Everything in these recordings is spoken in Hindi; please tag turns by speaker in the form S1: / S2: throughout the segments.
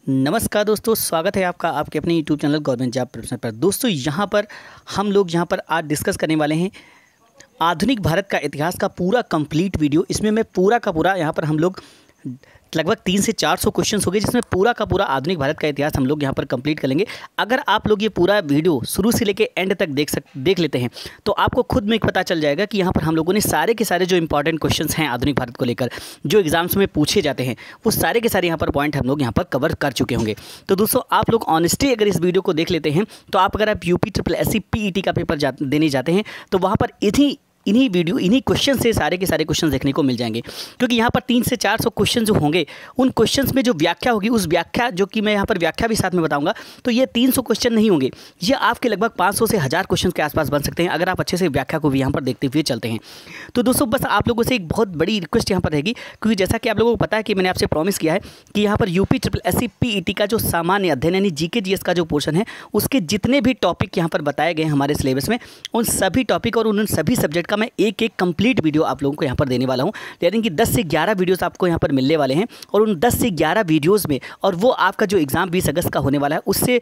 S1: नमस्कार दोस्तों, स्वागत है आपका आपके अपने YouTube channel government job preparation पर। दोस्तों यहाँ पर हम लोग आज डिस्कस करने वाले हैं आधुनिक भारत का इतिहास का पूरा कंप्लीट वीडियो। इसमें मैं पूरा का पूरा यहाँ पर हम लोग लगभग 300 से 400 क्वेश्चंस हो गए, जिसमें पूरा का पूरा आधुनिक भारत का इतिहास हम लोग यहाँ पर कंप्लीट कर लेंगे। अगर आप लोग ये पूरा वीडियो शुरू से लेकर एंड तक देख लेते हैं तो आपको खुद में पता चल जाएगा कि यहाँ पर हम लोगों ने सारे के सारे जो इंपॉर्टेंट क्वेश्चंस हैं आधुनिक भारत को लेकर, जो एग्जाम्स में पूछे जाते हैं, वो सारे के सारे यहाँ पर पॉइंट हम लोग यहाँ पर कवर कर चुके होंगे। तो दोस्तों आप लोग ऑनेस्टली अगर इस वीडियो को देख लेते हैं तो अगर आप UPSSC PET का पेपर देने जाते हैं तो वहाँ पर इन्हीं क्वेश्चन से सारे के सारे क्वेश्चन देखने को मिल जाएंगे। क्योंकि यहाँ पर 300 से 400 क्वेश्चन जो होंगे, उन क्वेश्चंस में जो व्याख्या होगी, उस व्याख्या जो कि मैं यहाँ पर व्याख्या भी साथ में बताऊंगा, तो ये 300 क्वेश्चन नहीं होंगे, ये आपके लगभग 500 से 1000 क्वेश्चन के आसपास बन सकते हैं अगर आप अच्छे से व्याख्या को भी यहाँ पर देखते हुए चलते हैं। तो दोस्तों बस आप लोगों से एक बहुत बड़ी रिक्वेस्ट यहाँ पर रहेगी, क्योंकि जैसा कि आप लोगों को पता है कि मैंने आपसे प्रॉमिस किया है कि यहाँ पर UPSSC PET का जो सामान्य अध्ययन यानी GK GS का जो पोर्शन है, उसके जितने भी टॉपिक यहाँ पर बताए गए हैं हमारे सिलेबस में, उन सभी टॉपिक और उन सभी सब्जेक्ट का मैं एक कंप्लीट वीडियो आप लोगों को यहाँ पर देने वाला हूँ। यानी कि 10 से 11 वीडियोस आपको यहाँ पर मिलने वाले हैं, और उन 10 से 11 वीडियोस में, और वो आपका जो एग्ज़ाम 20 अगस्त का होने वाला है उससे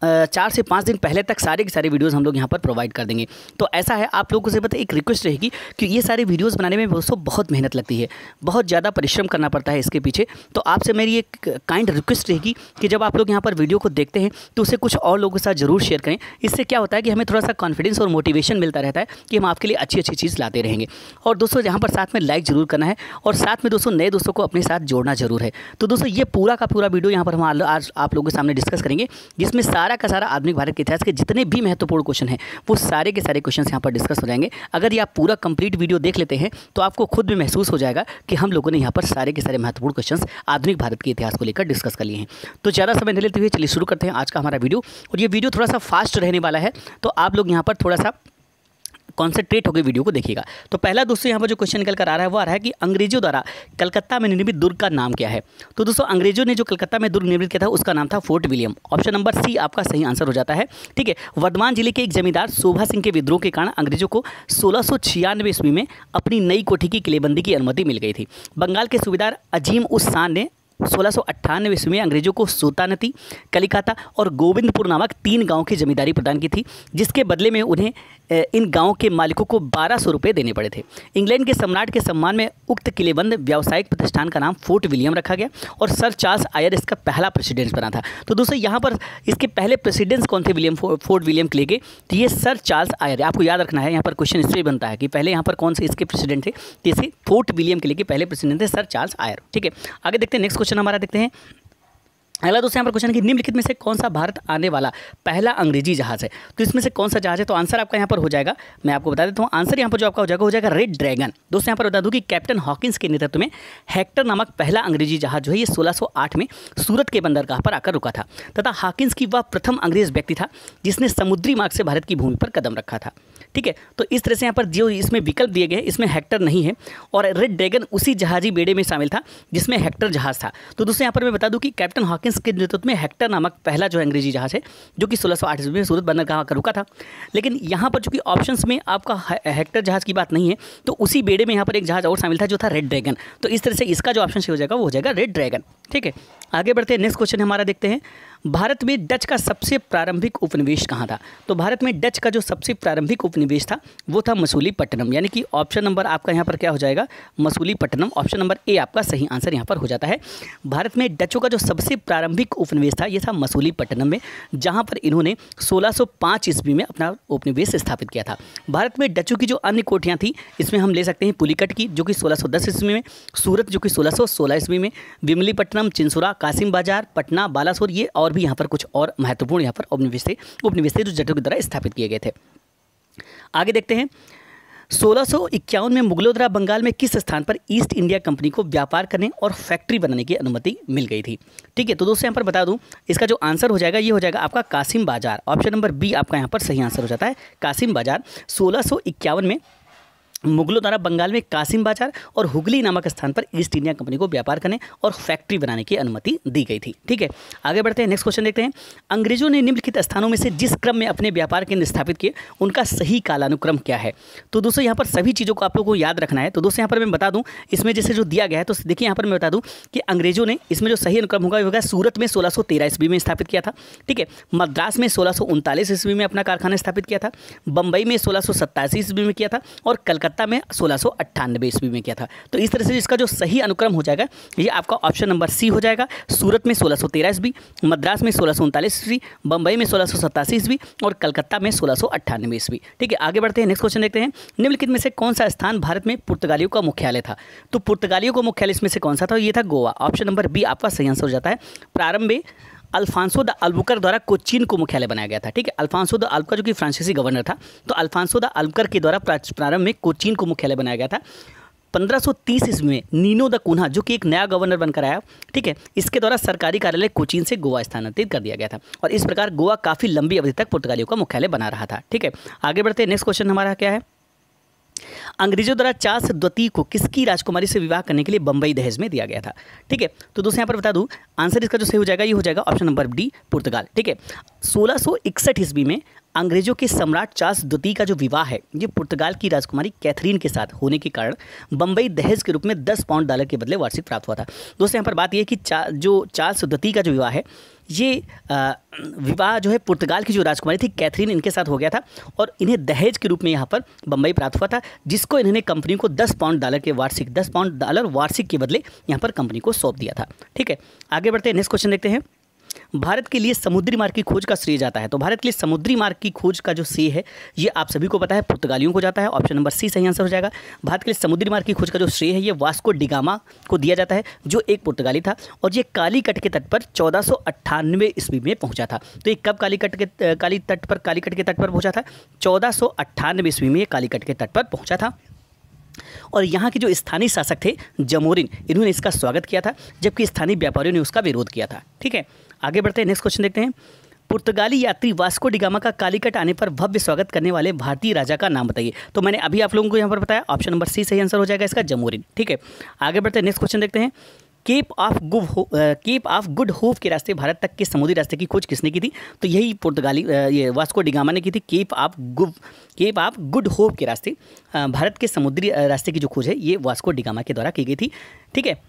S1: 4 से 5 दिन पहले तक सारे के सारे वीडियोस हम लोग यहाँ पर प्रोवाइड कर देंगे। तो ऐसा है, आप लोगों से पता एक रिक्वेस्ट रहेगी कि ये सारे वीडियोस बनाने में दोस्तों बहुत मेहनत लगती है, बहुत ज़्यादा परिश्रम करना पड़ता है इसके पीछे। तो आपसे मेरी एक काइंड रिक्वेस्ट रहेगी कि जब आप लोग यहाँ पर वीडियो को देखते हैं तो उसे कुछ और लोगों के साथ ज़रूर शेयर करें। इससे क्या होता है कि हमें थोड़ा सा कॉन्फिडेंस और मोटिवेशन मिलता रहता है कि हम आपके लिए अच्छी अच्छी चीज़ लाते रहेंगे। और दोस्तों यहाँ पर साथ में लाइक ज़रूर करना है, और साथ में दोस्तों नए दोस्तों को अपने साथ जोड़ना ज़रूर है। तो दोस्तों ये पूरा का पूरा वीडियो यहाँ पर हम आज आप लोगों के सामने डिस्कस करेंगे, जिसमें सारा का सारा आधुनिक भारत के इतिहास के जितने भी महत्वपूर्ण क्वेश्चन हैं वो सारे के सारे क्वेश्चन यहाँ पर डिस्कस हो जाएंगे। अगर ये आप पूरा कंप्लीट वीडियो देख लेते हैं तो आपको खुद भी महसूस हो जाएगा कि हम लोगों ने यहाँ पर सारे के सारे महत्वपूर्ण क्वेश्चन आधुनिक भारत के इतिहास को लेकर डिस्कस कर लिए हैं। तो ज़्यादा समय नहीं लेते हुए चलिए शुरू करते हैं आज का हमारा वीडियो। और ये वीडियो थोड़ा सा फास्ट रहने वाला है, तो आप लोग यहाँ पर थोड़ा सा कॉन्सेंट्रेट होकर वीडियो को देखिएगा। तो पहला दोस्तों यहाँ पर जो क्वेश्चन निकल कर आ रहा है वो आ रहा है कि अंग्रेजों द्वारा कलकत्ता में निर्मित दुर्ग का नाम क्या है। तो दोस्तों अंग्रेजों ने जो कलकत्ता में दुर्ग निर्मित किया था उसका नाम था Fort William. Option number C आपका सही आंसर हो जाता है। ठीक है, वर्धमान जिले के एक जमींदार शोभा सिंह के विद्रोह के कारण अंग्रेजों को 1696 ईस्वी में अपनी नई कोठी की किलेबंदी की अनुमति मिल गई थी। बंगाल के सूबेदार अजीम उस खान ने 1698 ईस्वी में अंग्रेजों को सुल्तानती, कलिकाता और गोविंदपुर नामक 3 गांवों की जमींदारी प्रदान की थी, जिसके बदले में उन्हें इन गांवों के मालिकों को 1200 रुपये देने पड़े थे। इंग्लैंड के सम्राट के सम्मान में उक्त किलेबंद व्यावसायिक प्रतिष्ठान का नाम फोर्ट विलियम रखा गया, और सर चार्ल्स आयर इसका पहला प्रेसिडेंट बना था। तो दोस्तों यहाँ पर इसके पहले प्रेसिडेंट्स कौन थे फोर्ट विलियम किले के? तो ये सर चार्ल्स आयर। आपको याद रखना है, यहाँ पर क्वेश्चन इससे बनता है कि पहले यहाँ पर कौन से इसके प्रेसिडेंट थे। तो इसे फोर्ट विलियम किले के पहले प्रेसिडेंट थे सर चार्ल्स आयर। ठीक है, आगे देखते हैं नेक्स्ट क्वेश्चन हमारा देखते हैं। अगला दोस्तों यहाँ पर क्वेश्चन है कि निम्नलिखित में से कौन सा भारत आने वाला पहला अंग्रेजी जहाज है। तो इसमें से कौन सा जहाज है? तो आंसर आपका यहाँ पर हो जाएगा, मैं आपको बता देता हूँ। आंसर यहाँ पर जो आपका हो जाएगा रेड ड्रैगन। दोस्तों यहाँ पर बता दूँ कि कैप्टन हॉकिंस के नेतृत्व में हेक्टर नामक पहला अंग्रेजी जहाज जो है ये 1608 में सूरत के बंदरगाह पर आकर रुका था, तथा हॉकिंस की वह प्रथम अंग्रेज व्यक्ति था जिसने समुद्री मार्ग से भारत की भूमि पर कदम रखा था। ठीक है, तो इस तरह से यहाँ पर जो इसमें विकल्प दिए गए, इसमें हेक्टर नहीं है, और रेड ड्रैगन उसी जहाजी बेड़े में शामिल था जिसमें हेक्टर जहाज था। तो दोस्तों यहाँ पर मैं बता दूं कि कैप्टन हॉकिंस के नेतृत्व में हेक्टर नामक पहला जो अंग्रेजी जहाज है जो कि 1608 ईस्वी में सूरत बंदरगाह आकर रुका था। लेकिन यहाँ पर चूंकि ऑप्शंस में आपका हेक्टर जहाज की बात नहीं है, तो उसी बेड़े में यहाँ पर एक जहाज और शामिल था जो था रेड ड्रैगन। तो इस तरह से इसका जो ऑप्शन हो जाएगा वो हो जाएगा रेड ड्रैगन। ठीक है, आगे बढ़ते हैं। नेक्स्ट क्वेश्चन हमारा देखते हैं, भारत में डच का सबसे प्रारंभिक उपनिवेश कहाँ था। तो भारत में डच का जो सबसे प्रारंभिक उपनिवेश था वो था मसूलीपट्टनम, यानी कि ऑप्शन नंबर आपका यहाँ पर क्या हो जाएगा, मसूलीपट्टनम। ऑप्शन नंबर ए आपका सही आंसर यहाँ पर हो जाता है। भारत में डचों का जो सबसे प्रारंभिक उपनिवेश था ये था मसूलीपट्टनम में, जहाँ पर इन्होंने 1605 ईस्वी में अपना उपनिवेश स्थापित किया था। भारत में डचों की जो अन्य कोठियाँ थी इसमें हम ले सकते हैं पुलिकट की जो कि 1610 ईस्वी में, सूरत जो कि 1616 ईस्वी में, विमलीपट्टनम, चिंसुरा, कासिम बाजार, पटना, बालासोर, ये और भी यहाँ पर कुछ और महत्वपूर्ण यहाँ पर उपनिवेश थे जो डचों के द्वारा स्थापित किए गए थे। आगे देखते हैं, 1651 में मुगलों द्वारा बंगाल में किस स्थान पर ईस्ट इंडिया कंपनी को व्यापार करने और फैक्ट्री बनाने की अनुमति मिल गई थी। ठीक है, तो दोस्तों यहाँ पर बता दूं इसका जो आंसर हो जाएगा ये हो जाएगा आपका कासिम बाजार। ऑप्शन नंबर बी आपका यहाँ पर सही आंसर हो जाता है, कासिम बाजार। 1651 में मुगलों द्वारा बंगाल में कासिम बाजार और हुगली नामक स्थान पर ईस्ट इंडिया कंपनी को व्यापार करने और फैक्ट्री बनाने की अनुमति दी गई थी। ठीक है, आगे बढ़ते हैं, नेक्स्ट क्वेश्चन देखते हैं। अंग्रेजों ने निम्नलिखित स्थानों में से जिस क्रम में अपने व्यापार केंद्र स्थापित किए उनका सही कालानुक्रम क्या है? तो दोस्तों यहाँ पर सभी चीज़ों को आप लोगों को याद रखना है। तो दोस्तों यहाँ पर मैं बता दूँ, इसमें जैसे जो दिया गया है, तो देखिए यहाँ पर मैं बता दूँ कि अंग्रेजों ने इसमें जो सही अनुक्रम होगा सूरत में 1613 ईस्वी में स्थापित किया था। ठीक है, मद्रास में 1639 ईस्वी में अपना कारखाना स्थापित किया था, बम्बई में 1687 ईस्वी में किया था और कलकत्ता में 1698 ईस्वी में किया था। तो इस तरह से इसका जो सही अनुक्रम हो जाएगा ये आपका ऑप्शन नंबर सी हो जाएगा। सूरत में 1613 ईस्वी, मद्रास में 1639 ईस्वी, बम्बई में 1687 ईस्वी और कलकत्ता में 1698 ईस्वी। ठीक है, आगे बढ़ते हैं, नेक्स्ट क्वेश्चन देखते हैं। निम्नलिखित में से कौन सा स्थान भारत में पुर्तगालियों का मुख्यालय था? तो पुर्तगालियों का मुख्यालय इसमें से कौन सा था? ये था गोवा। ऑप्शन नंबर बी आपका सही आंसर हो जाता है। प्रारंभ में अल्फांसो द अल्बुकर द्वारा कोचीन को मुख्यालय बनाया गया था। ठीक है, अल्फांसो द अल्बुकर जो कि फ्रांसीसी गवर्नर था, तो अल्फांसो द अल्बुकर के द्वारा प्रारंभ में कोचीन को मुख्यालय बनाया गया था। 1530 ईस्वी में नीनो द कुन्हा जो कि एक नया गवर्नर बनकर आया, ठीक है, इसके द्वारा सरकारी कार्यालय कोचीन से गोवा स्थानांतरित कर दिया गया था और इस प्रकार गोवा काफ़ी लंबी अवधि तक पुर्तगालियों का मुख्यालय बना रहा था। ठीक है, आगे बढ़ते हैं, नेक्स्ट क्वेश्चन हमारा क्या है। अंग्रेजों द्वारा चार्ल्स द्वितीय को किसकी राजकुमारी से विवाह करने के लिए बंबई दहेज में दिया गया था? ठीक है, तो दोस्तों यहाँ पर बता दूं, आंसर इसका जो सही हो जाएगा ये हो जाएगा ऑप्शन नंबर डी, पुर्तगाल। ठीक है, 1661 ईस्वी में अंग्रेजों के सम्राट चार्ल्स द्वितीय का जो विवाह है ये पुर्तगाल की राजकुमारी कैथरीन के साथ होने के कारण बंबई दहेज के रूप में 10 पाउंड डॉलर के बदले वार्षिक प्राप्त हुआ था। दोस्तों यहाँ पर बात यह है कि जो चार्ल्स द्वितीय का जो विवाह है ये विवाह जो है पुर्तगाल की जो राजकुमारी थी कैथरीन इनके साथ हो गया था और इन्हें दहेज के रूप में यहाँ पर बंबई प्राप्त हुआ था, जिसको इन्होंने कंपनी को 10 पाउंड डॉलर वार्षिक के बदले यहाँ पर कंपनी को सौंप दिया था। ठीक है, आगे बढ़ते हैं, नेक्स्ट क्वेश्चन देखते हैं। भारत के लिए समुद्री मार्ग की खोज का श्रेय जाता है, तो भारत के लिए समुद्री मार्ग की खोज का जो श्रेय है ये आप सभी को पता है पुर्तगालियों को जाता है। ऑप्शन नंबर सी सही आंसर हो जाएगा। भारत के लिए समुद्री मार्ग की खोज का जो श्रेय है ये वास्को डिगामा को दिया जाता है जो एक पुर्तगाली था और ये कालीकट के तट पर 1498 ईस्वी में पहुंचा था। तो ये कब कालीकट के तट पर पहुंचा था? 1498 ईस्वी में कालीकट के तट पर पहुंचा था और यहाँ के जो स्थानीय शासक थे जमोरिन, इन्होंने इसका स्वागत किया था जबकि स्थानीय व्यापारियों ने उसका विरोध किया था। ठीक है, आगे बढ़ते हैं, नेक्स्ट क्वेश्चन देखते हैं। पुर्तगाली यात्री वास्को डिगामा का कालीकट आने पर भव्य स्वागत करने वाले भारतीय राजा का नाम बताइए। तो मैंने अभी आप लोगों को यहाँ पर बताया, ऑप्शन नंबर सी सही आंसर हो जाएगा इसका, जमोरिन। ठीक है, आगे बढ़ते हैं, नेक्स्ट क्वेश्चन देखते हैं। केप ऑफ गुड होप के रास्ते भारत तक के समुद्री रास्ते की खोज किसने की थी? तो यही पुर्तगाली ये वास्को डिगामा ने की थी। केप ऑफ गुड होप के रास्ते भारत के समुद्री रास्ते की जो खोज है ये वास्को डिगामा के द्वारा की गई थी। ठीक है,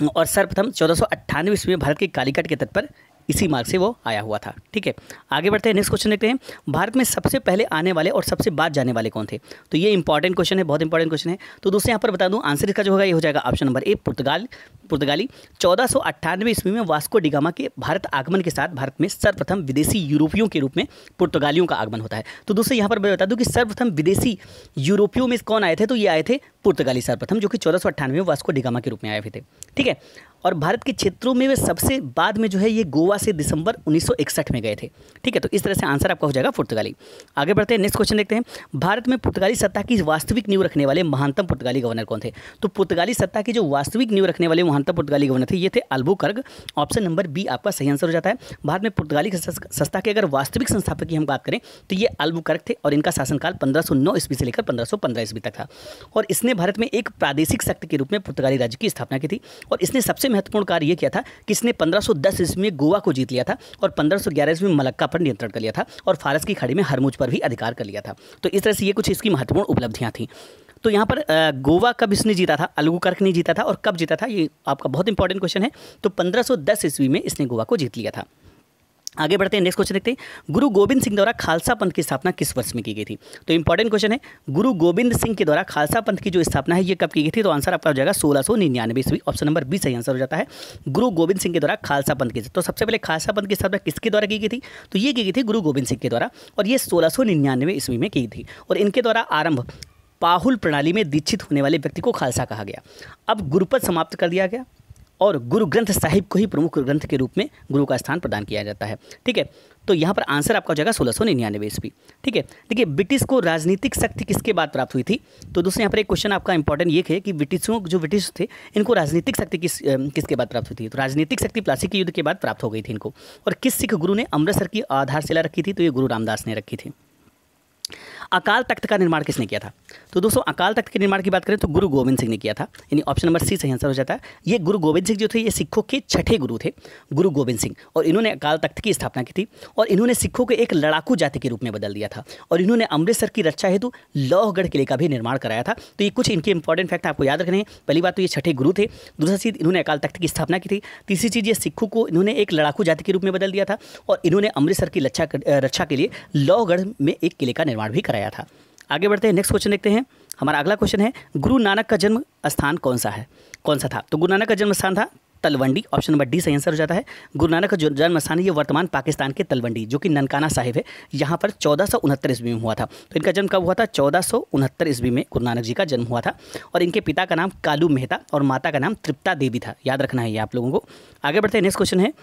S1: और सर्वप्रथम 1498 ईस्वी में भारत के कालीकट के तट पर इसी मार्ग से वो आया हुआ था। ठीक है, आगे बढ़ते हैं, नेक्स्ट क्वेश्चन देखते हैं। भारत में सबसे पहले आने वाले और सबसे बाद जाने वाले कौन थे? तो ये इंपॉर्टेंट क्वेश्चन है, बहुत इंपॉर्टेंट क्वेश्चन है। तो दोस्तों यहाँ पर बता दूं, आंसर इसका जो होगा ये हो जाएगा ऑप्शन नंबर ए, पुर्तगाली। 1498 ईस्वी में वास्को डिगामा के भारत आगमन के साथ भारत में सर्वप्रथम विदेशी यूरोपियों के रूप में पुर्तगालियों का आगमन होता है। तो दोस्तों यहाँ पर मैं बता दूं कि सर्वप्रथम विदेशी यूरोपियों में कौन आए थे? तो ये आए थे पुर्तगाली सर्वप्रथम, जो कि 1498 में वास्को डिगामा के रूप में आए हुए थे। ठीक है, और भारत के क्षेत्रों में वे सबसे बाद में जो है ये गोवा से दिसंबर 1961 में गए थे। ठीक है, तो इस तरह से आंसर आपका हो जाएगा पुर्तगाली। आगे बढ़ते हैं, नेक्स्ट क्वेश्चन देखते हैं। भारत में पुर्तगाली सत्ता की वास्तविक नींव रखने वाले महानतम पुर्तगाली गवर्नर कौन थे? तो पुर्तगाली सत्ता की जो वास्तविक नींव रखने वाले महानतम पुर्तगाली गवर्नर थे ये थे अल्बुकर्क। ऑप्शन नंबर बी आपका सही आंसर हो जाता है। भारत में पुर्तगाली सत्ता के अगर वास्तविक संस्थापक की हम बात करें तो ये अल्बुकर्क थे और इनका शासनकाल 1509 ईस्वी से लेकर 1515 ईस्वी तक था और इसने भारत में एक प्रादेशिक शक्ति के रूप में पुर्तगाली राज्य की स्थापना की थी और इसने सबसे महत्वपूर्ण कार्य यह किया था कि इसने 1510 ईस्वी में गोवा को जीत लिया था और 1511 ईस्वी में मलक्का पर नियंत्रण कर लिया था और फारस की खाड़ी में हरमुज पर भी अधिकार कर लिया था। तो इस तरह से ये कुछ इसकी महत्वपूर्ण उपलब्धियां थी। तो यहाँ पर गोवा कब इसने जीता था? अल्बुकर्क ने जीता था और कब जीता था ये आपका बहुत इंपॉर्टेंट क्वेश्चन है। तो 1510 ईस्वी में इसने गोवा को जीत लिया था। आगे बढ़ते हैं, नेक्स्ट क्वेश्चन देखते हैं। गुरु गोविंद सिंह द्वारा खालसा पंथ की स्थापना किस वर्ष में की गई थी? तो इंपॉर्टेंट क्वेश्चन है, गुरु गोविंद सिंह के द्वारा खालसा पंथ की जो स्थापना है ये कब की गई थी? तो आंसर आपका हो जाएगा 1699 ईस्वी। ऑप्शन नंबर बी सही आंसर हो जाता है, गुरु गोविंद सिंह के द्वारा खालसा पंथ की। तो सबसे पहले खालसा पंथ की स्थापना किसके द्वारा की गई थी? तो ये की गई थी गुरु गोविंद सिंह के द्वारा और ये 1699 ईस्वी में की थी और इनके द्वारा आरंभ पाहुल प्रणाली में दीक्षित होने वाले व्यक्ति को खालसा कहा गया। अब गुरुपद समाप्त कर दिया गया और गुरु ग्रंथ साहिब को ही प्रमुख ग्रंथ के रूप में गुरु का स्थान प्रदान किया जाता है। ठीक है, तो यहाँ पर आंसर आपका हो जाएगा 1699 ईस्वी। ठीक है, देखिए ब्रिटिश को राजनीतिक शक्ति किसके बाद प्राप्त हुई थी? तो दोस्तों यहाँ पर एक क्वेश्चन आपका इंपॉर्टेंट ये है कि ब्रिटिश थे इनको राजनीतिक शक्ति किसके बाद प्राप्त हुई थी? तो राजनीतिक शक्ति प्लासी के युद्ध के बाद प्राप्त हो गई थी इनको। और किस सिख गुरु ने अमृतसर की आधारशिला रखी थी? तो ये गुरु रामदास ने रखी थी। अकाल तख्त का निर्माण किसने किया था? तो दोस्तों अकाल तख्त के निर्माण की बात करें तो गुरु गोविंद सिंह ने किया था, यानी ऑप्शन नंबर सी सही आंसर हो जाता है। ये गुरु गोविंद सिंह जो थे ये सिखों के छठे गुरु थे, गुरु गोविंद सिंह, और इन्होंने अकाल तख्त की स्थापना की थी और इन्होंने सिखों को एक लड़ाकू जाति के रूप में बदल दिया था और इन्होंने अमृतसर की रक्षा हेतु लौहगढ़ किले का भी निर्माण कराया था। तो ये कुछ इनके इंपॉर्टेंट फैक्ट आपको याद रखने हैं। पहली बात तो ये छठे गुरु थे, दूसरी चीज़ इन्होंने अकाल तख्त की स्थापना की थी, तीसरी चीज़ ये सिखों को इन्होंने एक लड़ाकू जाति के रूप में बदल दिया था और इन्होंने अमृतसर की रक्षा के लिए लौहगढ़ में एक किले का निर्माण भी कराया था। आगे बढ़ते हैं, नेक्स्ट क्वेश्चन देखते हैं। हमारा अगला क्वेश्चन है गुरु नानक का जन्म स्थान कौन सा था? तो गुरु नानक का जन्म स्थान था तलवंडी, ऑप्शन नंबर डी सही आंसर हो जाता है। गुरु नानक का जो जन्म स्थान है ये वर्तमान पाकिस्तान के तलवंडी जो कि ननकाना साहिब है, यहाँ पर 1469 ईस्वी में हुआ था। तो इनका जन्म कब हुआ था? 1469 ईस्वी में गुरु नानक जी का जन्म हुआ था और इनके पिता का नाम कालू मेहता और माता का नाम तृप्ता देवी था, याद रखना है ये आप लोगों को। आगे बढ़ते हैं, नेक्स्ट क्वेश्चन है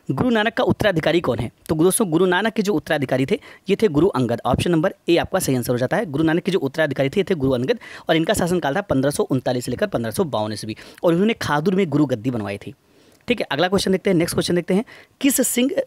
S1: गुरु नानक का उत्तराधिकारी कौन है? तो दोस्तों गुरु नानक के जो उत्तराधिकारी थे ये थे Guru Angad, option number A आपका सही आंसर हो जाता है। गुरु नानक के जो उत्तराधिकारी थे ये थे गुरु अंगद और इनका शासनकाल था 1539 से लेकर 1552 ईस्वी और उन्होंने खादुर में गुरु गद्दी बनवाई थी। ठीक है, अगला क्वेश्चन देखते हैं, नेक्स्ट क्वेश्चन देखते हैं। किस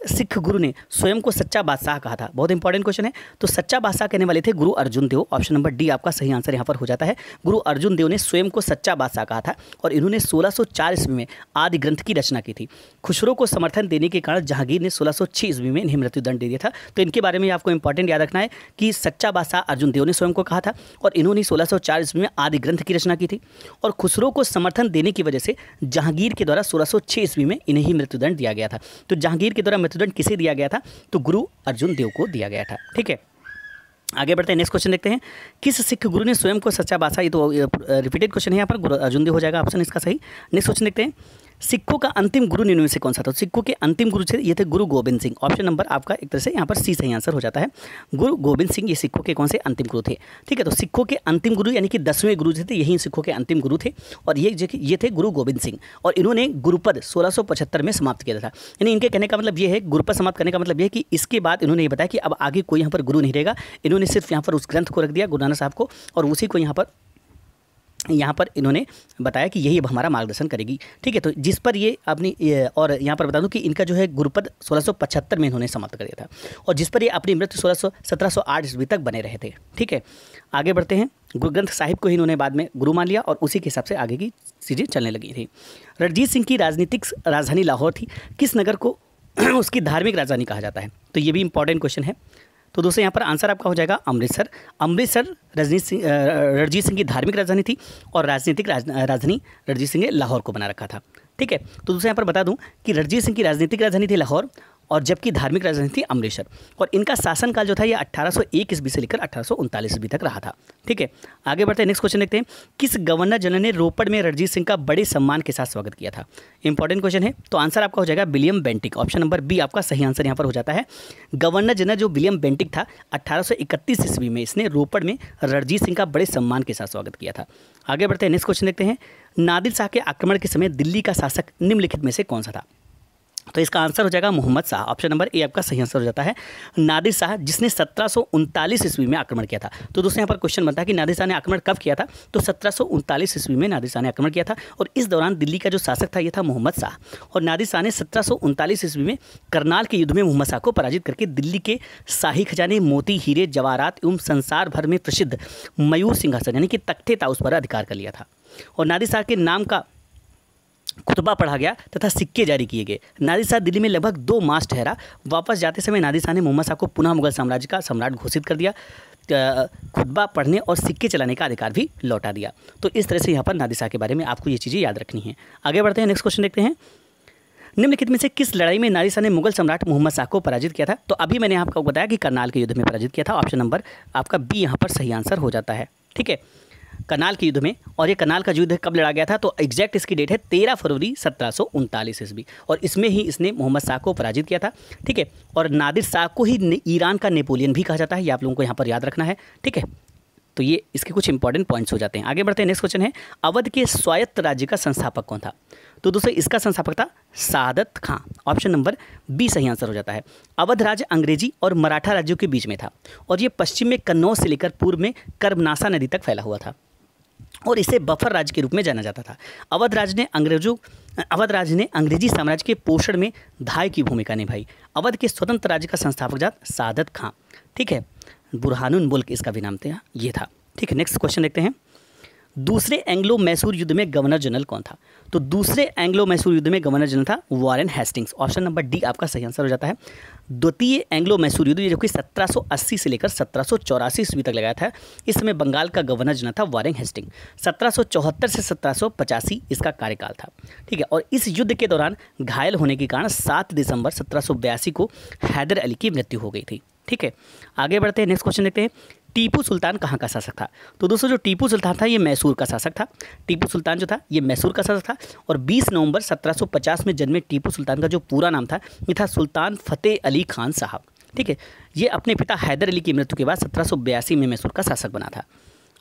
S1: सिख गुरु ने स्वयं को सच्चा बादशाह कहा था? बहुत इंपॉर्टेंट क्वेश्चन है। तो सच्चा बादशाह कहने वाले थे गुरु अर्जुन देव, ऑप्शन नंबर डी आपका सही आंसर यहाँ पर हो जाता है। गुरु अर्जुन देव ने स्वयं को सच्चा बादशाह कहा था और इन्होंने 1604 ईस्वी में आदि ग्रंथ की रचना की थी। खुसरो को समर्थन देने के कारण जहांगीर ने 1606 ईस्वी में इन्हें मृत्युदंड दे दिया था। तो इनके बारे में आपको इंपॉर्टेंट याद रखना है कि सच्चा बादशाह अर्जुन देव ने स्वयं को कहा था और इन्होंने 1604 ईस्वी में आदि ग्रंथ की रचना की थी और खुसरो को समर्थन देने की वजह से जहांगीर के द्वारा 1606 ईस्वी में इन्हें मृत्युदंड दिया गया था। तो जहांगीर के द्वारा मृत्युदंड किसे दिया गया था? तो गुरु अर्जुन देव को दिया गया था। ठीक है, आगे बढ़ते हैं, नेक्स्ट क्वेश्चन देखते हैं। किस सिख गुरु ने स्वयं को सच्चा बादशाह, ये तो रिपीटेड क्वेश्चन है यहाँ पर, गुरु अर्जुन देव हो जाएगा ऑप्शन इसका सही। नेक्स्ट क्वेश्चन देखते हैं, सिखों का अंतिम गुरु निन्यानवे से कौन सा था? तो सिखों के अंतिम गुरु थे ये थे गुरु गोविंद सिंह, ऑप्शन नंबर आपका एक तरह से यहाँ पर सी सही आंसर हो जाता है। गुरु गोविंद सिंह ये सिखों के कौन से अंतिम गुरु थे? ठीक है, तो सिखों के अंतिम गुरु यानी कि 10वें गुरु थे, यही सिखों के अंतिम गुरु थे और ये थे गुरु गोविंद सिंह और इन्होंने गुरुपद 1675 में समाप्त किया था। यानी इनके कहने का मतलब ये है, गुरुपद समाप्त करने का मतलब ये है कि इसके बाद इन्होंने ये बताया कि अब आगे कोई यहाँ पर गुरु नहीं रहेगा, इन्होंने सिर्फ यहाँ पर उस ग्रंथ को रख दिया गुरु नानक साहब को और उसी को यहाँ पर इन्होंने बताया कि यही अब हमारा मार्गदर्शन करेगी। ठीक है, तो जिस पर ये अपनी और यहाँ पर बता दूं कि इनका जो है गुरुपद 1675 में इन्होंने समाप्त कर दिया था और जिस पर ये अपनी मृत्यु 1708 ईस्वी तक बने रहे थे। ठीक है, आगे बढ़ते हैं। गुरु ग्रंथ साहिब को ही इन्होंने बाद में गुरु मान लिया और उसी के हिसाब से आगे की चीज़ें चलने लगी थी। रणजीत सिंह की राजनीतिक राजधानी लाहौर थी, किस नगर को उसकी धार्मिक राजधानी कहा जाता है? तो ये भी इंपॉर्टेंट क्वेश्चन है। तो दोस्तों यहाँ पर आंसर आपका हो जाएगा अमृतसर। अमृतसर रणजीत सिंह की धार्मिक राजधानी थी और राजनीतिक राजधानी रणजीत सिंह ने लाहौर को बना रखा था। ठीक है, तो दोस्तों यहाँ पर बता दूं कि रणजीत सिंह की राजनीतिक राजधानी थी लाहौर और जबकि धार्मिक राजधानी थी अमृतसर और इनका शासनकाल जो था ये 1801 ईस्वी से लेकर 1839 ईस्वी तक रहा था। ठीक है, आगे बढ़ते हैं, नेक्स्ट क्वेश्चन देखते हैं। किस गवर्नर जनरल ने रोपड़ में रणजीत सिंह का बड़े सम्मान के साथ स्वागत किया था? इंपॉर्टेंट क्वेश्चन है, तो आंसर आपका हो जाएगा William Bentinck, option number B आपका सही आंसर यहाँ पर हो जाता है। गवर्नर जनरल जो विलियम बेंटिक था 1831 ईस्वी में इसने रोपड़ में रणजीत सिंह का बड़े सम्मान के साथ स्वागत किया था। आगे बढ़ते हैं, नेक्स्ट क्वेश्चन देखते हैं। नादिर शाह के आक्रमण के समय दिल्ली का शासक निम्नलिखित में से कौन सा था? तो इसका आंसर हो जाएगा Mohammad Shah, option number A आपका सही आंसर हो जाता है। नादिर शाह जिसने 1739 ईस्वी में आक्रमण किया था। तो दोस्तों यहाँ पर क्वेश्चन बनता है कि नादिर शाह ने आक्रमण कब किया था? तो 1739 ईस्वी में नादिर शाह ने आक्रमण किया था और इस दौरान दिल्ली का जो शासक था ये था मोहम्मद शाह और नादिर शाह ने 1739 ईस्वी में करनाल के युद्ध में मोहम्मद शाह को पराजित करके दिल्ली के शाही खजाने, मोती, हीरे, जवाहरात एवं संसार भर में प्रसिद्ध मयूर सिंहासन यानी कि तख्ते ताउस पर अधिकार कर लिया था और नादिर शाह के नाम का खुतबा पढ़ा गया तथा सिक्के जारी किए गए। नादिर शाह दिल्ली में लगभग 2 मास ठहरा। वापस जाते समय नादिर शाह ने मोहम्मद शाह को पुनः मुगल साम्राज्य का सम्राट घोषित कर दिया, खुतबा पढ़ने और सिक्के चलाने का अधिकार भी लौटा दिया। तो इस तरह से यहाँ पर नादिर शाह के बारे में आपको ये चीज़ें याद रखनी है। आगे बढ़ते हैं, नेक्स्ट क्वेश्चन देखते हैं। निम्नलिखित में से किस लड़ाई में नादिर शाह ने मुगल सम्राट मोहम्मद शाह को पराजित किया था? तो अभी मैंने आपको बताया कि करनाल के युद्ध में पराजित किया था, ऑप्शन नंबर आपका बी यहाँ पर सही आंसर हो जाता है। ठीक है, करनाल के युद्ध में, और ये करनाल का युद्ध कब लड़ा गया था? तो एग्जैक्ट इसकी डेट है 13 फरवरी 1739 ईस्वी और इसमें ही इसने मोहम्मद शाह को पराजित किया था। ठीक है, और नादिर शाह को ही ईरान का नेपोलियन भी कहा जाता है, ये आप लोगों को यहाँ पर याद रखना है। ठीक है, तो ये इसके कुछ इंपॉर्टेंट पॉइंट्स हो जाते हैं। आगे बढ़ते हैं, नेक्स्ट क्वेश्चन है। अवध के स्वायत्त राज्य का संस्थापक कौन था? तो दोस्तों इसका संस्थापक था सादत खां, ऑप्शन नंबर बी सही आंसर हो जाता है। अवध राज्य अंग्रेजी और मराठा राज्यों के बीच में था और ये पश्चिम में कन्नौज से लेकर पूर्व में कर्मनासा नदी तक फैला हुआ था और इसे बफर राज्य के रूप में जाना जाता था। अवध राज्य ने अंग्रेजी साम्राज्य के पोषण में धाय की भूमिका निभाई। अवध के स्वतंत्र राज्य का संस्थापक जात सादत खां। ठीक है, बुरहानुन मुल्क इसका भी नाम था, ये था। ठीक है, नेक्स्ट क्वेश्चन देखते हैं। दूसरे एंग्लो मैसूर युद्ध में गवर्नर जनरल कौन था? तो दूसरे एंग्लो मैसूर युद्ध में गवर्नर जनरल था Warren Hastings. Option number D आपका सही आंसर हो जाता है। द्वितीय एंग्लो मैसूर युद्ध जो कि 1780 से लेकर 1784 ईस्वी तक लगाया था, इस समय बंगाल का गवर्नर जनरल था वॉरेन हेस्टिंग। 1774 से 1785 इसका कार्यकाल था। ठीक है, और इस युद्ध के दौरान घायल होने के कारण 7 दिसंबर 1782 को हैदर अली की मृत्यु हो गई थी। ठीक है, आगे बढ़ते हैं, नेक्स्ट क्वेश्चन देखते हैं। टीपू सुल्तान कहाँ का शासक था? तो दोस्तों जो टीपू सुल्तान था ये मैसूर का शासक था। टीपू सुल्तान जो था ये मैसूर का शासक था और 20 नवंबर 1750 में जन्मे टीपू सुल्तान का जो पूरा नाम था ये था सुल्तान फतेह अली खान साहब। ठीक है, ये अपने पिता हैदर अली की मृत्यु के बाद 1782 में मैसूर का शासक बना था।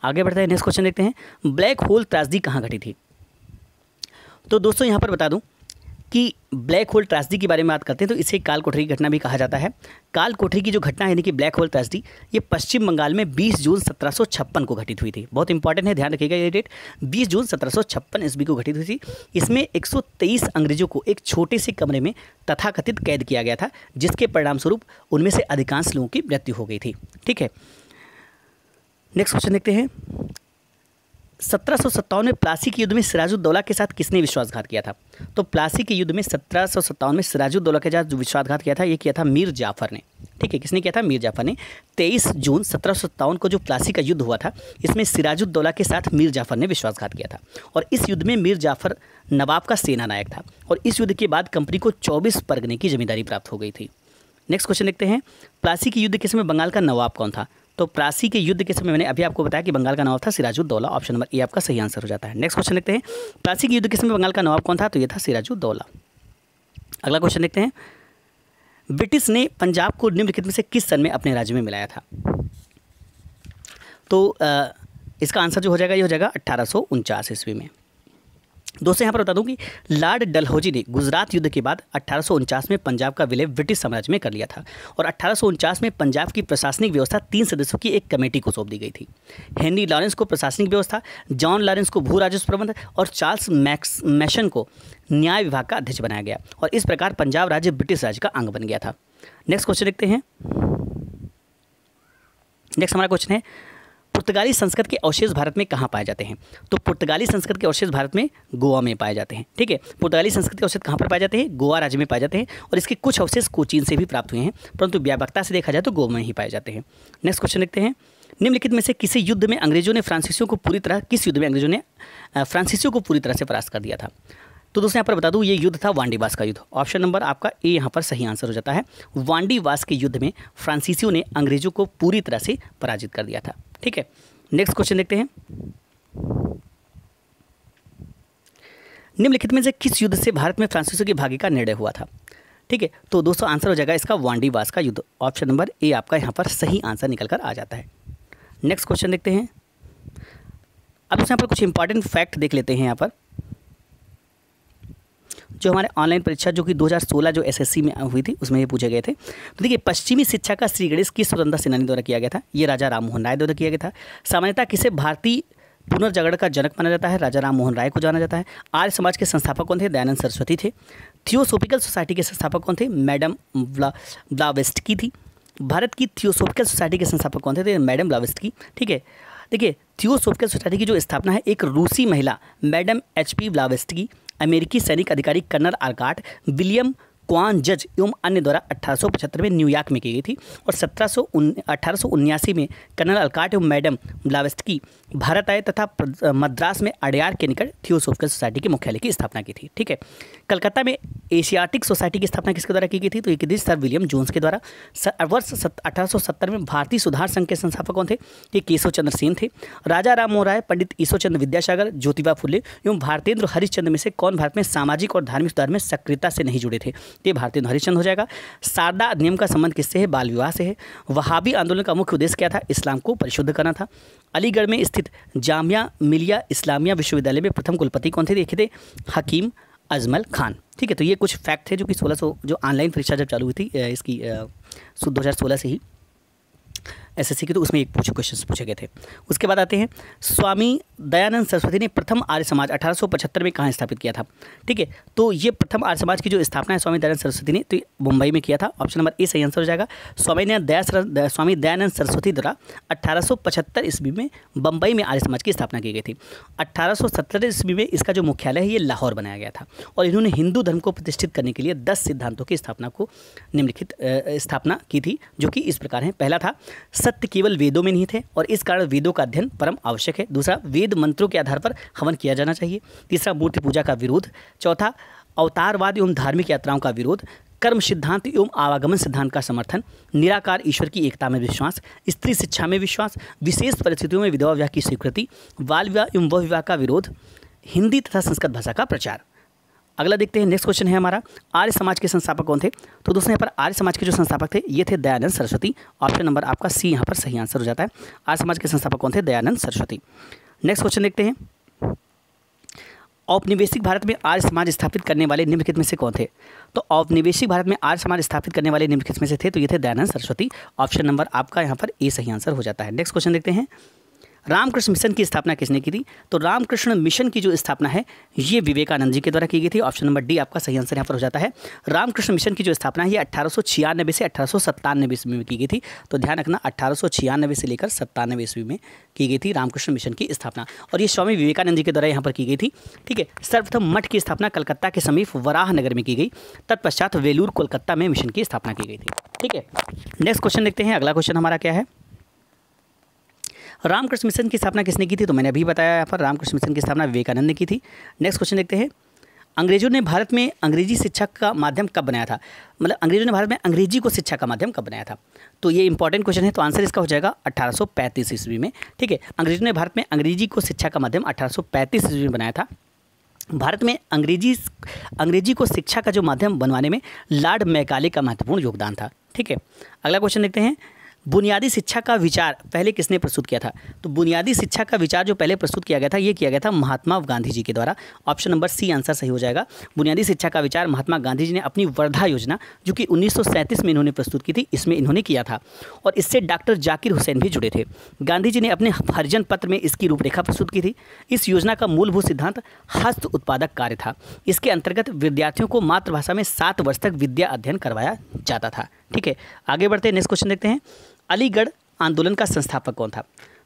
S1: आगे बढ़ते हैं, नेक्स्ट क्वेश्चन देखते हैं। ब्लैक होल त्रैजेडी कहाँ घटी थी? तो दोस्तों यहाँ पर बता दूँ कि ब्लैक होल ट्रेजेडी के बारे में बात करते हैं तो इसे काल कोठरी की घटना भी कहा जाता है। काल कोठरी की जो घटना है यानी कि ब्लैक होल ट्रेजेडी, ये पश्चिम बंगाल में 20 जून 1756 को घटित हुई थी। बहुत इंपॉर्टेंट है, ध्यान रखिएगा ये डेट, 20 जून 1756 ईस्वी को घटित हुई थी। इसमें 123 अंग्रेजों को एक छोटे से कमरे में तथाकथित कैद किया गया था, जिसके परिणाम स्वरूप उनमें से अधिकांश लोगों की मृत्यु हो गई थी। ठीक है, नेक्स्ट क्वेश्चन देखते हैं। 1757 में प्लासी के युद्ध में सिराजुद्दौला के साथ किसने विश्वासघात किया था? तो प्लासी के युद्ध में 1757 में सिराजुद्दौला के साथ जो विश्वासघात किया था ये किया था मीर जाफ़र ने। ठीक है, किसने किया था? मीर जाफ़र ने। 23 जून 1757 को जो प्लासी का युद्ध हुआ था इसमें सिराजुद्दौला के साथ मीर जाफ़र ने विश्वासघात किया था और इस युद्ध में मीर जाफ़र नवाब का सेना नायक था और इस युद्ध के बाद कंपनी को 24 परगने की जमींदारी प्राप्त हो गई थी। नेक्स्ट क्वेश्चन देखते हैं। प्लासी के युद्ध के समय बंगाल का नवाब कौन था? तो प्लासी के युद्ध के समय मैंने अभी आपको बताया कि बंगाल का नवाब था सिराजुद्दौला। ऑप्शन नंबर ए आपका सही आंसर हो जाता है। नेक्स्ट क्वेश्चन देखते हैं। प्लासी के युद्ध के समय बंगाल का नवाब कौन था? तो ये था सिराजुद्दौला। अगला क्वेश्चन देखते हैं। ब्रिटिश ने पंजाब को निम्नलिखित में से किस सन में अपने राज्य में मिलाया था? तो इसका आंसर जो हो जाएगा ये हो जाएगा 1849 ईस्वी में। दोस्तों यहाँ पर बता दूं कि लॉर्ड डलहौजी ने गुजरात युद्ध के बाद 1849 में पंजाब का विलय ब्रिटिश साम्राज्य में कर लिया था और 1849 में पंजाब की प्रशासनिक व्यवस्था 3 सदस्यों की एक कमेटी को सौंप दी गई थी। हेनरी लॉरेंस को प्रशासनिक व्यवस्था, जॉन लॉरेंस को भू राजस्व प्रबंध और चार्ल्स मैशन को न्याय विभाग का अध्यक्ष बनाया गया और इस प्रकार पंजाब राज्य ब्रिटिश राज्य का अंग बन गया था। नेक्स्ट क्वेश्चन देखते हैं। नेक्स्ट हमारा क्वेश्चन है, पुर्तगाली संस्कृत के अवशेष भारत में कहाँ पाए जाते हैं? तो पुर्तगाली संस्कृत के अवशेष भारत में गोवा में पाए जाते हैं। ठीक है, पुर्तगाली संस्कृत के अवशेष कहाँ पर पाए जाते हैं? गोवा राज्य में पाए जाते हैं और इसके कुछ अवशेष कोचीन से भी प्राप्त हुए हैं, परंतु व्यापकता से देखा जाए तो गोवा में ही पाए जाते हैं। नेक्स्ट क्वेश्चन देखते हैं। निम्नलिखित में से किसी युद्ध में अंग्रेजों ने फ्रांसीसियों को पूरी तरह से परास्त कर दिया था? तो दोस्तों यहाँ पर बता दूँ ये युद्ध था वांडीवास का युद्ध। ऑप्शन नंबर आपका ए यहाँ पर सही आंसर हो जाता है। वांडीवास के युद्ध में फ्रांसीसियों ने अंग्रेजों को पूरी तरह से पराजित कर दिया था। ठीक है, नेक्स्ट क्वेश्चन देखते हैं। निम्नलिखित में से किस युद्ध से भारत में फ्रांसीसियों की भागी का निर्णय हुआ था? ठीक है, तो दोस्तों आंसर हो जाएगा इसका वांडीवास का युद्ध। ऑप्शन नंबर ए आपका यहाँ पर सही आंसर निकल कर आ जाता है। नेक्स्ट क्वेश्चन देखते हैं। अब यहाँ पर कुछ इंपॉर्टेंट फैक्ट देख लेते हैं। यहाँ पर जो हमारे ऑनलाइन परीक्षा जो कि 2016 जो एसएससी में हुई थी उसमें ये पूछे गए थे। तो देखिए, पश्चिमी शिक्षा का श्री गणेश किस स्वतंत्रता सेनानी द्वारा किया गया था? ये राजा राम मोहन राय द्वारा किया गया था। सामान्यतः किसे भारतीय पुनर्जागरण का जनक माना जाता है? राजा राम मोहन राय को जाना जाता है। आर्य समाज के संस्थापक कौन थे? दयानंद सरस्वती थे। थियोसॉफिकल सोसाइटी के संस्थापक कौन थे? मैडम ब्लावेस्टकी थी। भारत की थियोसॉफिकल सोसाइटी के संस्थापक कौन थे? मैडम ब्लावेस्टकी। ठीक है, देखिए थियोसॉफिकल सोसाइटी की जो स्थापना है एक रूसी महिला मैडम HP ब्लावेस्टकी, अमेरिकी सैनिक अधिकारी कर्नल आर्काट, विलियम क्वान जज एवं अन्य द्वारा 1875 में न्यूयॉर्क में की गई थी और 1879 में कर्नल अल्काट एवं मैडम ब्लावेस्टकी भारत आए तथा मद्रास में अडयार के निकट थियोसॉफिकल सोसाइटी के मुख्यालय की स्थापना की थी। ठीक है, कलकत्ता में एशियाटिक सोसाइटी की स्थापना किसके द्वारा की गई थी? तो ये की थी सर विलियम जोन्स के द्वारा। वर्ष 1870 में भारतीय सुधार संघ के संस्थापक कौन थे? ये केशव चंद्र सेन थे। राजा राम मोहन राय, पंडित ईश्वर चंद्र विद्यासागर, ज्योतिबा फुले एवं भारतेंद्र हरिश्चंद्र में से कौन भारत में सामाजिक और धार्मिक सुधार में सक्रियता से नहीं जुड़े थे? ये भारतेंद्र हरिश्चंद्र हो जाएगा। सारदा अधिनियम का संबंध किससे है? बाल विवाह से है। वहाबी आंदोलन का मुख्य उद्देश्य क्या था? इस्लाम को परिशुद्ध करना था। अलीगढ़ में स्थित जामिया मिलिया इस्लामिया विश्वविद्यालय में प्रथम कुलपति कौन थे? देखे थे हकीम अजमल खान। ठीक है, तो ये कुछ फैक्ट थे जो कि 1600 जो ऑनलाइन परीक्षा जब चालू हुई थी इसकी 2016 से ही एसएससी की, तो उसमें एक क्वेश्चन पूछे गए थे। उसके बाद आते हैं, स्वामी दयानंद सरस्वती ने प्रथम आर्य समाज 1875 में कहाँ स्थापित किया था? ठीक है, तो ये प्रथम आर्य समाज की जो स्थापना है स्वामी दयानंद सरस्वती ने, तो मुंबई में किया था। ऑप्शन नंबर ए सही आंसर हो जाएगा। स्वामी दयानंद सरस्वती द्वारा 1875 ईस्वी में बम्बई में आर्य समाज की स्थापना की गई थी। 1870 ईस्वी में इसका जो मुख्यालय है ये लाहौर बनाया गया था, और इन्होंने हिंदू धर्म को प्रतिष्ठित करने के लिए 10 सिद्धांतों की निम्नलिखित स्थापना की थी, जो कि इस प्रकार हैं। पहला था, सत्य केवल वेदों में नहीं थे और इस कारण वेदों का अध्ययन परम आवश्यक है। दूसरा, वेद मंत्रों के आधार पर हवन किया जाना चाहिए। तीसरा, मूर्ति पूजा का विरोध। चौथा, अवतारवाद एवं धार्मिक यात्राओं का विरोध। कर्म सिद्धांत एवं आवागमन सिद्धांत का समर्थन। निराकार ईश्वर की एकता में विश्वास। स्त्री शिक्षा में विश्वास। विशेष परिस्थितियों में विधवा विवाह की स्वीकृति। बाल विवाह एवं वह विवाह का विरोध। हिंदी तथा संस्कृत भाषा का प्रचार। अगला देखते हैं, नेक्स्ट क्वेश्चन है हमारा, आर्य समाज के संस्थापक कौन थे? तो दोस्तों यहाँ पर आर्य समाज के जो संस्थापक थे ये थे दयानंद सरस्वती। ऑप्शन नंबर आपका सी यहाँ पर सही आंसर हो जाता है। आर्य समाज के संस्थापक कौन थे? दयानंद सरस्वती। नेक्स्ट क्वेश्चन देखते हैं, औपनिवेशिक भारत में आर्य समाज स्थापित करने वाले निम्नलिखित में से कौन थे? तो औपनिवेशिक भारत में आर्य समाज स्थापित करने वाले निम्नलिखित में से थे, तो ये थे दयानंद सरस्वती। ऑप्शन नंबर आपका यहाँ पर ए सही आंसर हो जाता है। नेक्स्ट क्वेश्चन देखते हैं, रामकृष्ण मिशन की स्थापना किसने की थी? तो रामकृष्ण मिशन की जो स्थापना है ये विवेकानंद जी के द्वारा की गई थी। ऑप्शन नंबर डी आपका सही आंसर यहाँ पर हो जाता है। रामकृष्ण मिशन की जो स्थापना है ये 1896 से 1897 ईस्वी में की गई थी। तो ध्यान रखना, 1896 से लेकर 97 ईस्वी में की गई थी रामकृष्ण मिशन की स्थापना, और ये स्वामी विवेकानंद जी के द्वारा यहाँ पर की गई थी। ठीक है, सर्वप्रथम मठ की स्थापना कलकत्ता के समीप वराह नगर में की गई। तत्पश्चात वेलूर कोलकाता में मिशन की स्थापना की गई थी। ठीक है, नेक्स्ट क्वेश्चन देखते हैं। अगला क्वेश्चन हमारा क्या है, रामकृष्ण मिशन की स्थापना किसने की थी? तो मैंने अभी बताया यहाँ पर, रामकृष्ण मिशन की स्थापना विवेकानंद ने की थी। नेक्स्ट क्वेश्चन देखते हैं, अंग्रेजों ने भारत में अंग्रेजी शिक्षा का माध्यम कब बनाया था? मतलब अंग्रेजों ने भारत में अंग्रेजी को शिक्षा का माध्यम कब बनाया था? तो ये इंपॉर्टेंट क्वेश्चन है, तो आंसर इसका हो जाएगा 1835 ईस्वी में। ठीक है, अंग्रेजों ने भारत में अंग्रेजी को शिक्षा का माध्यम 1835 ईस्वी में बनाया था। भारत में अंग्रेजी को शिक्षा का जो माध्यम बनवाने में लॉर्ड मैकाले का महत्वपूर्ण योगदान था। ठीक है, अगला क्वेश्चन देखते हैं, बुनियादी शिक्षा का विचार पहले किसने प्रस्तुत किया था? तो बुनियादी शिक्षा का विचार जो पहले प्रस्तुत किया गया था ये किया गया था महात्मा गांधी जी के द्वारा। ऑप्शन नंबर सी आंसर सही हो जाएगा। बुनियादी शिक्षा का विचार महात्मा गांधी जी ने अपनी वर्धा योजना जो कि 1937 में इन्होंने प्रस्तुत की थी, इसमें इन्होंने किया था, और इससे डॉक्टर जाकिर हुसैन भी जुड़े थे। गांधी जी ने अपने हरिजन पत्र में इसकी रूपरेखा प्रस्तुत की थी। इस योजना का मूलभूत सिद्धांत हस्त उत्पादक कार्य था। इसके अंतर्गत विद्यार्थियों को मातृभाषा में 7 वर्ष तक विद्या अध्ययन करवाया जाता था। ठीक है, आगे बढ़ते हैं, नेक्स्ट क्वेश्चन देखते हैं, अलीगढ़ आंदोलन का संस्थापक कौन था?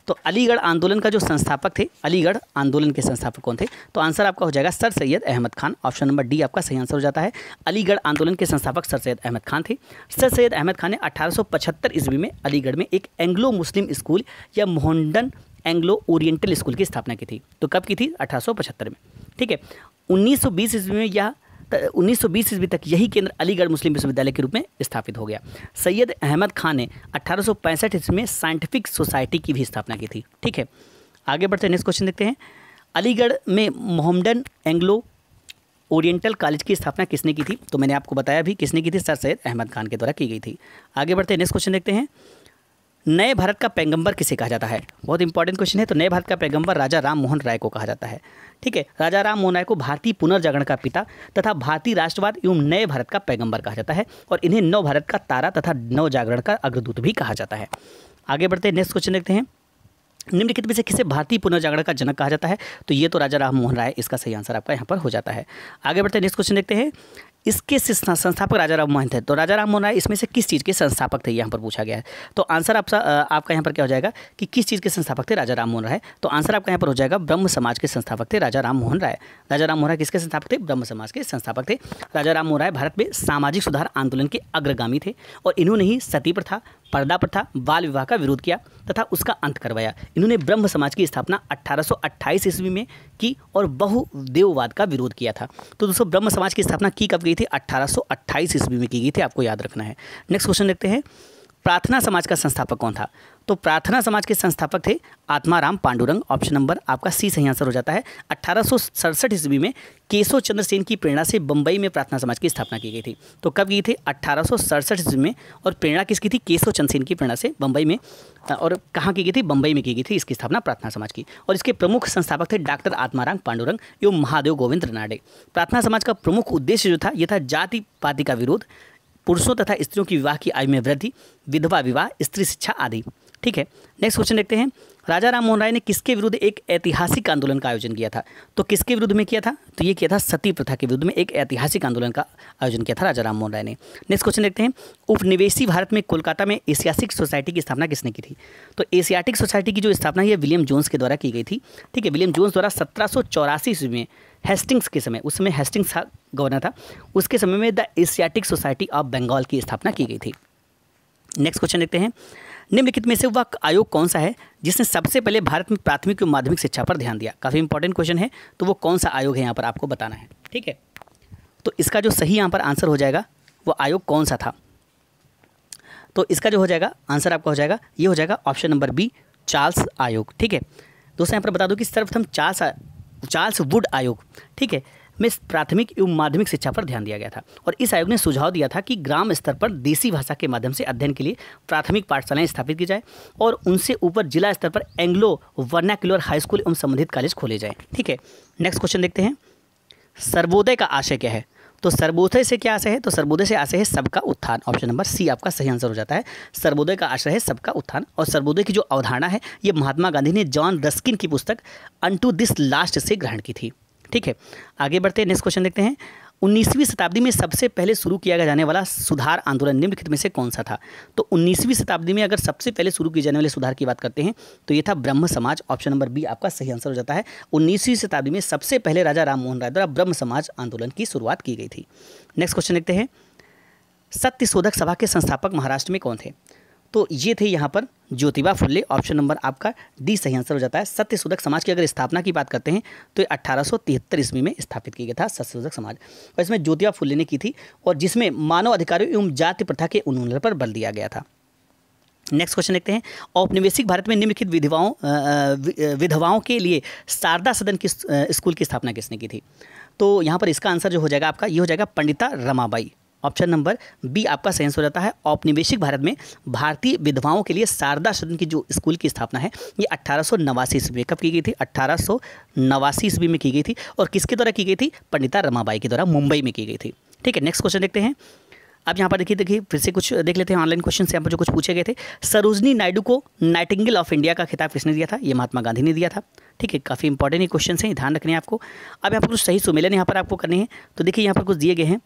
S1: तो अलीगढ़ आंदोलन का जो संस्थापक थे, अलीगढ़ आंदोलन के संस्थापक कौन थे? तो आंसर आपका हो जाएगा sir Syed Ahmad Khan. Option number D आपका सही आंसर हो जाता है। अलीगढ़ आंदोलन के संस्थापक सर सैयद अहमद खान थे। सर सैयद अहमद खान ने 1875 ईस्वी में अलीगढ़ में एक एंग्लो मुस्लिम स्कूल या मोहम्मडन एंग्लो ओरिएंटल स्कूल की स्थापना की थी। तो कब की थी? 1875 में। ठीक है, 1920 ईस्वी में यह 1920 ईस्वी तक यही केंद्र अलीगढ़ मुस्लिम विश्वविद्यालय के रूप में स्थापित हो गया। सैयद अहमद खान ने 1865 ईस्वी में साइंटिफिक सोसाइटी की भी स्थापना की थी। ठीक है, आगे बढ़ते हैं, नेक्स्ट क्वेश्चन देखते हैं, अलीगढ़ में मोहम्मडन एंग्लो ओरिएंटल कॉलेज की स्थापना किसने की थी? तो मैंने आपको बताया भी किसने की थी, सर सैयद अहमद खान के द्वारा की गई थी। आगे बढ़ते हैं, नेक्स्ट क्वेश्चन देखते हैं, नए भारत का पैगंबर किसे कहा जाता है? बहुत इंपॉर्टेंट क्वेश्चन है। तो नए भारत का पैगंबर राजा राम मोहन राय को कहा जाता है। ठीक है, राजा राम मोहन राय को भारतीय पुनर्जागरण का पिता तथा भारतीय राष्ट्रवाद एवं नए भारत का पैगंबर कहा जाता है, और इन्हें नव भारत का तारा तथा नव जागरण का अग्रदूत भी कहा जाता है। आगे बढ़ते हैं, नेक्स्ट क्वेश्चन देखते हैं, निम्नलिखित में से किसे भारतीय पुनर्जागरण का जनक कहा जाता है? तो ये तो राजा राम मोहन राय, इसका सही आंसर आपका यहाँ पर हो जाता है। आगे बढ़ते हैं, नेक्स्ट क्वेश्चन देखते हैं, इसके संस्थापक राजा राम मोहन थे। तो राजा राम मोहन राय इसमें से किस चीज़ के संस्थापक थे, यहाँ पर पूछा गया है। तो आंसर आपका यहाँ पर क्या हो जाएगा कि किस चीज़ के संस्थापक थे राजा राम मोहन राय? तो आंसर आपका यहाँ पर हो जाएगा ब्रह्म समाज के संस्थापक थे राजा राम मोहन राय। राजा राम मोहन राय किसके संस्थापक थे? ब्रह्म समाज के संस्थापक थे। राजा राम मोहन राय भारत में सामाजिक सुधार आंदोलन के अग्रगामी थे, और इन्होंने ही सती प्रथा, पर्दा प्रथा, बाल विवाह का विरोध किया तथा उसका अंत करवाया। इन्होंने ब्रह्म समाज की स्थापना 1828 ईस्वी में की और बहुदेववाद का विरोध किया था। तो दोस्तों ब्रह्म समाज की स्थापना की कब गई थी? 1828 ईस्वी में की गई थी, आपको याद रखना है। नेक्स्ट क्वेश्चन देखते हैं, प्रार्थना समाज का संस्थापक कौन था? तो प्रार्थना समाज के संस्थापक थे आत्माराम पांडुरंग। ऑप्शन नंबर आपका सी सही आंसर हो जाता है। 1867 ईस्वी में केशव चंद्र सेन की प्रेरणा से बंबई में प्रार्थना समाज की स्थापना की गई थी। तो कब की थी? 1867 ईस्वी में, और प्रेरणा किसकी थी? केशव चंद्र सेन की प्रेरणा से बंबई में। और कहाँ की गई थी? बंबई में की गई थी इसकी स्थापना प्रार्थना समाज की, और इसके प्रमुख संस्थापक थे डॉक्टर आत्माराम पांडुरंग एवं महादेव गोविंद रनाडे। प्रार्थना समाज का प्रमुख उद्देश्य जो था यह था जाति पाति का विरोध, पुरुषों तथा स्त्रियों की विवाह की आयु में वृद्धि, विधवा विवाह, स्त्री शिक्षा आदि। ठीक है, नेक्स्ट क्वेश्चन देखते हैं। राजा राम मोहन राय ने किसके विरुद्ध एक ऐतिहासिक आंदोलन का आयोजन किया था? तो किसके विरुद्ध में किया था? तो ये किया था सती प्रथा के विरुद्ध में एक ऐतिहासिक आंदोलन का आयोजन किया था राजा राम मोहन राय ने। नेक्स्ट क्वेश्चन देखते हैं। उपनिवेशी भारत में कोलकाता में एशियाटिक सोसाइटी की स्थापना किसने की थी? तो एशियाटिक सोसाइटी की जो स्थापना है विलियम जोन्स के द्वारा की गई थी। ठीक है, विलियम जोन्स द्वारा 1784 ईस्वी में हेस्टिंग्स के समय, उस समय हेस्टिंग्स गवर्नर था, उसके समय में the Asiatic society of Bengal की स्थापना की गई थी। नेक्स्ट क्वेश्चन देखते हैं। निम्नलिखित में से वह आयोग कौन सा है जिसने सबसे पहले भारत में प्राथमिक एवं माध्यमिक शिक्षा पर ध्यान दिया? काफ़ी इंपॉर्टेंट क्वेश्चन है, तो वो कौन सा आयोग है यहाँ पर आपको बताना है। ठीक है, तो इसका जो सही यहाँ पर आंसर हो जाएगा वो आयोग कौन सा था? तो इसका जो हो जाएगा आंसर आपका हो जाएगा, ये हो जाएगा ऑप्शन नंबर बी, चार्ल्स आयोग। ठीक है दोस्तों, यहाँ पर बता दूँ कि सर्वप्रथम चार्ल्स वुड आयोग, ठीक है, में प्राथमिक एवं माध्यमिक शिक्षा पर ध्यान दिया गया था। और इस आयोग ने सुझाव दिया था कि ग्राम स्तर पर देसी भाषा के माध्यम से अध्ययन के लिए प्राथमिक पाठशालाएं स्थापित की जाए और उनसे ऊपर जिला स्तर पर एंग्लो वर्नाक्युलर हाई स्कूल एवं संबंधित कॉलेज खोले जाएं। ठीक है, नेक्स्ट क्वेश्चन देखते हैं। सर्वोदय का आशय क्या है? तो सर्वोदय से क्या आशय है? तो सर्वोदय से आशय है सबका उत्थान। ऑप्शन नंबर सी आपका सही आंसर हो जाता है। सर्वोदय का आशय है सबका उत्थान। और सर्वोदय की जो अवधारणा है ये महात्मा गांधी ने जॉन रस्किन की पुस्तक अनटू दिस लास्ट से ग्रहण की थी। ठीक है, आगे बढ़ते हैं, नेक्स्ट क्वेश्चन देखते हैं। 19वीं शताब्दी में सबसे पहले शुरू किया जाने वाला सुधार आंदोलन निम्नलिखित में से कौन सा था? तो 19वीं शताब्दी में अगर सबसे पहले शुरू किए जाने वाले सुधार की बात करते हैं तो ये था ब्रह्म समाज। ऑप्शन नंबर बी आपका सही आंसर हो जाता है। 19वीं शताब्दी में सबसे पहले राजा राम मोहन राय द्वारा ब्रह्म समाज आंदोलन की शुरुआत की गई थी। नेक्स्ट क्वेश्चन देखते हैं। सत्यशोधक सभा के संस्थापक महाराष्ट्र में कौन थे? तो ये थे यहाँ पर ज्योतिबा फुल्ले। ऑप्शन नंबर आपका डी सही आंसर हो जाता है। सत्यशोधक समाज की अगर स्थापना की बात करते हैं तो 1873 ईस्वी में स्थापित किया गया था सत्यशोधक समाज, और इसमें ज्योतिबा फुल्ले ने की थी और जिसमें मानव अधिकारों एवं जाति प्रथा के उन्मूलन पर बल दिया गया था। नेक्स्ट क्वेश्चन देखते हैं। औपनिवेशिक भारत में निम्नलिखित विधवाओं के लिए शारदा सदन की स्कूल की स्थापना किसने की थी? तो यहाँ पर इसका आंसर जो हो जाएगा आपका, ये हो जाएगा Pandita Ramabai. Option number B आपका सही आंसर हो जाता है। औपनिवेशिक भारत में भारतीय विधवाओं के लिए शारदा सदन की जो स्कूल की स्थापना है ये 1889 ईस्वी में कब की गई थी? 1889 ईस्वी में की गई थी। और किसके द्वारा की गई थी? पंडिता रमाबाई के द्वारा मुंबई में की गई थी। ठीक है, नेक्स्ट क्वेश्चन देखते हैं। अब यहाँ पर देखिए फिर से कुछ देख लेते हैं ऑनलाइन क्वेश्चन से यहाँ पर जो कुछ पूछे गए थे। सरोजनी नायडू को नाइटिंगेल ऑफ इंडिया का खिताब किसने दिया था? ये महात्मा गांधी ने दिया था। ठीक है, काफ़ी इंपॉर्टेंट ये क्वेश्चन हैं, ध्यान रखने हैं आपको। अब यहाँ पर कुछ सही सुमेलन यहाँ पर आपको करने हैं। तो देखिए यहाँ पर कुछ दिए गए हैं,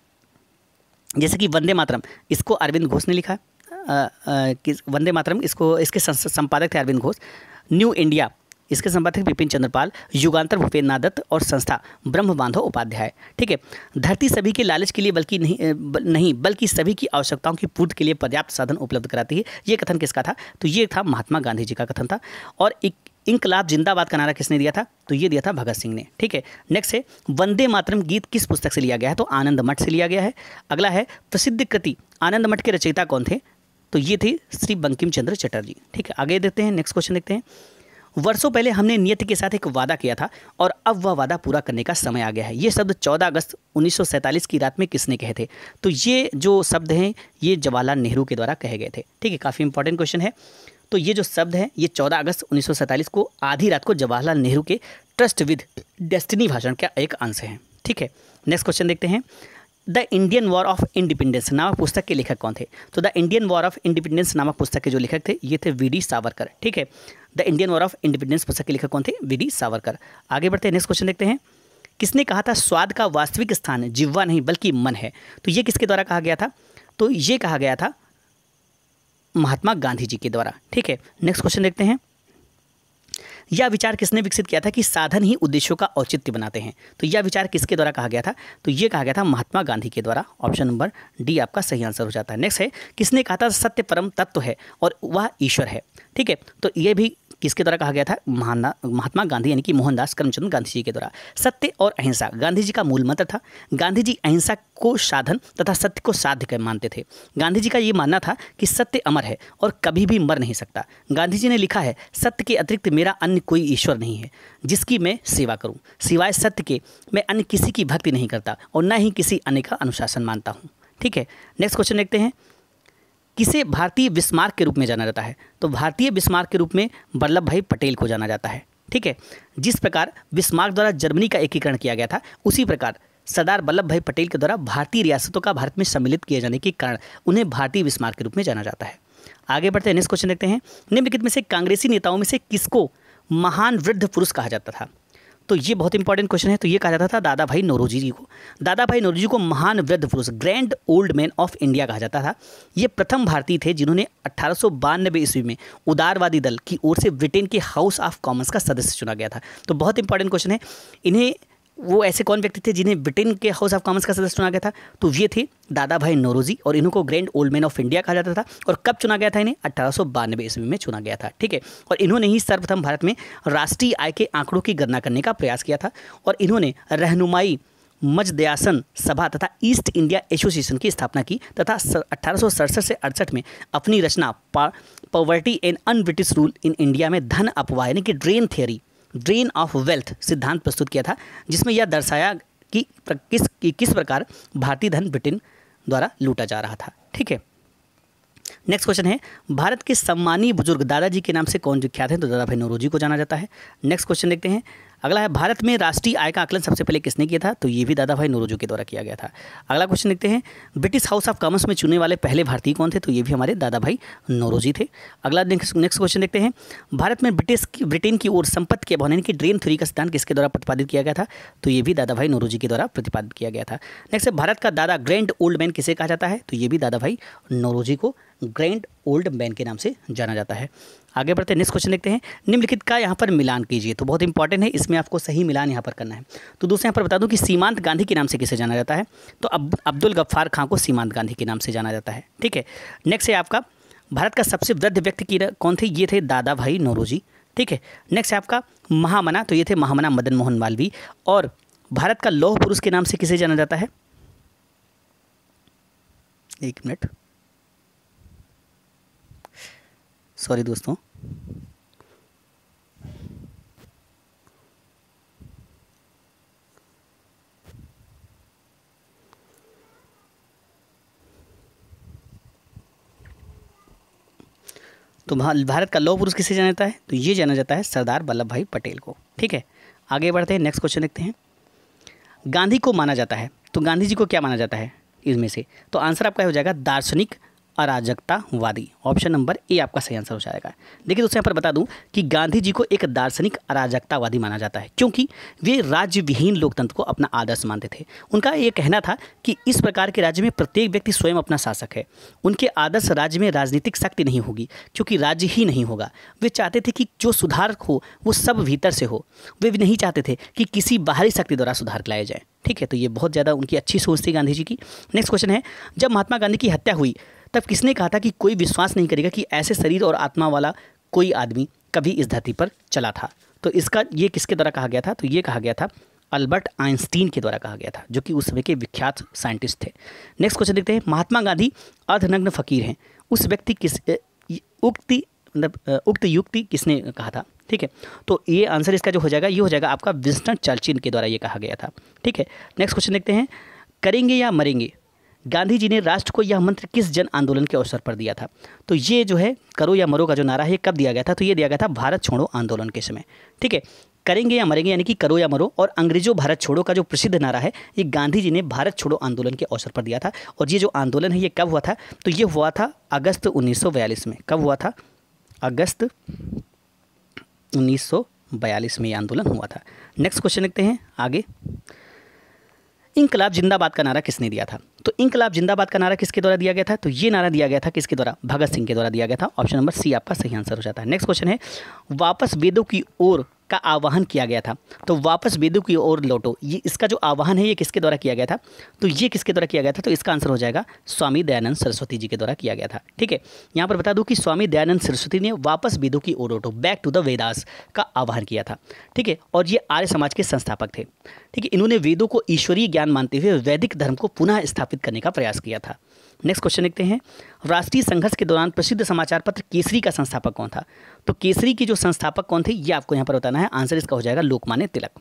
S1: जैसे कि वंदे मातरम, इसको अरविंद घोष ने लिखा। वंदे मातरम इसके संपादक थे अरविंद घोष। न्यू इंडिया इसके संपादक बिपिन चंद्रपाल। युगांतर भूपेन्द्र नाथ दत्त और संस्था ब्रह्म बांधव उपाध्याय। ठीक है, धरती सभी के लालच के लिए नहीं बल्कि सभी की आवश्यकताओं की पूर्ति के लिए पर्याप्त साधन उपलब्ध कराती है। ये कथन किसका था? तो ये था महात्मा गांधी जी का कथन था। और इंकलाब जिंदाबाद का नारा किसने दिया था? तो ये दिया था भगत सिंह ने। ठीक है, नेक्स्ट है वंदे मातरम गीत किस पुस्तक से लिया गया है? तो आनंद मठ से लिया गया है। अगला है प्रसिद्ध कृति आनंद मठ के रचयिता कौन थे? तो ये थे श्री बंकिम चंद्र चटर्जी। ठीक है, आगे देखते हैं, नेक्स्ट क्वेश्चन देखते हैं। वर्षों पहले हमने नियति के साथ एक वादा किया था और अब वह वादा पूरा करने का समय आ गया है। ये शब्द 14 अगस्त 1947 की रात में किसने कहे थे? तो ये जो शब्द हैं ये जवाहरलाल नेहरू के द्वारा कहे गए थे। ठीक है, काफ़ी इंपॉर्टेंट क्वेश्चन है। तो ये जो शब्द है ये 14 अगस्त 1947 को आधी रात को जवाहरलाल नेहरू के ट्रस्ट विद डेस्टिनी भाषण का एक अंश है। ठीक है, नेक्स्ट क्वेश्चन देखते हैं। The Indian war of independence नामक पुस्तक के लेखक कौन थे? तो the Indian war of independence नामक पुस्तक के जो लेखक थे ये थे वी.डी. सावरकर। ठीक है, the Indian war of independence पुस्तक के लेखक कौन थे? वी.डी. सावरकर। आगे बढ़ते हैं, नेक्स्ट क्वेश्चन देखते हैं। किसने कहा था स्वाद का वास्तविक स्थान जिह्वा नहीं बल्कि मन है? तो ये किसके द्वारा कहा गया था? तो ये कहा गया था महात्मा गांधी जी के द्वारा। ठीक है, नेक्स्ट क्वेश्चन देखते हैं। यह विचार किसने विकसित किया था कि साधन ही उद्देश्यों का औचित्य बनाते हैं? तो यह विचार किसके द्वारा कहा गया था? तो ये कहा गया था महात्मा गांधी के द्वारा। ऑप्शन नंबर डी आपका सही आंसर हो जाता है। नेक्स्ट है किसने कहा था सत्य परम तत्व है और वह ईश्वर है? ठीक है, तो ये भी किसके द्वारा कहा गया था? महात्मा गांधी यानी कि मोहनदास करमचंद गांधी जी के द्वारा। सत्य और अहिंसा गांधी जी का मूल मंत्र था। गांधी जी अहिंसा को साधन तथा सत्य को साध्य कर मानते थे। गांधी जी का ये मानना था कि सत्य अमर है और कभी भी मर नहीं सकता। गांधी जी ने लिखा है सत्य के अतिरिक्त मेरा अन्य कोई ईश्वर नहीं है जिसकी मैं सेवा करूं। सिवाय सत्य के मैं अन्य किसी की भक्ति नहीं करता और न ही किसी अन्य का अनुशासन मानता हूं। ठीक है, नेक्स्ट क्वेश्चन देखते हैं। किसे भारतीय बिस्मार्क के रूप में जाना जाता है? तो भारतीय बिस्मार्क के रूप में वल्लभ भाई पटेल को जाना जाता है। ठीक है, जिस प्रकार बिस्मार्क द्वारा जर्मनी का एकीकरण किया गया था उसी प्रकार सरदार वल्लभ भाई पटेल के द्वारा भारतीय रियासतों का भारत में सम्मिलित किए जाने के कारण उन्हें भारतीय बिस्मार्क के रूप में जाना जाता है। आगे बढ़ते हैं, नेक्स्ट क्वेश्चन देखते हैं। निम्नलिखित में से कांग्रेसी नेताओं में से किसको महान वृद्ध पुरुष कहा जाता था? तो ये बहुत इंपॉर्टेंट क्वेश्चन है। तो ये कहा जाता था दादा भाई नौरोजी जी को। दादा भाई नौरोजी को महान वृद्ध पुरुष, grand old man of India कहा जाता था। ये प्रथम भारतीय थे जिन्होंने 1892 ईस्वी में उदारवादी दल की ओर से ब्रिटेन के हाउस ऑफ कॉमन्स का सदस्य चुना गया था। तो बहुत इंपॉर्टेंट क्वेश्चन है। इन्हें वो ऐसे कौन व्यक्ति थे जिन्हें ब्रिटेन के हाउस ऑफ कॉमन्स का सदस्य चुना गया था? तो ये थे दादा भाई नौरोजी और इन्हों को grand old man of India कहा जाता था। और कब चुना गया था इन्हें? 1892 ईस्वी में चुना गया था। ठीक है, और इन्होंने ही सर्वप्रथम भारत में राष्ट्रीय आय के आंकड़ों की गणना करने का प्रयास किया था। और इन्होंने रहनुमाई मजदयासन सभा तथा ईस्ट इंडिया एसोसिएशन की स्थापना की तथा 1867 से 68 में अपनी रचना poverty and un British rule in India में धन अपवाह यानी कि ड्रेन ऑफ वेल्थ सिद्धांत प्रस्तुत किया था, जिसमें यह दर्शाया कि किस प्रकार भारतीय धन ब्रिटेन द्वारा लूटा जा रहा था। ठीक है, नेक्स्ट क्वेश्चन है, भारत के सम्मानीय बुजुर्ग दादाजी के नाम से कौन विख्यात है? तो दादा भाई नौरोजी को जाना जाता है। नेक्स्ट क्वेश्चन देखते हैं। अगला है, भारत में राष्ट्रीय आय का आकलन सबसे पहले किसने किया था? तो ये भी दादा भाई नौरोजी के द्वारा किया गया था। अगला क्वेश्चन देखते हैं, ब्रिटिश हाउस ऑफ कॉमन्स में चुनने वाले पहले भारतीय कौन थे? तो ये भी हमारे दादा भाई नौरोजी थे। अगला नेक्स्ट क्वेश्चन देखते हैं, भारत में ब्रिटेन की ओर संपत्ति के अभाव यानी कि ड्रेन थ्योरी का सिद्धांत किसके द्वारा प्रतिपादित किया गया था? तो ये भी दादा भाई नौरोजी के द्वारा प्रतिपादित किया गया था। नेक्स्ट है, भारत का दादा ग्रैंड ओल्ड मैन किसे कहा जाता है? तो ये भी दादा भाई नौरोजी को ग्रैंड ओल्ड मैन के नाम से जाना जाता है। आगे बढ़ते हैं, नेक्स्ट क्वेश्चन देखते हैं, निम्नलिखित का यहाँ पर मिलान कीजिए। तो बहुत इंपॉर्टेंट है, इसमें आपको सही मिलान यहाँ पर करना है। तो दोस्तों यहाँ पर बता दूं कि सीमांत गांधी के नाम से किसे जाना जाता है? तो अब्दुल गफ्फार खां को सीमांत गांधी के नाम से जाना जाता है। ठीक है, नेक्स्ट है आपका, भारत का सबसे वृद्ध व्यक्ति कौन थे? ये थे दादा भाई नौरोजी। ठीक है, नेक्स्ट है आपका महामना, तो ये थे महामना मदन मोहन मालवीय। और भारत का लौह पुरुष के नाम से किसे जाना जाता है? एक मिनट, सॉरी दोस्तों, तो भारत का लौह पुरुष किसे जाना जाता है? तो ये जाना जाता है सरदार वल्लभ भाई पटेल को। ठीक है, आगे बढ़ते हैं, नेक्स्ट क्वेश्चन देखते हैं, गांधी को माना जाता है, तो गांधी जी को क्या माना जाता है इसमें से? तो आंसर आपका हो जाएगा दार्शनिक अराजकतावादी। ऑप्शन नंबर ए आपका सही आंसर हो जाएगा। देखिए दोस्तों यहाँ पर बता दूं कि गांधी जी को एक दार्शनिक अराजकतावादी माना जाता है क्योंकि वे राज्य विहीन लोकतंत्र को अपना आदर्श मानते थे। उनका ये कहना था कि इस प्रकार के राज्य में प्रत्येक व्यक्ति स्वयं अपना शासक है। उनके आदर्श राज्य में राजनीतिक शक्ति नहीं होगी क्योंकि राज्य ही नहीं होगा। वे चाहते थे कि जो सुधार हो वो सब भीतर से हो। वे भी नहीं चाहते थे कि किसी बाहरी शक्ति द्वारा सुधार लाया जाए। ठीक है, तो ये बहुत ज़्यादा उनकी अच्छी सोच थी गांधी जी की। नेक्स्ट क्वेश्चन है, जब महात्मा गांधी की हत्या हुई तब किसने कहा था कि कोई विश्वास नहीं करेगा कि ऐसे शरीर और आत्मा वाला कोई आदमी कभी इस धरती पर चला था? तो इसका ये किसके द्वारा कहा गया था? तो ये कहा गया था अल्बर्ट आइंस्टीन के द्वारा कहा गया था, जो कि उस समय के विख्यात साइंटिस्ट थे। नेक्स्ट क्वेश्चन देखते हैं, महात्मा गांधी अर्धनग्न फकीर हैं, उस व्यक्ति उक्त युक्ति किसने कहा था? ठीक है, तो ये आंसर इसका जो हो जाएगा ये हो जाएगा आपका विंस्टन चर्चिल के द्वारा ये कहा गया था। ठीक है, नेक्स्ट क्वेश्चन देखते हैं, करेंगे या मरेंगे, गांधी जी ने राष्ट्र को यह मंत्र किस जन आंदोलन के अवसर पर दिया था? तो ये जो है करो या मरो का जो नारा है कब दिया गया था? तो ये दिया गया था भारत छोड़ो आंदोलन के समय। ठीक है, करेंगे या मरेंगे यानी कि करो या मरो, और अंग्रेजों भारत छोड़ो का जो प्रसिद्ध नारा है ये गांधी जी ने भारत छोड़ो आंदोलन के अवसर पर दिया था। और ये जो आंदोलन है ये कब हुआ था? तो ये हुआ था अगस्त 1942 में। कब हुआ था? अगस्त 1942 में ये आंदोलन हुआ था। नेक्स्ट क्वेश्चन देखते हैं आगे, इंकलाब जिंदाबाद का नारा किसने दिया था? तो इंकलाब जिंदाबाद का नारा किसके द्वारा दिया गया था? तो ये नारा दिया गया था किसके द्वारा? भगत सिंह के द्वारा दिया गया था। ऑप्शन नंबर सी आपका सही आंसर हो जाता है। नेक्स्ट क्वेश्चन है, वापस वेदों की ओर का आह्वान किया गया था, तो वापस वेदों की ओर लौटो, ये इसका जो आह्वान है ये किसके द्वारा किया गया था? तो ये किसके द्वारा किया गया था? तो इसका आंसर हो जाएगा स्वामी दयानंद सरस्वती जी के द्वारा किया गया था। ठीक है, यहाँ पर बता दूं कि स्वामी दयानंद सरस्वती ने वापस वेदों की ओर लौटो, बैक टू द वेदास का आह्वान किया था। ठीक है, और ये आर्य समाज के संस्थापक थे। ठीक है, इन्होंने वेदों को ईश्वरीय ज्ञान मानते हुए वैदिक धर्म को पुनः स्थापित करने का प्रयास किया था। नेक्स्ट क्वेश्चन देखते हैं, राष्ट्रीय संघर्ष के दौरान प्रसिद्ध समाचार पत्र केसरी का संस्थापक कौन था? तो केसरी की जो संस्थापक कौन थे ये आपको यहाँ पर बताना है। आंसर इसका हो जाएगा लोकमान्य तिलक।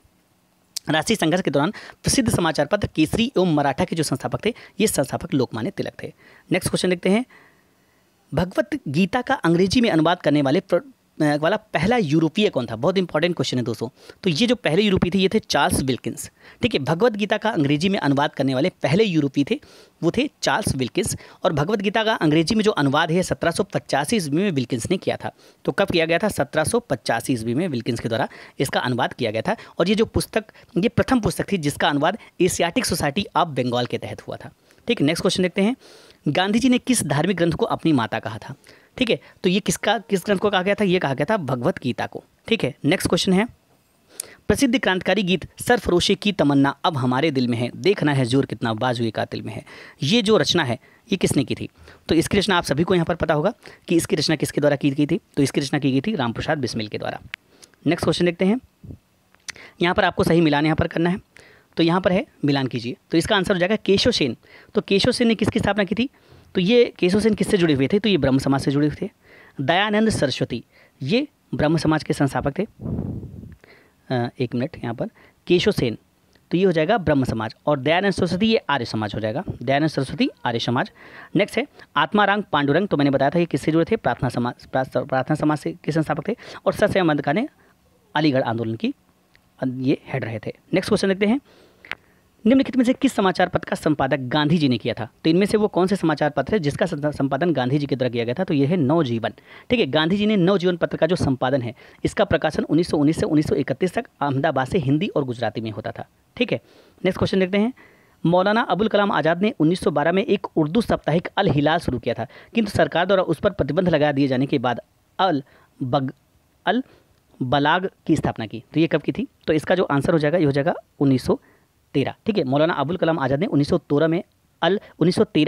S1: राष्ट्रीय संघर्ष के दौरान प्रसिद्ध समाचार पत्र केसरी एवं मराठा के जो संस्थापक थे ये संस्थापक लोकमान्य तिलक थे। नेक्स्ट क्वेश्चन देखते हैं, भगवत गीता का अंग्रेजी में अनुवाद करने वाले वाला पहला यूरोपीय कौन था? बहुत इंपॉर्टेंट क्वेश्चन है दोस्तों। तो ये जो पहले यूरोपीय थे ये थे चार्ल्स विल्किंस। ठीक है, भगवत गीता का अंग्रेजी में अनुवाद करने वाले पहले यूरोपीय थे वो थे चार्ल्स विल्किंस। और भगवत गीता का अंग्रेजी में जो अनुवाद है 1785 ईस्वी में विल्किंस ने किया था। तो कब किया गया था? 1785 ईस्वी में विल्किंस के द्वारा इसका अनुवाद किया गया था। और ये जो पुस्तक, ये प्रथम पुस्तक थी जिसका अनुवाद एशियाटिक सोसाइटी ऑफ बंगाल के तहत हुआ था। ठीक है, नेक्स्ट क्वेश्चन देखते हैं। गांधी जी ने किस धार्मिक ग्रंथ को अपनी माता कहा था? ठीक है, तो ये किस ग्रंथ को कहा गया था? ये कहा गया था भगवत गीता को। ठीक है, नेक्स्ट क्वेश्चन है, प्रसिद्ध क्रांतिकारी गीत सरफरोशी की तमन्ना अब हमारे दिल में है, देखना है जोर कितना बाजुए कातिल में है, ये जो रचना है ये किसने की थी? तो इसकी रचना आप सभी को यहाँ पर पता होगा कि इसकी रचना किसके द्वारा की गई थी। तो इसकी रचना की गई थी राम प्रसाद बिस्मिल के द्वारा। नेक्स्ट क्वेश्चन देखते हैं। यहाँ पर आपको सही मिलान यहाँ पर करना है, तो यहाँ पर है मिलान कीजिए। तो इसका आंसर हो जाएगा केशव सेन। तो केशव सेन ने किसकी स्थापना की थी? तो ये केशव सेन किससे जुड़े हुए थे? तो ये ब्रह्म समाज से जुड़े हुए थे। दयानंद सरस्वती ये ब्रह्म समाज के संस्थापक थे। एक मिनट, यहाँ पर केशव सेन तो ये हो जाएगा ब्रह्म समाज, और दयानंद सरस्वती ये आर्य समाज हो जाएगा। दयानंद सरस्वती आर्य समाज। नेक्स्ट है आत्माराम पांडुरंग। तो मैंने बताया था ये किससे जुड़े थे? प्रार्थना समाज से के संस्थापक थे। और सर अहमद खान ने अलीगढ़ आंदोलन की ये हेड रहे थे। नेक्स्ट क्वेश्चन देखते हैं, निम्नलिखित में से किस समाचार पत्र का संपादक गांधी जी ने किया था? तो इनमें से वो कौन से समाचार पत्र है जिसका संपादन गांधी जी के द्वारा किया गया था? तो ये है नवजीवन। ठीक है, गांधी जी ने नवजीवन पत्र का जो संपादन है इसका प्रकाशन 1919 से 1931 तक अहमदाबाद से हिंदी और गुजराती में होता था। ठीक है, नेक्स्ट क्वेश्चन देखते हैं, मौलाना अबुल कलाम आज़ाद ने 1912 में एक उर्दू साप्ताहिक अल हिलाल शुरू किया था, किंतु सरकार द्वारा उस पर प्रतिबंध लगा दिए जाने के बाद अल बलाग की स्थापना की। तो ये कब की थी? तो इसका जो आंसर हो जाएगा ये हो जाएगा 1913। ठीक है, मौलाना अबुल कलाम आज़ाद ने 1913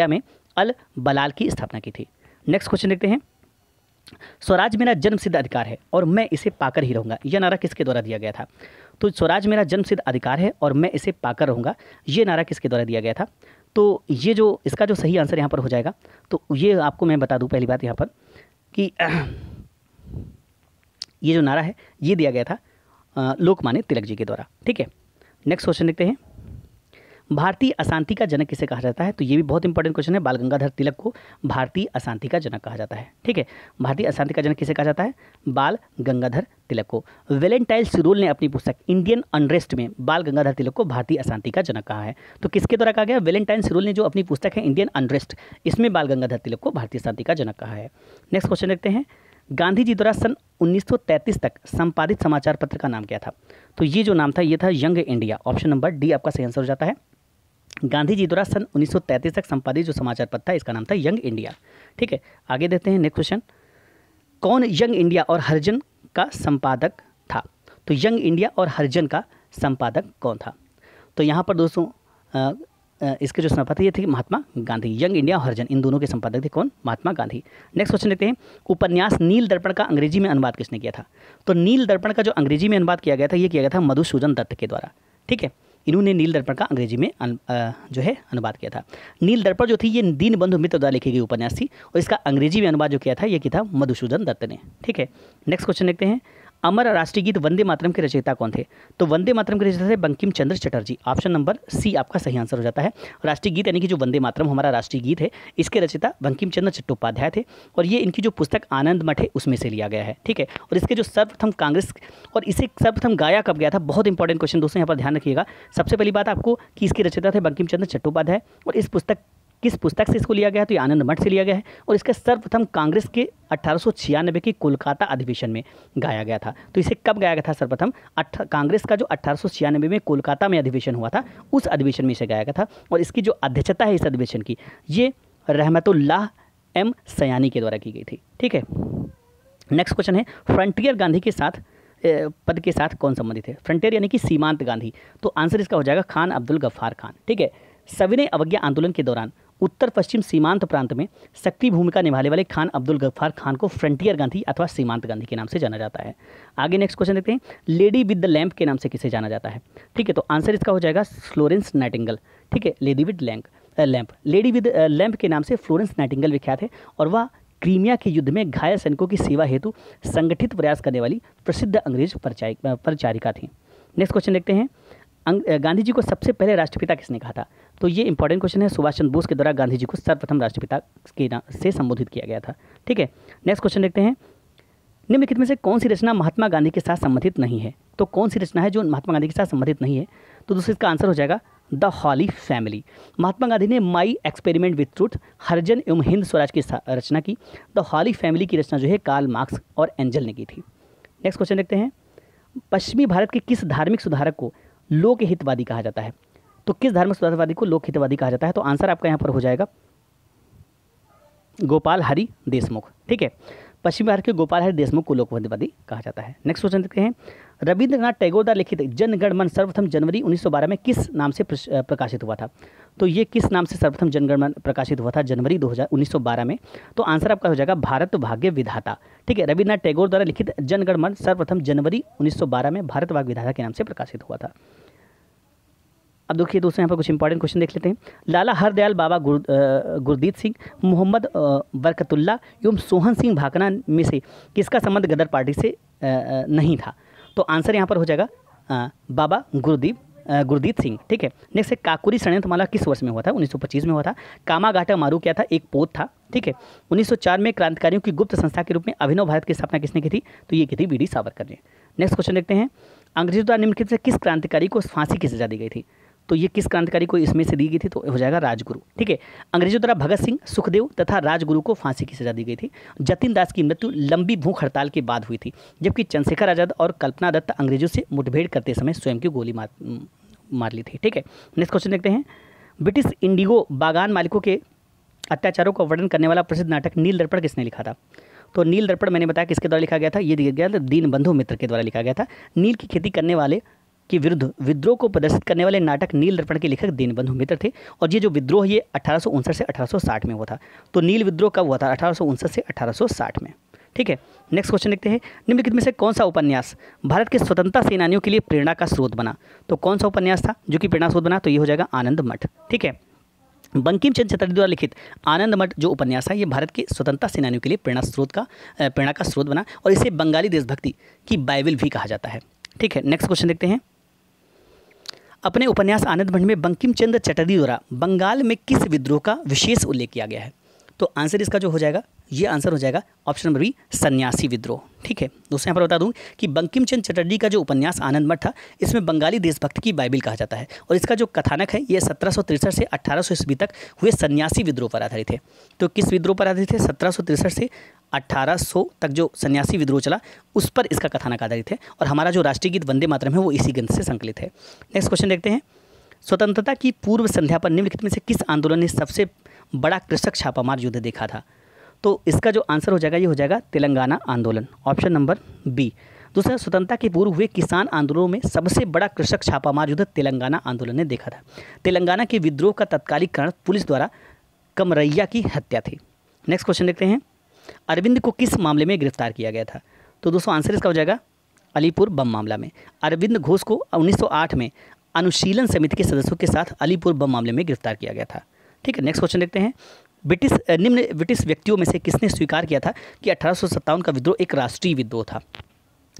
S1: में अल बलाल की स्थापना की थी। नेक्स्ट क्वेश्चन देखते हैं, स्वराज मेरा जन्मसिद्ध अधिकार है और मैं इसे पाकर ही रहूँगा, यह नारा किसके द्वारा दिया गया था? तो स्वराज मेरा जन्मसिद्ध अधिकार है और मैं इसे पाकर रहूँगा, ये नारा किसके द्वारा दिया गया था? तो ये जो इसका जो सही आंसर यहाँ पर हो जाएगा, तो ये आपको मैं बता दूँ पहली बात यहाँ पर कि ये जो नारा है ये दिया गया था लोकमान्य तिलक जी के द्वारा। ठीक है, नेक्स्ट क्वेश्चन देखते हैं, भारतीय अशांति का जनक किसे कहा जाता है? तो ये भी बहुत इंपॉर्टेंट क्वेश्चन है। बाल गंगाधर तिलक को भारतीय अशांति का जनक कहा जाता है। ठीक है, भारतीय अशांति का जनक किसे कहा जाता है? बाल गंगाधर तिलक को। वेलेंटाइन सिरोल ने अपनी पुस्तक इंडियन अनरेस्ट में बाल गंगाधर तिलक को भारतीय अशांति का जनक कहा है। तो किसके द्वारा कहा गया? वेलेंटाइन सिरोल ने जो अपनी पुस्तक है इंडियन अनरेस्ट, इसमें बाल गंगाधर तिलक को भारतीय अशांति का जनक कहा है। नेक्स्ट क्वेश्चन देखते हैं, गांधी जी द्वारा सन 1933 तक संपादित समाचार पत्र का नाम क्या था? तो ये जो नाम था ये था young India. Option number D आपका सही आंसर हो जाता है। गांधी जी द्वारा सन 1933 तक संपादित जो समाचार पत्र था इसका नाम था यंग इंडिया। ठीक है, आगे देखते हैं नेक्स्ट क्वेश्चन, कौन यंग इंडिया और हरिजन का संपादक था? तो यंग इंडिया और हरिजन का संपादक कौन था? तो यहाँ पर दोस्तों इसके जो संपादक ये थे महात्मा गांधी। यंग इंडिया और हरिजन इन दोनों के संपादक थे कौन? महात्मा गांधी। नेक्स्ट क्वेश्चन देखते हैं, उपन्यास नील दर्पण का अंग्रेजी में अनुवाद किसने किया था? तो नील दर्पण का जो अंग्रेजी में अनुवाद किया गया था ये किया गया था मधुसूदन दत्त के द्वारा। ठीक है, इन्होंने नील दर्पण का अंग्रेजी में जो है अनुवाद किया था। नील दर्पण जो थी ये दीनबंधु मित्र द्वारा लिखी गई उपन्यास थी और इसका अंग्रेजी में अनुवाद जो किया था ये किया था मधुसूदन दत्त ने। ठीक है, नेक्स्ट क्वेश्चन देखते हैं, अमर राष्ट्रीय गीत वंदे मातरम के रचयिता कौन थे? तो वंदे मातरम के रचयिता थे Bankim Chandra Chatterjee. Option number C आपका सही आंसर हो जाता है। राष्ट्रीय गीत यानी कि जो वंदे मातरम हमारा राष्ट्रीय गीत है इसके रचयिता बंकिम चंद्र चट्टोपाध्याय थे और ये इनकी जो पुस्तक आनंद मठ है उसमें से लिया गया है। ठीक है, और इसके जो सर्वप्रथम कांग्रेस और इसे सर्वप्रथम गाया कब गया था? बहुत इंपॉर्टेंट क्वेश्चन दोस्तों, यहाँ पर ध्यान रखिएगा। सबसे पहली बात आपको कि इसके रचयिता थे बंकिम चंद्र चट्टोपाध्याय और इस पुस्तक किस पुस्तक से इसको लिया गया है? तो ये आनंद मठ से लिया गया है और इसका सर्वप्रथम कांग्रेस के 1896 के कोलकाता अधिवेशन में गाया गया था। तो इसे कब गाया गया था? सर्वप्रथम कांग्रेस का जो 1896 में कोलकाता में अधिवेशन हुआ था उस अधिवेशन में इसे गाया गया था और इसकी जो अध्यक्षता है इस अधिवेशन की ये रहमतुल्लाह एम सयानी के द्वारा की गई थी। ठीक है, नेक्स्ट क्वेश्चन है, फ्रंटियर गांधी के साथ पद के साथ कौन संबंधित है? फ्रंटियर यानी कि सीमांत गांधी। तो आंसर इसका हो जाएगा खान अब्दुल गफ्फार खान। ठीक है, सविनय अवज्ञा आंदोलन के दौरान उत्तर पश्चिम सीमांत प्रांत में सक्रिय भूमिका निभाने वाले खान अब्दुल गफ्फार खान को फ्रंटियर गांधी अथवा सीमांत गांधी के नाम से जाना जाता है। आगे नेक्स्ट क्वेश्चन देखते हैं, लेडी विद द लैंप के नाम से किसे जाना जाता है? ठीक है, तो आंसर इसका हो जाएगा फ्लोरेंस नाइटिंगेल। ठीक है, lady with lamp lady with lamp के नाम से फ्लोरेंस नाइटिंगेल विख्यात है और वह क्रीमिया के युद्ध में घायल सैनिकों की सेवा हेतु संगठित प्रयास करने वाली प्रसिद्ध अंग्रेज परिचारिका थी। नेक्स्ट क्वेश्चन देखते हैं, गांधी जी को सबसे पहले राष्ट्रपिता किसने कहा था? तो ये इंपॉर्टेंट क्वेश्चन है। सुभाष चंद्र बोस के द्वारा गांधी जी को सर्वप्रथम राष्ट्रपिता के नाम से संबोधित किया गया था। ठीक है, नेक्स्ट क्वेश्चन देखते हैं, निम्नलिखित में से कौन सी रचना महात्मा गांधी के साथ संबंधित नहीं है? तो कौन सी रचना है जो महात्मा गांधी के साथ संबंधित नहीं है? तो दोस्तों इसका आंसर हो जाएगा the Holly family. Mahatma Gandhi ने माई एक्सपेरिमेंट विथ ट्रूथ, हरिजन एवं हिंद स्वराज की रचना की। द हॉली फैमिली की रचना जो है कार्ल मार्क्स और एंजल ने की थी। नेक्स्ट क्वेश्चन देखते हैं, पश्चिमी भारत के किस धार्मिक सुधारक को लोक हितवादी कहा जाता है? तो किस धार्मिक सुधारवादी को लोक हितवादी कहा जाता है? तो आंसर आपका यहाँ पर हो जाएगा गोपाल हरि देशमुख। ठीक है, पश्चिमी भारत के गोपाल हरि देशमुख को लोक हितवादी कहा जाता है। नेक्स्ट क्वेश्चन देखते हैं, रविंद्रनाथ टैगोर द्वारा लिखित जन गण मन सर्वप्रथम जनवरी 1912 में किस नाम से प्रकाशित हुआ था? तो ये किस नाम से सर्वप्रथम जन गण मन प्रकाशित हुआ था जनवरी 1912 में? तो आंसर आपका हो जाएगा भारत भाग्य विधाता। ठीक है, रविंद्रनाथ टैगोर द्वारा लिखित जन गण मन सर्वप्रथम जनवरी 1912 में भारत भाग्य विधाता के नाम से प्रकाशित हुआ था। अब देखिए दोस्तों, यहाँ पर कुछ इंपॉर्टेंट क्वेश्चन देख लेते हैं। लाला हरदयाल बाबा गुरदीत सिंह, मोहम्मद बरकतुल्ला एवं सोहन सिंह भाकना में से किसका संबंध गदर पार्टी से नहीं था? तो आंसर यहाँ पर हो जाएगा बाबा गुरदीत सिंह। ठीक है, नेक्स्ट है, काकुरी षड्यंत्रमाला किस वर्ष में हुआ था? 1925 में हुआ था। कामागाटा मारू क्या था? एक पोत था। ठीक है, 1904 में क्रांतिकारियों की गुप्त संस्था के रूप में अभिनव भारत की स्थापना किसने की थी? तो ये की थी वीडी सावरकर ने। नेक्स्ट क्वेश्चन देखते हैं, अंग्रेजों द्वारा निम्नलिखित से किस क्रांतिकारी को फांसी की सजा दी गई थी? तो ये किस क्रांतिकारी को इसमें से दी गई थी? तो हो जाएगा राजगुरु। ठीक है, अंग्रेजों द्वारा भगत सिंह, सुखदेव तथा राजगुरु को फांसी की सजा दी गई थी। जतिन दास की मृत्यु लंबी भूख हड़ताल के बाद हुई थी, जबकि चंद्रशेखर आजाद और कल्पना दत्त अंग्रेजों से मुठभेड़ करते समय स्वयं की गोली मार ली थी। ठीक है, नेक्स्ट क्वेश्चन देखते हैं, ब्रिटिश इंडिगो बागान मालिकों के अत्याचारों का वर्णन करने वाला प्रसिद्ध नाटक नील दर्पण किसने लिखा था? तो नील दर्पण मैंने बताया किसके द्वारा लिखा गया था? ये दिया गया था दीनबंधु मित्र के द्वारा लिखा गया था। नील की खेती करने वाले के विरुद्ध विद्रोह को प्रदर्शित करने वाले नाटक नील दर्पण के लेखक दीनबंधु मित्र थे। और ये जो विद्रोह ये 1859 से 1860 में हुआ था। तो नील विद्रोह कब हुआ था? 1859 से 1860 में। ठीक है, नेक्स्ट क्वेश्चन देखते हैं, निम्नलिखित में से कौन सा उपन्यास भारत के स्वतंत्रता सेनानियों के लिए प्रेरणा का स्रोत बना? तो कौन सा उपन्यास था जो कि प्रेरणा स्रोत बना? तो ये हो जाएगा आनंद मठ। ठीक है, बंकिम चंद्र चटर्जी द्वारा लिखित आनंद मठ जो उपन्यास है ये भारत के स्वतंत्रता सेनानियों के लिए प्रेरणा का स्रोत बना और इसे बंगाली देशभक्ति की बाइबल भी कहा जाता है। ठीक है, नेक्स्ट क्वेश्चन देखते हैं, अपने उपन्यास आनंद मठ में बंकिम चंद्र चटर्जी द्वारा बंगाल में किस विद्रोह का विशेष उल्लेख किया गया है? तो आंसर इसका जो हो जाएगा, ये आंसर हो जाएगा ऑप्शन नंबर बी, सन्यासी विद्रोह। ठीक है दोस्तों, यहाँ पर बता दूं कि बंकिम चंद्र चटर्जी का जो उपन्यास आनंद मठ था इसमें बंगाली देशभक्ति की बाइबल कहा जाता है और इसका जो कथानक है ये 1763 से 1800 ईस्वी तक हुए सन्यासी विद्रोह पर आधारित है। तो किस विद्रोह पर आधारित है? 1763 से 1800 तक जो सन्यासी विद्रोह चला उस पर इसका कथानक आधारित है और हमारा जो राष्ट्रीय गीत वंदे मातरम है वो इसी ग्रंथ से संकलित है। नेक्स्ट क्वेश्चन देखते हैं, स्वतंत्रता की पूर्व संध्या पर निम्नलिखित में से किस आंदोलन ने सबसे बड़ा कृषक छापामार युद्ध देखा था? तो इसका जो आंसर हो जाएगा ये हो जाएगा तेलंगाना आंदोलन, ऑप्शन नंबर बी। दूसरा, स्वतंत्रता के पूर्व हुए किसान आंदोलनों में सबसे बड़ा कृषक छापामार युद्ध तेलंगाना आंदोलन ने देखा था। तेलंगाना के विद्रोह का तत्कालिक कारण पुलिस द्वारा कमरैया की हत्या थी। नेक्स्ट क्वेश्चन देखते हैं, अरविंद को किस मामले में गिरफ्तार किया गया था? तो दोस्तों आंसर इसका हो जाएगा अलीपुर बम मामला में। अरविंद घोष को 1908 में अनुशीलन समिति के सदस्यों के साथ अलीपुर बम मामले में गिरफ्तार किया गया था। ठीक है, नेक्स्ट क्वेश्चन देखते हैं, निम्न ब्रिटिश व्यक्तियों में से किसने स्वीकार किया था कि 1857 का विद्रोह एक राष्ट्रीय विद्रोह था?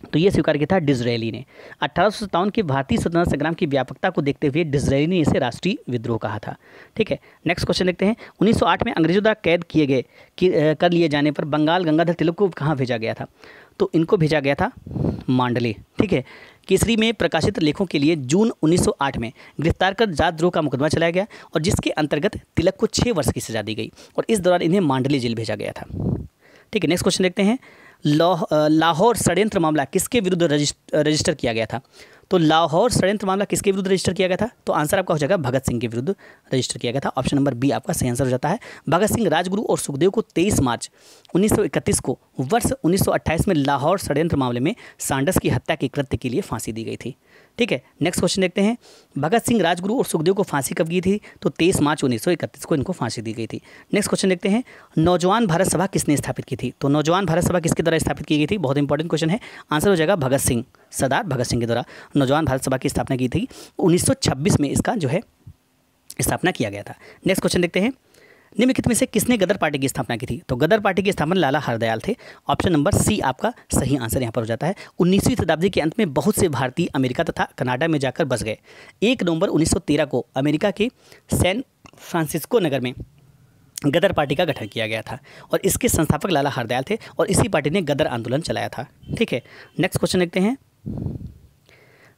S1: तो ये स्वीकार किया था डिज़रायली ने। 1857 के भारतीय स्वतंत्रता संग्राम की व्यापकता को देखते हुए डिज़रायली ने इसे राष्ट्रीय विद्रोह कहा था। ठीक है, नेक्स्ट क्वेश्चन देखते हैं, 1908 में अंग्रेजों द्वारा कैद किए गए कर लिए जाने पर बंगाल गंगाधर तिलक को कहाँ भेजा गया था? तो इनको भेजा गया था मांडले। ठीक है, केसरी में प्रकाशित लेखों के लिए जून 1908 में गिरफ्तार कर जातद्रोह का मुकदमा चलाया गया और जिसके अंतर्गत तिलक को 6 वर्ष की सजा दी गई और इस दौरान इन्हें मांडले जेल भेजा गया था। ठीक है, नेक्स्ट क्वेश्चन देखते हैं, लाहौर षड्यंत्र मामला किसके विरुद्ध रजिस्टर किया गया था? तो लाहौर षड्यंत्र मामला किसके विरुद्ध रजिस्टर किया गया था? तो आंसर आपका हो जाएगा भगत सिंह के विरुद्ध रजिस्टर किया गया था। ऑप्शन नंबर बी आपका सही आंसर हो जाता है। भगत सिंह, राजगुरु और सुखदेव को 23 मार्च 1931 को वर्ष 1928 में लाहौर षड्यंत्र मामले में सांडस की हत्या के कृत्य के लिए फांसी दी गई थी। ठीक है, नेक्स्ट क्वेश्चन देखते हैं, भगत सिंह, राजगुरु और सुखदेव को फांसी कब की थी? तो 23 मार्च 1931 को इनको फांसी दी गई थी। नेक्स्ट क्वेश्चन देखते हैं, नौजवान भारत सभा किसने स्थापित की थी? तो नौजवान भारत सभा किसके द्वारा स्थापित की गई थी? बहुत इंपॉर्टेंट क्वेश्चन है, आंसर हो जाएगा भगत सिंह, सरदार भगत सिंह के द्वारा नौजवान भारत सभा की स्थापना की थी। 1926 में इसका जो है स्थापना किया गया था। नेक्स्ट क्वेश्चन देखते हैं, निम्नलिखित में से किसने गदर पार्टी की स्थापना की थी? तो गदर पार्टी की स्थापना लाला हरदयाल थे। ऑप्शन नंबर सी आपका सही आंसर यहाँ पर हो जाता है। 19वीं शताब्दी के अंत में बहुत से भारतीय अमेरिका तथा कनाडा में जाकर बस गए। 1 नवंबर 1913 को अमेरिका के सैन फ्रांसिस्को नगर में गदर पार्टी का गठन किया गया था और इसके संस्थापक लाला हरदयाल थे और इसी पार्टी ने गदर आंदोलन चलाया था। ठीक है, नेक्स्ट क्वेश्चन देखते हैं।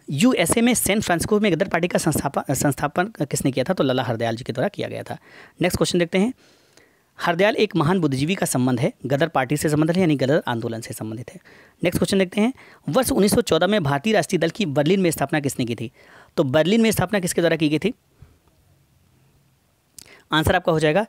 S1: यूएसए में सैन फ्रांसिस्को में गदर पार्टी का संस्थापन किसने किया था? तो लाला हरदयाल जी के द्वारा किया गया था। नेक्स्ट क्वेश्चन देखते हैं। हरदयाल एक महान बुद्धिजीवी का संबंध है, गदर पार्टी से संबंधित है यानी गदर आंदोलन से संबंधित है। नेक्स्ट क्वेश्चन देखते हैं। वर्ष 1914 में भारतीय राष्ट्रीय दल की बर्लिन में स्थापना किसने की थी? तो बर्लिन में स्थापना किसके द्वारा की गई थी? आंसर आपका हो जाएगा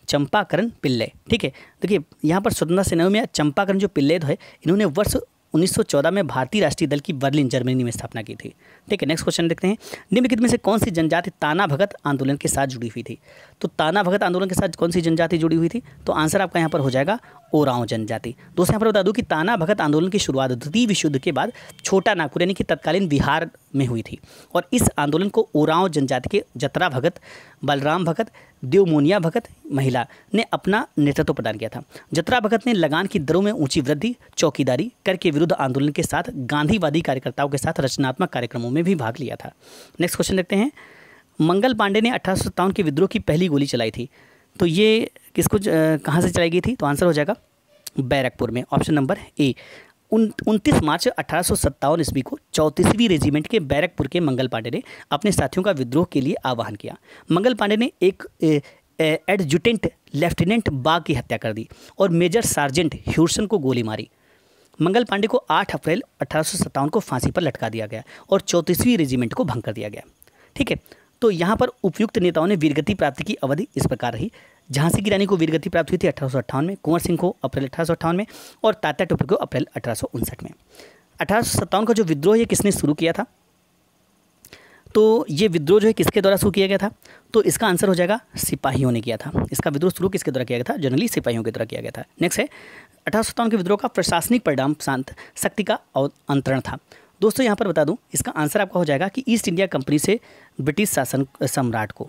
S1: चंपाकरण पिल्ले। ठीक है, देखिए यहाँ पर स्वतंत्रता सेनानियों में चंपाकरण जो पिल्ले है, इन्होंने वर्ष 1914 में भारतीय राष्ट्रीय दल की बर्लिन जर्मनी में स्थापना की थी। ठीक है, नेक्स्ट क्वेश्चन देखते हैं। निम्नलिखित में से कौन सी जनजाति ताना भगत आंदोलन के साथ जुड़ी हुई थी? तो ताना भगत आंदोलन के साथ कौन सी जनजाति जुड़ी हुई थी? तो आंसर आपका यहाँ पर हो जाएगा ओरांव जनजाति। दोस्तों यहाँ पर बता दूं कि ताना भगत आंदोलन की शुरुआत द्वितीय विश्व युद्ध के बाद छोटा नागपुर यानी कि तत्कालीन बिहार में हुई थी और इस आंदोलन को ओरांव जनजाति के जतरा भगत, बलराम भगत, देवमोनिया भगत महिला ने अपना नेतृत्व प्रदान किया था। जतरा भगत ने लगान की दरों में ऊंची वृद्धि, चौकीदारी कर के विरुद्ध आंदोलन के साथ गांधीवादी कार्यकर्ताओं के साथ रचनात्मक कार्यक्रमों में भी भाग लिया था। नेक्स्ट क्वेश्चन देखते हैं। मंगल पांडे ने 1857 के विद्रोह की पहली गोली चलाई थी, तो ये किसको कहाँ से चलाई गई थी? तो आंसर हो जाएगा बैरकपुर में, ऑप्शन नंबर ए। 29 मार्च 1857 ईस्वी को 34वीं रेजिमेंट के बैरकपुर के मंगल पांडे ने अपने साथियों का विद्रोह के लिए आह्वान किया। मंगल पांडे ने एक एडजुटेंट लेफ्टिनेंट बाग की हत्या कर दी और मेजर सार्जेंट ह्यूर्सन को गोली मारी। मंगल पांडे को 8 अप्रैल 1857 को फांसी पर लटका दिया गया और 34वीं रेजिमेंट को भंग कर दिया गया। ठीक है, तो यहाँ पर उपयुक्त नेताओं ने वीरगति प्राप्ति की अवधि इस प्रकार रही। झांसी की रानी को वीरगति प्राप्त हुई थी 1858 में, कुंवर सिंह को अप्रैल 1858 में और तात्या टोपे को अप्रैल 1859 में। 1857 का जो विद्रोह ये किसने शुरू किया था? तो ये विद्रोह जो है किसके द्वारा शुरू किया गया था? तो इसका आंसर हो जाएगा सिपाहियों ने किया था। इसका विद्रोह शुरू किसके द्वारा किया गया था? जनरली सिपाहियों के द्वारा किया गया था। नेक्स्ट है 1857 के विद्रोह का प्रशासनिक परिणाम शांत शक्ति का अंतरण था। दोस्तों यहाँ पर बता दूं, इसका आंसर आपका हो जाएगा कि ईस्ट इंडिया कंपनी से ब्रिटिश शासन सम्राट को।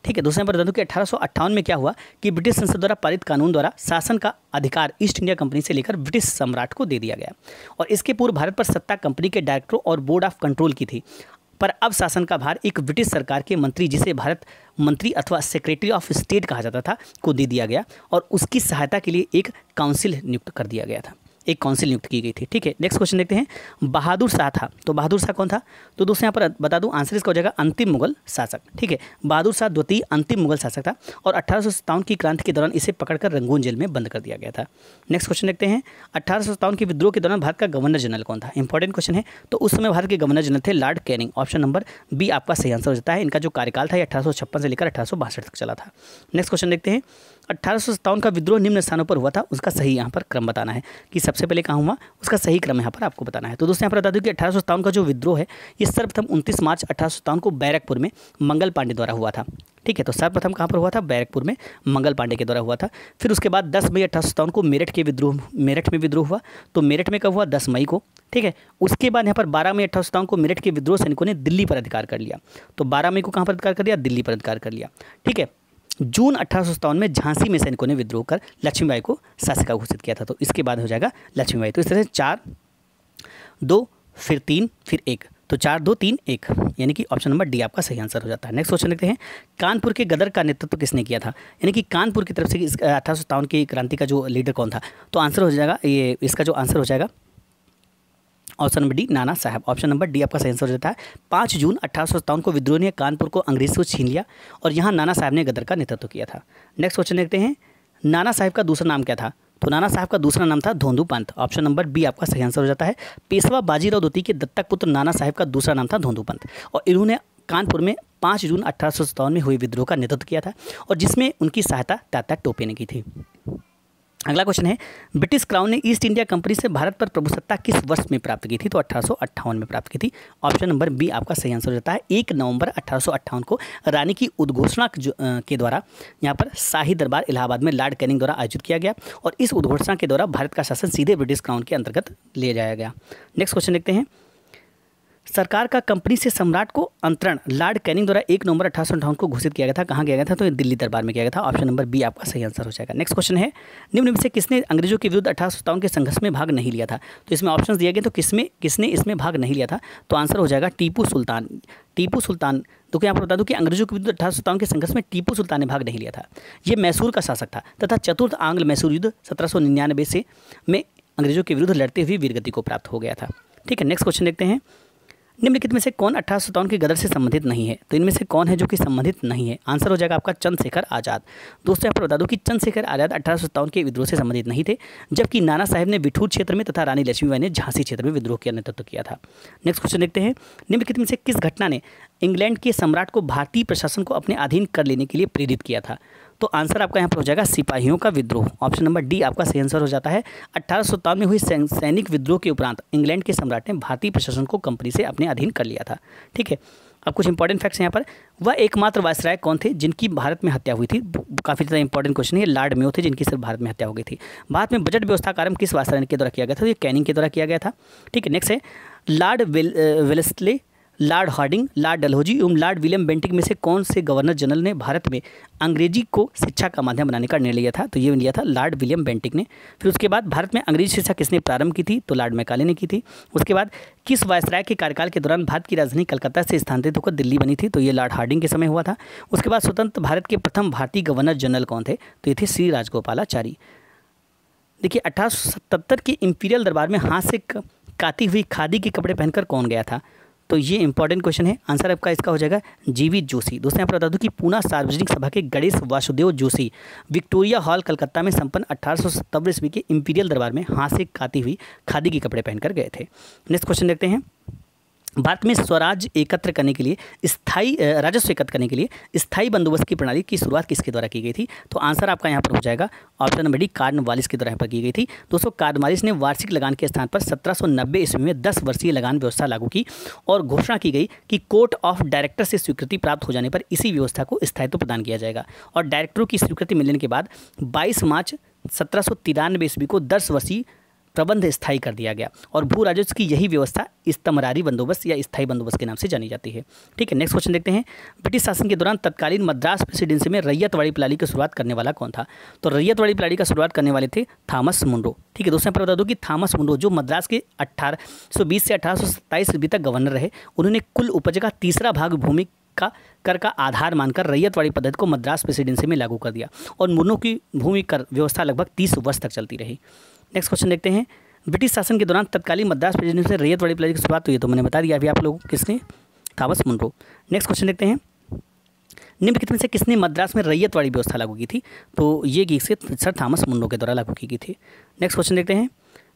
S1: ठीक है, दूसरे पर बता दूं कि 1858 में क्या हुआ कि ब्रिटिश संसद द्वारा पारित कानून द्वारा शासन का अधिकार ईस्ट इंडिया कंपनी से लेकर ब्रिटिश सम्राट को दे दिया गया और इसके पूर्व भारत पर सत्ता कंपनी के डायरेक्टरों और बोर्ड ऑफ कंट्रोल की थी, पर अब शासन का भार एक ब्रिटिश सरकार के मंत्री, जिसे भारत मंत्री अथवा सेक्रेटरी ऑफ स्टेट कहा जाता था, को दे दिया गया और उसकी सहायता के लिए एक काउंसिल नियुक्त कर दिया गया था, एक काउंसिल नियुक्त की गई थी। ठीक है, नेक्स्ट क्वेश्चन देखते हैं। बहादुर शाह था, तो बहादुर शाह कौन था? तो दोस्तों यहाँ पर बता दूं आंसर इसका हो जाएगा अंतिम मुगल शासक। ठीक है, बहादुर शाह द्वितीय अंतिम मुगल शासक था और 1857 की क्रांति के दौरान इसे पकड़कर रंगून जेल में बंद कर दिया गया था। नेक्स्ट क्वेश्चन देखते हैं। 1857 के विद्रोह के दौरान भारत का गवर्नर जनरल कौन था? इंपॉर्टेंट क्वेश्चन है। तो उस समय भारत के गवर्नर जनरल थे lord Canning. Option number B आपका सही आंसर हो जाता है। इनका जो कार्यकाल था 1856 से लेकर 1862 तक चला था। नेक्स्ट क्वेश्चन देखते हैं। 1857 का विद्रोह निम्न स्थानों पर हुआ था, उसका सही यहाँ पर क्रम बताना है कि सबसे पहले कहाँ हुआ, उसका सही क्रम यहाँ पर आपको बताना है। तो दोस्तों यहाँ पर बता दूं कि 1857 का जो विद्रोह है ये सर्वप्रथम 29 मार्च 1857 को बैरकपुर में मंगल पांडे द्वारा हुआ था। ठीक है, तो सर्वप्रथम कहाँ पर हुआ था? बैरकपुर में मंगल पांडे के द्वारा हुआ था। फिर उसके बाद 10 मई 1857 को मेरठ में विद्रोह हुआ। तो मेरठ में कब हुआ? 10 मई को। ठीक है, उसके बाद यहाँ पर 12 मई 1857 को मेरठ के विद्रोह सैनिकों ने दिल्ली पर अधिकार कर लिया। तो 12 मई को कहाँ पर अधिकार कर लिया? दिल्ली पर अधिकार कर लिया। ठीक है, जून 1857 में झांसी में सैनिकों ने विद्रोह कर लक्ष्मीबाई को शासिका घोषित किया था। तो इसके बाद हो जाएगा लक्ष्मीबाई। तो इस तरह से 4, 2, फिर 3, फिर 1, तो 4, 2, 3, 1 यानी कि ऑप्शन नंबर डी आपका सही आंसर हो जाता है। नेक्स्ट क्वेश्चन देखते हैं। कानपुर के गदर का नेतृत्व किसने किया था? यानी कि कानपुर की तरफ से 1857 की क्रांति का जो लीडर कौन था? तो आंसर हो जाएगा ये, इसका जो आंसर हो जाएगा ऑप्शन नंबर डी नाना साहब। ऑप्शन नंबर डी आपका सही आंसर हो जाता है। 5 जून 1857 को विद्रोह ने कानपुर को अंग्रेज से छीन लिया और यहाँ नाना साहब ने गदर का नेतृत्व किया था। नेक्स्ट क्वेश्चन देखते हैं। नाना साहब का दूसरा नाम क्या था? तो नाना साहब का दूसरा नाम था धोंदू पंत। ऑप्शन नंबर बी आपका सही आंसर हो जाता है। पेशवा बाजीराव द्वितीय के दत्तक पुत्र नाना साहब का दूसरा नाम था धोंदू पंत और इन्होंने कानपुर में 5 जून 1857 में हुए विद्रोह का नेतृत्व किया था और जिसमें उनकी सहायता तात्या टोपे ने की थी। अगला क्वेश्चन है। ब्रिटिश क्राउन ने ईस्ट इंडिया कंपनी से भारत पर प्रभुसत्ता किस वर्ष में प्राप्त की थी? तो 1858 में प्राप्त की थी। ऑप्शन नंबर बी आपका सही आंसर हो जाता है। 1 नवंबर 1858 को रानी की उद्घोषणा के द्वारा यहाँ पर शाही दरबार इलाहाबाद में लॉर्ड कैनिंग द्वारा आयोजित किया गया और इस उद्घोषणा के द्वारा भारत का शासन सीधे ब्रिटिश क्राउन के अंतर्गत ले जाया गया। नेक्स्ट क्वेश्चन देखते हैं। सरकार का कंपनी से सम्राट को अंतरण लॉर्ड कैनिंग द्वारा 1 नवंबर 1858 को घोषित किया गया था। कहाँ किया गया था? तो ये दिल्ली दरबार में किया गया था। ऑप्शन नंबर बी आपका सही आंसर हो जाएगा। नेक्स्ट क्वेश्चन है, निम्न में से किसने अंग्रेजों के विरुद्ध 1857 के संघर्ष में भाग नहीं लिया था? तो इसमें ऑप्शन दिए गए, तो किसने इसमें भाग नहीं लिया था? तो आंसर हो जाएगा टीपू सुल्तान। टीपू सुल्तान, तो क्या आपको बता दूं कि अंग्रेजों के विरुद्ध 1857 के संघर्ष में टीपू सुल्तान ने भाग नहीं लिया था। ये मैसूर का शासक था तथा चतुर्थ आंग्ल मैसूर युद्ध 1799 से में अंग्रेजों के विरुद्ध लड़ते हुए वीरगति को प्राप्त हो गया था। ठीक है, नेक्स्ट क्वेश्चन देखते हैं, निम्नलिखित में से कौन 1857 के गदर से संबंधित नहीं है? तो इनमें से कौन है जो कि संबंधित नहीं है? आंसर हो जाएगा आपका चंद्रशेखर आज़ाद। दोस्तों यहाँ पर बता दूं कि चंद्रशेखर आज़ाद 1857 के विद्रोह से संबंधित नहीं थे, जबकि नाना साहेब ने बिठूर क्षेत्र में तथा रानी लक्ष्मीबाई ने झांसी क्षेत्र में विद्रोह का नेतृत्व किया था। नेक्स्ट क्वेश्चन देखते हैं, निम्नलिखित में से किस घटना ने इंग्लैंड के सम्राट को भारतीय प्रशासन को अपने अधीन कर लेने के लिए प्रेरित किया था? तो आंसर आपका यहाँ पर हो जाएगा सिपाहियों का विद्रोह। ऑप्शन नंबर डी आपका सही आंसर हो जाता है। 1857 में हुई सैनिक विद्रोह के उपरांत इंग्लैंड के सम्राट ने भारतीय प्रशासन को कंपनी से अपने अधीन कर लिया था। ठीक है, अब कुछ इंपॉर्टेंट फैक्ट्स यहाँ पर, वह एकमात्र वायसराय कौन थे जिनकी भारत में हत्या हुई थी? काफ़ी ज़्यादा इंपॉर्टेंट क्वेश्चन है। लॉर्ड मेयो थे जिनकी सिर्फ भारत में हत्या हो गई थी। भारत में बजट व्यवस्था का आरंभ किस वायसराय के द्वारा किया गया था? ये कैनिंग के द्वारा किया गया था। ठीक है, नेक्स्ट है, lord Wellesley, lord Hardinge, lord Dalhousie एवं लॉर्ड विलियम बेंटिक में से कौन से गवर्नर जनरल ने भारत में अंग्रेजी को शिक्षा का माध्यम बनाने का निर्णय लिया था? तो ये लिया था लॉर्ड विलियम बेंटिक ने। फिर उसके बाद भारत में अंग्रेजी शिक्षा किसने प्रारंभ की थी? तो लॉर्ड मैकाले ने की थी। उसके बाद किस वायसराय के कार्यकाल के दौरान भारत की राजधानी कलकत्ता से स्थानांतरित होकर दिल्ली बनी थी? तो ये लॉर्ड हार्डिंग के समय हुआ था। उसके बाद स्वतंत्र भारत के प्रथम भारतीय गवर्नर जनरल कौन थे? तो ये थे श्री राजगोपालाचारी। देखिए, 1877 के इंपीरियल दरबार में हाथ से काती हुई खादी के कपड़े पहनकर कौन गया था? तो ये इंपॉर्टेंट क्वेश्चन है। आंसर आपका इसका हो जाएगा जीवी जोशी। दोस्तों यहाँ पर बता दूं कि पूना सार्वजनिक सभा के गणेश वासुदेव जोशी विक्टोरिया हॉल कलकत्ता में संपन्न 1870 ईस्वी के इंपीरियल दरबार में हाथ से काती हुई खादी के कपड़े पहनकर गए थे। नेक्स्ट क्वेश्चन देखते हैं, भारत में स्वराज एकत्र करने के लिए राजस्व एकत्र करने के लिए स्थायी बंदोबस्त की प्रणाली की शुरुआत किसके द्वारा की गई थी? तो आंसर आपका यहाँ पर हो जाएगा ऑप्शन नंबर डी कार्नवालिस के द्वारा यहाँ पर की गई थी। दोस्तों, कार्नवालिस ने वार्षिक लगान के स्थान पर 1790 ईस्वी में 10 वर्षीय लगान व्यवस्था लागू की और घोषणा की गई कि कोर्ट ऑफ डायरेक्टर से स्वीकृति प्राप्त हो जाने पर इसी व्यवस्था को स्थायित्व प्रदान किया जाएगा। और डायरेक्टरों की स्वीकृति मिलने के बाद 22 मार्च 1793 ईस्वी को 10 वर्षीय प्रबंध स्थायी कर दिया गया और भू राजस्व की यही व्यवस्था इस्तमरारी बंदोबस्त या स्थायी बंदोबस्त के नाम से जानी जाती है। ठीक है, नेक्स्ट क्वेश्चन देखते हैं, ब्रिटिश शासन के दौरान तत्कालीन मद्रास प्रेसिडेंसी में रैयतवाड़ी प्रणाली की शुरुआत करने वाला कौन था? तो रैयतवाड़ी प्रणाली का शुरुआत करने वाले थे थॉमस मुनरो। ठीक है दोस्तों, यहाँ पर बता दूं कि थॉमस मुनरो जो मद्रास के 1820 से 1827 ईस्वी तक गवर्नर रहे, उन्होंने कुल उपज का तीसरा भाग भूमि का कर का आधार मानकर रैयतवाड़ी पद्धति को मद्रास प्रेसिडेंसी में लागू कर दिया और मुनरो की भूमि कर व्यवस्था लगभग 30 वर्ष तक चलती रही। नेक्स्ट क्वेश्चन देखते हैं, ब्रिटिश शासन के दौरान तत्कालीन मद्रास प्रेसिडेंसी से रैयतवाड़ी प्रणाली की शुरुआत हुई है, तो मैंने बता दिया अभी आप लोगों को, किसने? Thomas Munro. नेक्स्ट क्वेश्चन देखते हैं, निम्नलिखित में से किसने मद्रास में रैयतवाड़ी व्यवस्था लागू की थी? तो ये सर थॉमस मुनरो के द्वारा लागू की गई थी। नेक्स्ट क्वेश्चन देखते हैं,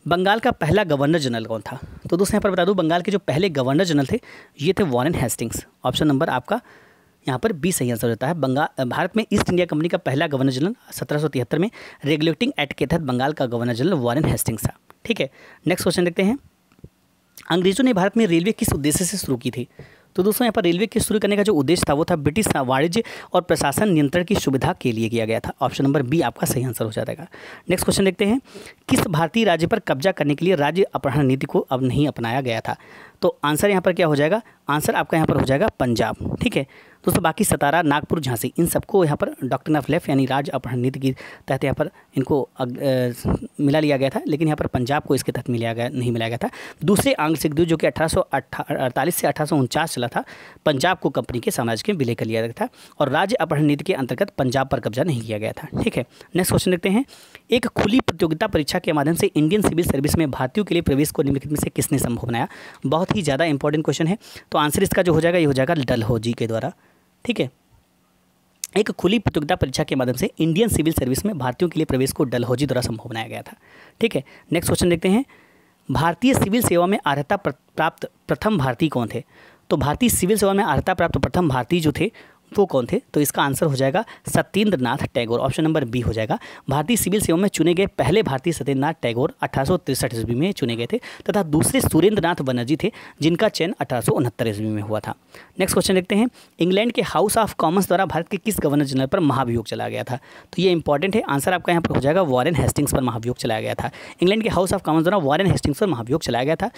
S1: बंगाल का पहला गवर्नर जनरल कौन था? तो दोस्तों यहाँ पर बता दूं, बंगाल के जो पहले गवर्नर जनरल थे ये थे वॉरेन हेस्टिंग्स। ऑप्शन नंबर आपका यहाँ पर बी सही आंसर होता है। भारत में ईस्ट इंडिया कंपनी का पहला गवर्नर जनरल 1773 में रेगुलेटिंग एक्ट के तहत बंगाल का गवर्नर जनरल वॉरेन हेस्टिंग्स था। ठीक है, नेक्स्ट क्वेश्चन देखते हैं, अंग्रेजों ने भारत में रेलवे किस उद्देश्य से शुरू की थी? तो दोस्तों यहाँ पर रेलवे के शुरू करने का जो उद्देश्य था वो था ब्रिटिश वाणिज्य और प्रशासन नियंत्रण की सुविधा के लिए किया गया था। ऑप्शन नंबर बी आपका सही आंसर हो जाएगा। नेक्स्ट क्वेश्चन देखते हैं, किस भारतीय राज्य पर कब्जा करने के लिए राज्य अपहरण नीति को अब नहीं अपनाया गया था? तो आंसर यहाँ पर क्या हो जाएगा? आंसर आपका यहाँ पर हो जाएगा पंजाब। ठीक है दोस्तों, बाकी सतारा, नागपुर, झांसी इन सबको यहाँ पर डॉक्ट्रिन ऑफ लेफ्ट यानी राज्य अपहरण नीति के तहत यहाँ पर इनको मिला लिया गया था, लेकिन यहाँ पर पंजाब को इसके तहत नहीं मिलाया गया था। दूसरे आंशिक युद्ध जो कि 1848 से 1849 चला था, पंजाब को कंपनी के साम्राज्य के विलय कर लिया गया था और राज्य अपहरण नीति के अंतर्गत पंजाब पर कब्जा नहीं किया गया था। ठीक है, नेक्स्ट क्वेश्चन देखते हैं, एक खुली प्रतियोगिता परीक्षा के माध्यम से इंडियन सिविल सर्विस में भारतीयों के लिए प्रवेश को निम्नलिखित में से किसने संभव बनाया? बहुत ही ज़्यादा इंपॉर्टेंट क्वेश्चन है। तो आंसर इसका जो हो जाएगा ये हो जाएगा डलहौजी के द्वारा। ठीक है, एक खुली प्रतियोगिता परीक्षा के माध्यम से इंडियन सिविल सर्विस में भारतीयों के लिए प्रवेश को डलहौजी द्वारा संभव बनाया गया था। ठीक है, नेक्स्ट क्वेश्चन देखते हैं, भारतीय सिविल सेवा में अर्हता प्राप्त प्रथम भारतीय कौन थे? तो भारतीय सिविल सेवा में अर्हता प्राप्त प्रथम भारतीय जो थे वो कौन थे? तो इसका आंसर हो जाएगा Satyendra Nath Tagore. Option number B हो जाएगा। भारतीय सिविल सेवा में चुने गए पहले भारतीय सत्येंद्र नाथ टैगोर 1863 ईस्वी में चुने गए थे तथा दूसरे सुरेंद्र नाथ बनर्जी थे जिनका चयन 1869 ईस्वी में हुआ था। नेक्स्ट क्वेश्चन देखते हैं, इंग्लैंड के हाउस ऑफ कॉमन्स द्वारा भारत के किस गवर्नर जनरल पर महाभियोग चलाया गया था? तो ये इंपॉर्टेंट है। आंसर आपका यहाँ पर हो जाएगा वॉरेन हेस्टिंग्स पर महाभियोग चलाया गया था। इंग्लैंड के हाउस ऑफ कॉमन्स द्वारा वॉरेन हेस्टिंग्स पर महाभियोग चलाया गया था।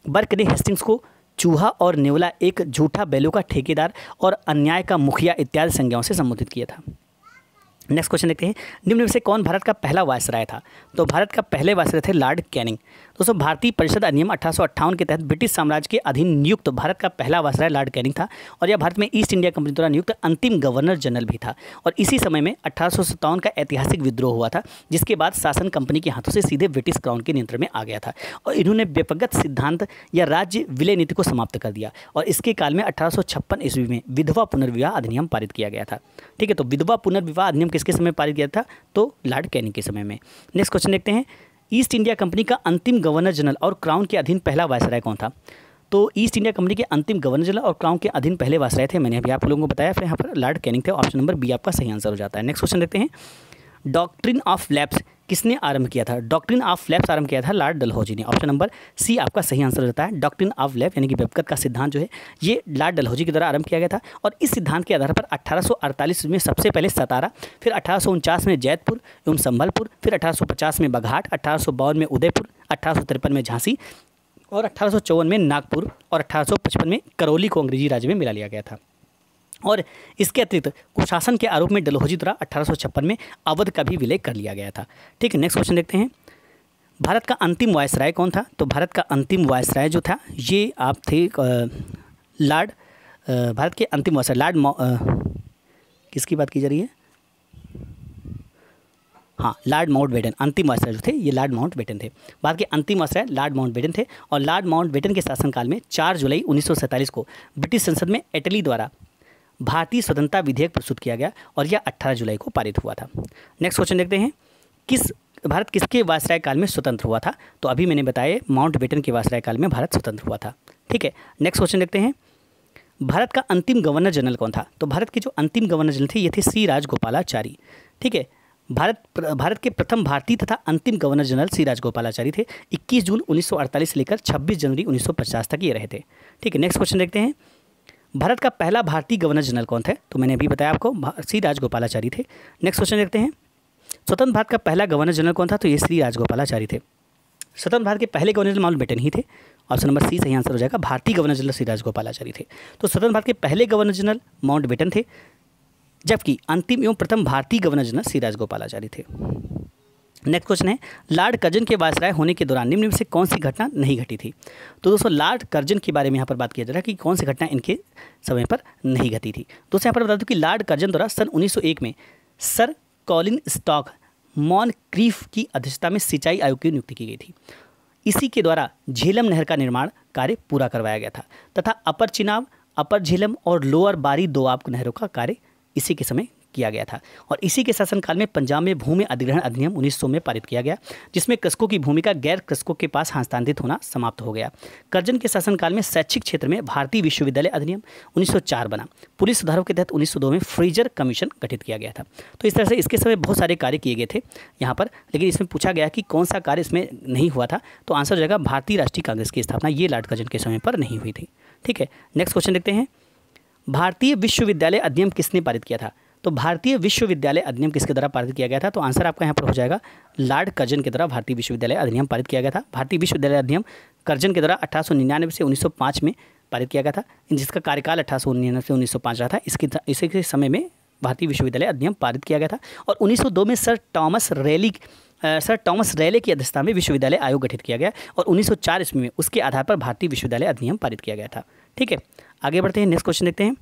S1: बर्क ने हेस्टिंग्स को चूहा और नेवला एक झूठा बैलों का ठेकेदार और अन्याय का मुखिया इत्यादि संज्ञाओं से संबोधित किया था। नेक्स्ट क्वेश्चन देखते हैं, निम्न में से कौन भारत का पहला वायसराय था? तो भारत का पहले वायसराय थे लॉर्ड कैनिंग। दोस्तों, भारतीय परिषद अधिनियम 1858 के तहत ब्रिटिश साम्राज्य के अधीन नियुक्त भारत का पहला वायसराय लॉर्ड कैनिंग था और यह भारत में ईस्ट इंडिया कंपनी द्वारा नियुक्त अंतिम गवर्नर जनरल भी था। और इसी समय में 1857 का ऐतिहासिक विद्रोह हुआ था, जिसके बाद शासन कंपनी के हाथों से सीधे ब्रिटिश क्राउन के नियंत्रण में आ गया था और इन्होंने व्यक्तिगत सिद्धांत या राज्य विलय नीति को समाप्त कर दिया। और इसके काल में 1856 ईस्वी में विधवा पुनर्विवाह अधिनियम पारित किया गया था। ठीक है, तो विधवा पुनर्विवाह अधिनियम किसके समय पारित किया था? तो लॉर्ड कैनिंग के समय में। नेक्स्ट क्वेश्चन देखते हैं, ईस्ट इंडिया कंपनी का अंतिम गवर्नर जनरल और क्राउन के अधीन पहला वायसराय कौन था? तो ईस्ट इंडिया कंपनी के अंतिम गवर्नर जनरल और क्राउन के अधीन पहले वायसराय थे, मैंने अभी आप लोगों को बताया, फिर यहाँ पर लॉर्ड कैनिंग थे। ऑप्शन नंबर बी आपका सही आंसर हो जाता है। नेक्स्ट क्वेश्चन देखते हैं, डॉक्ट्रिन ऑफ लैप्स किसने आरंभ किया था? डॉक्ट्रिन ऑफ लैप्स आरंभ किया था लॉर्ड डलहौजी ने। ऑप्शन नंबर सी आपका सही आंसर हो जाता है। डॉक्ट्रिन ऑफ लैप्स यानी कि व्यक्तिगत का सिद्धांत जो है ये लॉर्ड डलहौजी के द्वारा आरंभ किया गया था और इस सिद्धांत के आधार पर 1848 में सबसे पहले सतारा, फिर 1849 में जैतपुर एवं संभलपुर, फिर 1850 में बघाट, 1852 में उदयपुर, 1853 में झांसी और 1854 में नागपुर और 1855 में करौली को अंग्रेजी राज्य में मिला लिया गया था। और इसके अतिरिक्त कुशासन के आरोप में डलहौजी द्वारा 1856 में अवध का भी विलय कर लिया गया था। ठीक है, नेक्स्ट क्वेश्चन देखते हैं, भारत का अंतिम वायसराय कौन था? तो भारत का अंतिम वायसराय जो था ये आप थे लॉर्ड, भारत के अंतिम वायसराय लॉर्ड किसकी बात की जा रही है? हाँ, लॉर्ड माउंटबेटन अंतिम वायसराय जो थे ये लॉर्ड माउंटबेटन थे। भारत के अंतिम वायसराय लॉर्ड माउंटबेटन थे और लॉर्ड माउंटबेटन के शासनकाल में 4 जुलाई 1947 को ब्रिटिश संसद में इटली द्वारा भारतीय स्वतंत्रता विधेयक प्रस्तुत किया गया और यह 18 जुलाई को पारित हुआ था। नेक्स्ट क्वेश्चन देखते हैं, भारत किसके वायसराय काल में स्वतंत्र हुआ था? तो अभी मैंने बताया माउंटबेटन के वायसराय काल में भारत स्वतंत्र हुआ था। ठीक है, नेक्स्ट क्वेश्चन देखते हैं, भारत का अंतिम गवर्नर जनरल कौन था? तो भारत के जो अंतिम गवर्नर जनरल थे ये थे सी राजगोपालाचारी। ठीक है, भारत के प्रथम भारतीय तथा अंतिम गवर्नर जनरल सी राजगोपालाचारी थे। 21 जून 1948 से लेकर 26 जनवरी 1950 तक ये रहे थे। ठीक है, नेक्स्ट क्वेश्चन देखते हैं, भारत का पहला भारतीय गवर्नर जनरल कौन थे? तो मैंने अभी बताया आपको सी राजगोपालाचारी थे। नेक्स्ट क्वेश्चन देखते हैं, स्वतंत्र भारत का पहला गवर्नर जनरल कौन था? तो ये श्री राजगोपालाचारी थे। स्वतंत्र भारत के पहले गवर्नर जनरल माउंटबेटन ही थे। ऑप्शन नंबर सी सही आंसर हो जाएगा। भारतीय गवर्नर जनरल श्री राजगोपालाचारी थे। तो स्वतंत्र भारत के पहले गवर्नर जनरल माउंटबेटन थे, जबकि अंतिम एवं प्रथम भारतीय गवर्नर जनरल श्री राजगोपालाचारी थे। नेक्स्ट क्वेश्चन है, लॉर्ड कर्जन के वायसराय होने के दौरान निम्न में से कौन सी घटना नहीं घटी थी? तो दोस्तों, लॉर्ड कर्जन के बारे में यहाँ पर बात किया जा रहा है कि कौन सी घटना इनके समय पर नहीं घटी थी। दोस्तों, यहाँ पर बता दूं कि लॉर्ड कर्जन द्वारा सन 1901 में सर कॉलिन स्टॉक मॉनक्रीफ की अध्यक्षता में सिंचाई आयोग की नियुक्ति की गई थी। इसी के द्वारा झेलम नहर का निर्माण कार्य पूरा करवाया गया था तथा अपर चिनाब, अपर झेलम और लोअर बारी दोआब नहरों का कार्य इसी के समय किया गया था। और इसी के शासनकाल में पंजाब में भूमि अधिग्रहण अधिनियम 1900 में पारित किया गया, जिसमें कृषकों की भूमि का गैर कृषकों के पास हस्तांतरित होना समाप्त हो गया। कर्जन के शासनकाल में शैक्षिक क्षेत्र में भारतीय विश्वविद्यालय अधिनियम 1904 बना। पुलिस सुधारों के तहत 1902 में फ्रीजर कमीशन गठित किया गया था। तो इस तरह से इसके समय बहुत सारे कार्य किए गए थे यहाँ पर, लेकिन इसमें पूछा गया कि कौन सा कार्य इसमें नहीं हुआ था, तो आंसर हो जाएगा भारतीय राष्ट्रीय कांग्रेस की स्थापना, ये लॉर्ड कर्जन के समय पर नहीं हुई थी। ठीक है, नेक्स्ट क्वेश्चन देखते हैं, भारतीय विश्वविद्यालय अधिनियम किसने पारित किया था? तो भारतीय विश्वविद्यालय अधिनियम किसके द्वारा पारित किया गया था? तो आंसर आपका यहाँ पर हो जाएगा लॉर्ड कर्जन के द्वारा भारतीय विश्वविद्यालय अधिनियम पारित किया गया था। भारतीय विश्वविद्यालय अधिनियम कर्जन के द्वारा 1899 से 1905 में पारित किया गया था, जिसका कार्यकाल 1899 से 1905 रहा था। इसी के समय में भारतीय विश्वविद्यालय अधिनियम पारित किया गया था। और 1902 में सर टॉमस रेले की अध्यक्षता में विश्वविद्यालय आयोग गठित किया गया और 1904 ईस्वी में उसके आधार पर भारतीय विश्वविद्यालय अधिनियम पारित किया गया था। ठीक है, आगे बढ़ते हैं, नेक्स्ट क्वेश्चन देखते हैं,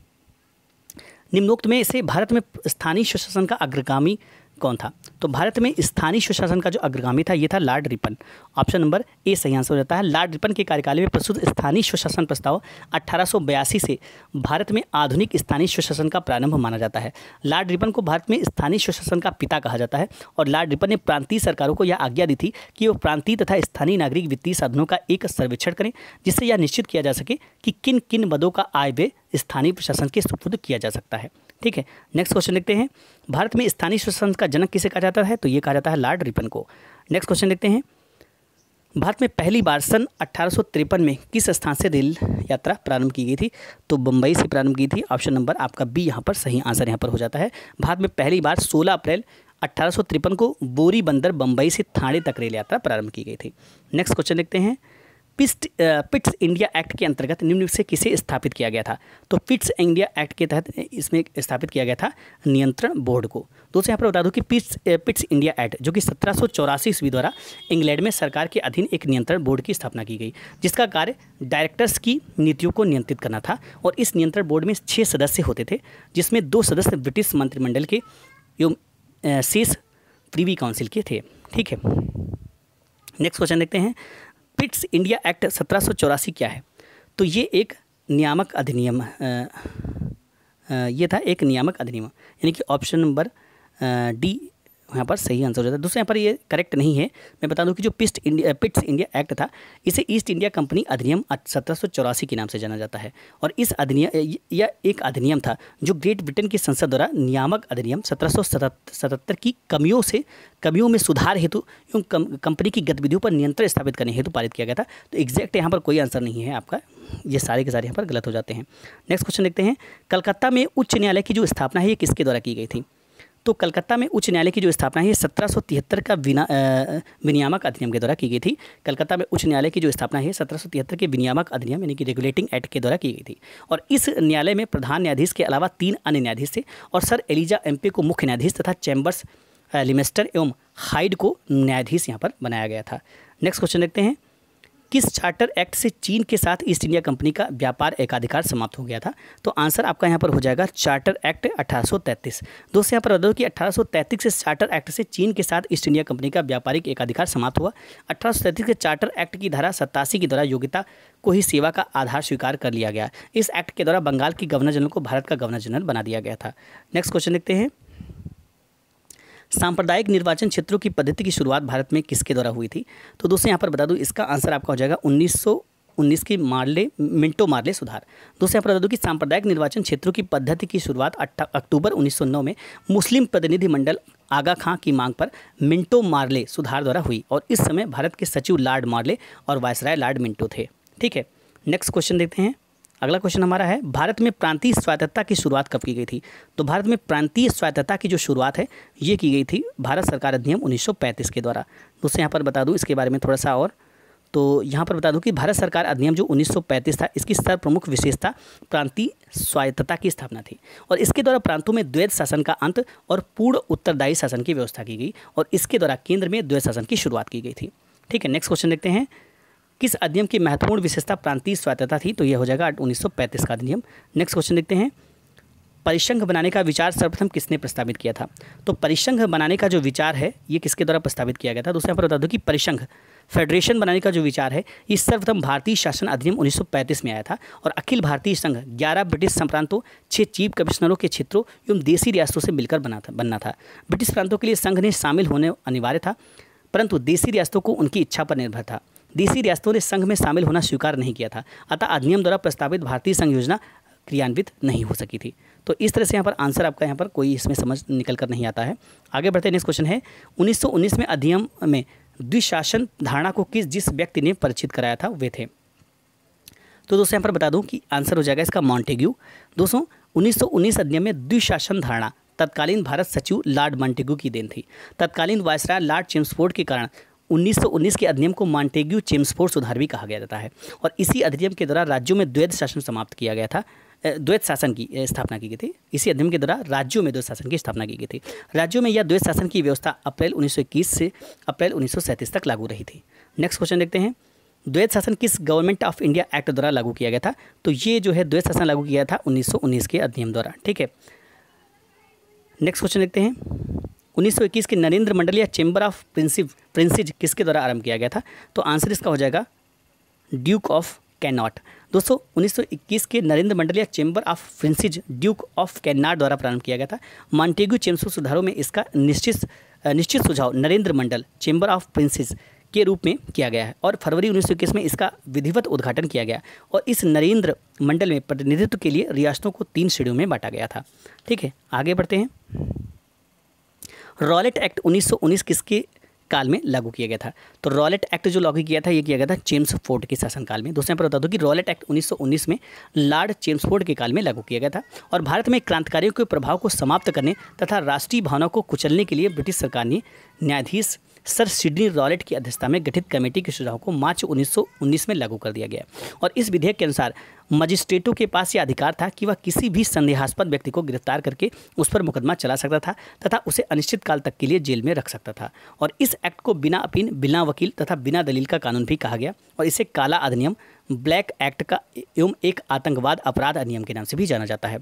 S1: निम्नोक्त में से भारत में स्थानीय स्वशासन का अग्रगामी कौन था? तो भारत में स्थानीय स्वशासन का जो अग्रगामी था ये था लॉर्ड रिपन। ऑप्शन नंबर ए सही आंसर हो जाता है। लॉर्ड रिपन के कार्यकाल में प्रस्तुत स्थानीय स्वशासन प्रस्ताव 1882 से भारत में आधुनिक स्थानीय स्वशासन का प्रारंभ माना जाता है। लॉर्ड रिपन को भारत में स्थानीय स्वशासन का पिता कहा जाता है और लॉर्ड रिपन ने प्रांतीय सरकारों को यह आज्ञा दी थी कि वो प्रांतीय तथा स्थानीय नागरिक वित्तीय साधनों का एक सर्वेक्षण करें, जिससे यह निश्चित किया जा सके कि किन किन पदों का आय व्यय स्थानीय प्रशासन के सुपुर्द किया जा सकता है। ठीक है, नेक्स्ट क्वेश्चन देखते हैं, भारत में स्थानीय स्वशासन का जनक किसे कहा जाता है? तो ये कहा जाता है लॉर्ड रिपन को। नेक्स्ट क्वेश्चन देखते हैं, भारत में पहली बार सन 1853 में किस स्थान से रेल यात्रा प्रारंभ की गई थी? तो बम्बई से प्रारंभ की थी। ऑप्शन नंबर आपका बी यहाँ पर सही आंसर यहाँ पर हो जाता है। भारत में पहली बार 16 अप्रैल 1853 को बोरी बंदर बम्बई से थाने तक रेल यात्रा प्रारंभ की गई थी। नेक्स्ट क्वेश्चन देखते हैं, पिट्स इंडिया एक्ट के अंतर्गत निम्न से किसे स्थापित किया गया था? तो पिट्स इंडिया एक्ट के तहत इसमें स्थापित किया गया था नियंत्रण बोर्ड को। दोस्तों यहाँ पर बता दूं कि पिट्स इंडिया एक्ट जो कि 1784 ईस्वी द्वारा इंग्लैंड में सरकार के अधीन एक नियंत्रण बोर्ड की स्थापना की गई, जिसका कार्य डायरेक्टर्स की नीतियों को नियंत्रित करना था। और इस नियंत्रण बोर्ड में 6 सदस्य होते थे, जिसमें 2 सदस्य ब्रिटिश मंत्रिमंडल के एवं शेष प्रीवी काउंसिल के थे। ठीक है, नेक्स्ट क्वेश्चन देखते हैं। पिट्स इंडिया एक्ट 1784 क्या है? तो ये एक नियामक अधिनियम ये था, एक नियामक अधिनियम, यानी कि ऑप्शन नंबर डी यहाँ पर सही आंसर हो जाता है। दूसरा यहाँ पर ये करेक्ट नहीं है। मैं बता दूं कि जो पिट्स इंडिया एक्ट था, इसे ईस्ट इंडिया कंपनी अधिनियम 1784 के नाम से जाना जाता है। और इस अधिनियम यह एक अधिनियम था जो ग्रेट ब्रिटेन की संसद द्वारा नियामक अधिनियम 1777 की कमियों में सुधार हेतु एवं कंपनी की गतिविधियों पर नियंत्रण स्थापित करने हेतु पारित किया गया था। तो एग्जैक्ट यहाँ पर कोई आंसर नहीं है आपका, ये सारे के सारे यहाँ पर गलत हो जाते हैं। नेक्स्ट क्वेश्चन देखते हैं। कलकत्ता में उच्च न्यायालय की जो स्थापना है ये किसके द्वारा की गई थी? तो कलकत्ता में उच्च न्यायालय की जो स्थापना है ये 1773 का विनियामक अधिनियम के द्वारा की गई थी। कलकत्ता में उच्च न्यायालय की जो स्थापना है 1773 के विनियामक अधिनियम यानी कि रेगुलेटिंग एक्ट के द्वारा की गई थी। और इस न्यायालय में प्रधान न्यायाधीश के अलावा 3 अन्य न्यायाधीश थे और सर एलिजा एम्पे को मुख्य न्यायाधीश तथा चैम्बर्स लिमेस्टर एवं हाइड को न्यायाधीश यहाँ पर बनाया गया था। नेक्स्ट क्वेश्चन देखते हैं। किस चार्टर एक्ट से चीन के साथ ईस्ट इंडिया कंपनी का व्यापार एकाधिकार समाप्त हो गया था? तो आंसर आपका यहाँ पर हो जाएगा चार्टर एक्ट 1833। दोस्तों यहाँ पर बता दो कि 1833 से चार्टर एक्ट से चीन के साथ ईस्ट इंडिया कंपनी का व्यापारिक एकाधिकार समाप्त हुआ। 1833 के चार्टर एक्ट की धारा 87 के द्वारा योग्यता को ही सेवा का आधार स्वीकार कर लिया गया। इस एक्ट के द्वारा बंगाल की गवर्नर जनरल को भारत का गवर्नर जनरल बना दिया गया था। नेक्स्ट क्वेश्चन देखते हैं। सांप्रदायिक निर्वाचन क्षेत्रों की पद्धति की शुरुआत भारत में किसके द्वारा हुई थी? तो दोस्तों यहाँ पर बता दूं इसका आंसर आपका हो जाएगा 1919 की मिंटो मार्ले सुधार। दोस्तों यहाँ पर बता दूं कि सांप्रदायिक निर्वाचन क्षेत्रों की पद्धति की शुरुआत अक्टूबर 1909 में मुस्लिम प्रतिनिधि मंडल आगा खां की मांग पर मिंटो मार्ले सुधार द्वारा हुई और इस समय भारत के सचिव लॉर्ड मार्ले और वायसराय लॉर्ड मिंटो थे। ठीक है, नेक्स्ट क्वेश्चन देखते हैं। अगला क्वेश्चन हमारा है, भारत में प्रांतीय स्वायत्तता की शुरुआत कब की गई थी? तो भारत में प्रांतीय स्वायत्तता की जो शुरुआत है ये की गई थी भारत सरकार अधिनियम 1935 के द्वारा। दोस्तों यहाँ पर बता दूँ इसके बारे में थोड़ा सा और, तो यहाँ पर बता दूं कि भारत सरकार अधिनियम जो 1935 था इसकी सर्वप्रमुख विशेषता प्रांतीय स्वायत्तता की स्थापना थी और इसके द्वारा प्रांतों में द्वैध शासन का अंत और पूर्ण उत्तरदायी शासन की व्यवस्था की गई और इसके द्वारा केंद्र में द्वैध शासन की शुरुआत की गई थी। ठीक है, नेक्स्ट क्वेश्चन देखते हैं। किस अधिनियम की महत्वपूर्ण विशेषता प्रांतीय स्वायत्तता थी? तो यह हो जाएगा 1935 का अधिनियम। नेक्स्ट क्वेश्चन देखते हैं। परिसंघ बनाने का विचार सर्वप्रथम किसने प्रस्तावित किया था? तो परिसंघ बनाने का जो विचार है ये किसके द्वारा प्रस्तावित किया गया था? दूसरे पर बता दो कि परिसंघ फेडरेशन बनाने का जो विचार है ये सर्वप्रथम भारतीय शासन अधिनियम 1935 में आया था और अखिल भारतीय संघ 11 ब्रिटिश संप्रांतों 6 चीफ कमिश्नरों के क्षेत्रों एवं देशी रियासतों से मिलकर बनना था। ब्रिटिश प्रांतों के लिए संघ ने शामिल होने अनिवार्य था, परंतु देशी रियासतों को उनकी इच्छा पर निर्भर था। देशी रियासतों ने संघ में शामिल होना स्वीकार नहीं किया था, अतः अधिनियम द्वारा प्रस्तावित भारतीय संघ योजना क्रियान्वित नहीं हो सकी थी। तो इस तरह से यहाँ पर आंसर आपका यहाँ पर कोई इसमें समझ निकल कर नहीं आता है। आगे बढ़ते हैं। नेक्स्ट क्वेश्चन है 1919 में अधिनियम में द्विशासन धारणा को जिस व्यक्ति ने परिचित कराया था वे थे? तो दोस्तों यहाँ पर बता दूं कि आंसर हो जाएगा इसका मॉन्टेग्यू। दोस्तों 1919 अधिनियम में द्विशासन धारणा तत्कालीन भारत सचिव लॉर्ड मॉन्टेग्यू की देन थी। तत्कालीन वायसराय लॉर्ड चेम्सफोर्ड के कारण 1919 के अधिनियम को मॉन्टेग्यू चेम्सफोर्ड सुधार भी कहा गया जाता है और इसी अधिनियम के द्वारा राज्यों में द्वैध शासन समाप्त किया गया था, द्वैध शासन की स्थापना की गई थी। इसी अधिनियम के द्वारा राज्यों में द्वैध शासन की स्थापना की गई थी। राज्यों में यह द्वैध शासन की व्यवस्था अप्रैल 1921 से अप्रैल 1937 तक लागू रही थी। नेक्स्ट क्वेश्चन देखते हैं। द्वैध शासन किस गवर्नमेंट ऑफ इंडिया एक्ट द्वारा लागू किया गया था? तो ये जो है द्वैध शासन लागू किया था 1919 के अधिनियम द्वारा। ठीक है, नेक्स्ट क्वेश्चन देखते हैं। 1921 के नरेंद्र मंडल या चैम्बर ऑफ प्रिंसेज किसके द्वारा आरंभ किया गया था? तो आंसर इसका हो जाएगा ड्यूक ऑफ कैनॉट। दोस्तों 1921 के नरेंद्र मंडल या chamber of princes duke of Connaught द्वारा प्रारंभ किया गया था। मॉन्टेग्यू चेम्सफोर्ड सुधारों में इसका निश्चित सुझाव नरेंद्र मंडल चैम्बर ऑफ प्रिंसेज के रूप में किया गया है और फरवरी 1921 में इसका विधिवत उद्घाटन किया गया और इस नरेंद्र मंडल में प्रतिनिधित्व के लिए रियासतों को 3 श्रेणियों में बांटा गया था। ठीक है, आगे बढ़ते हैं। रॉलेट एक्ट 1919 किसके काल में लागू किया गया था? तो रॉलेट एक्ट जो लागू किया था ये किया गया था चेम्सफोर्ड के शासनकाल में। दोस्तों यहाँ पर बता दो कि रॉलेट एक्ट 1919 में लॉर्ड चेम्सफोर्ड के काल में लागू किया गया था और भारत में क्रांतिकारियों के प्रभाव को समाप्त करने तथा राष्ट्रीय भावना को कुचलने के लिए ब्रिटिश सरकार ने न्यायाधीश सर सिडनी रॉलेट की अध्यक्षता में गठित कमेटी के सुझाव को मार्च 1919 में लागू कर दिया गया और इस विधेयक के अनुसार मजिस्ट्रेटों के पास यह अधिकार था कि वह किसी भी संदेहास्पद व्यक्ति को गिरफ्तार करके उस पर मुकदमा चला सकता था तथा उसे अनिश्चित काल तक के लिए जेल में रख सकता था। और इस एक्ट को बिना अपील, बिना वकील तथा बिना दलील का कानून भी कहा गया और इसे काला अधिनियम, ब्लैक एक्ट का एवं एक आतंकवाद अपराध अधिनियम के नाम से भी जाना जाता है।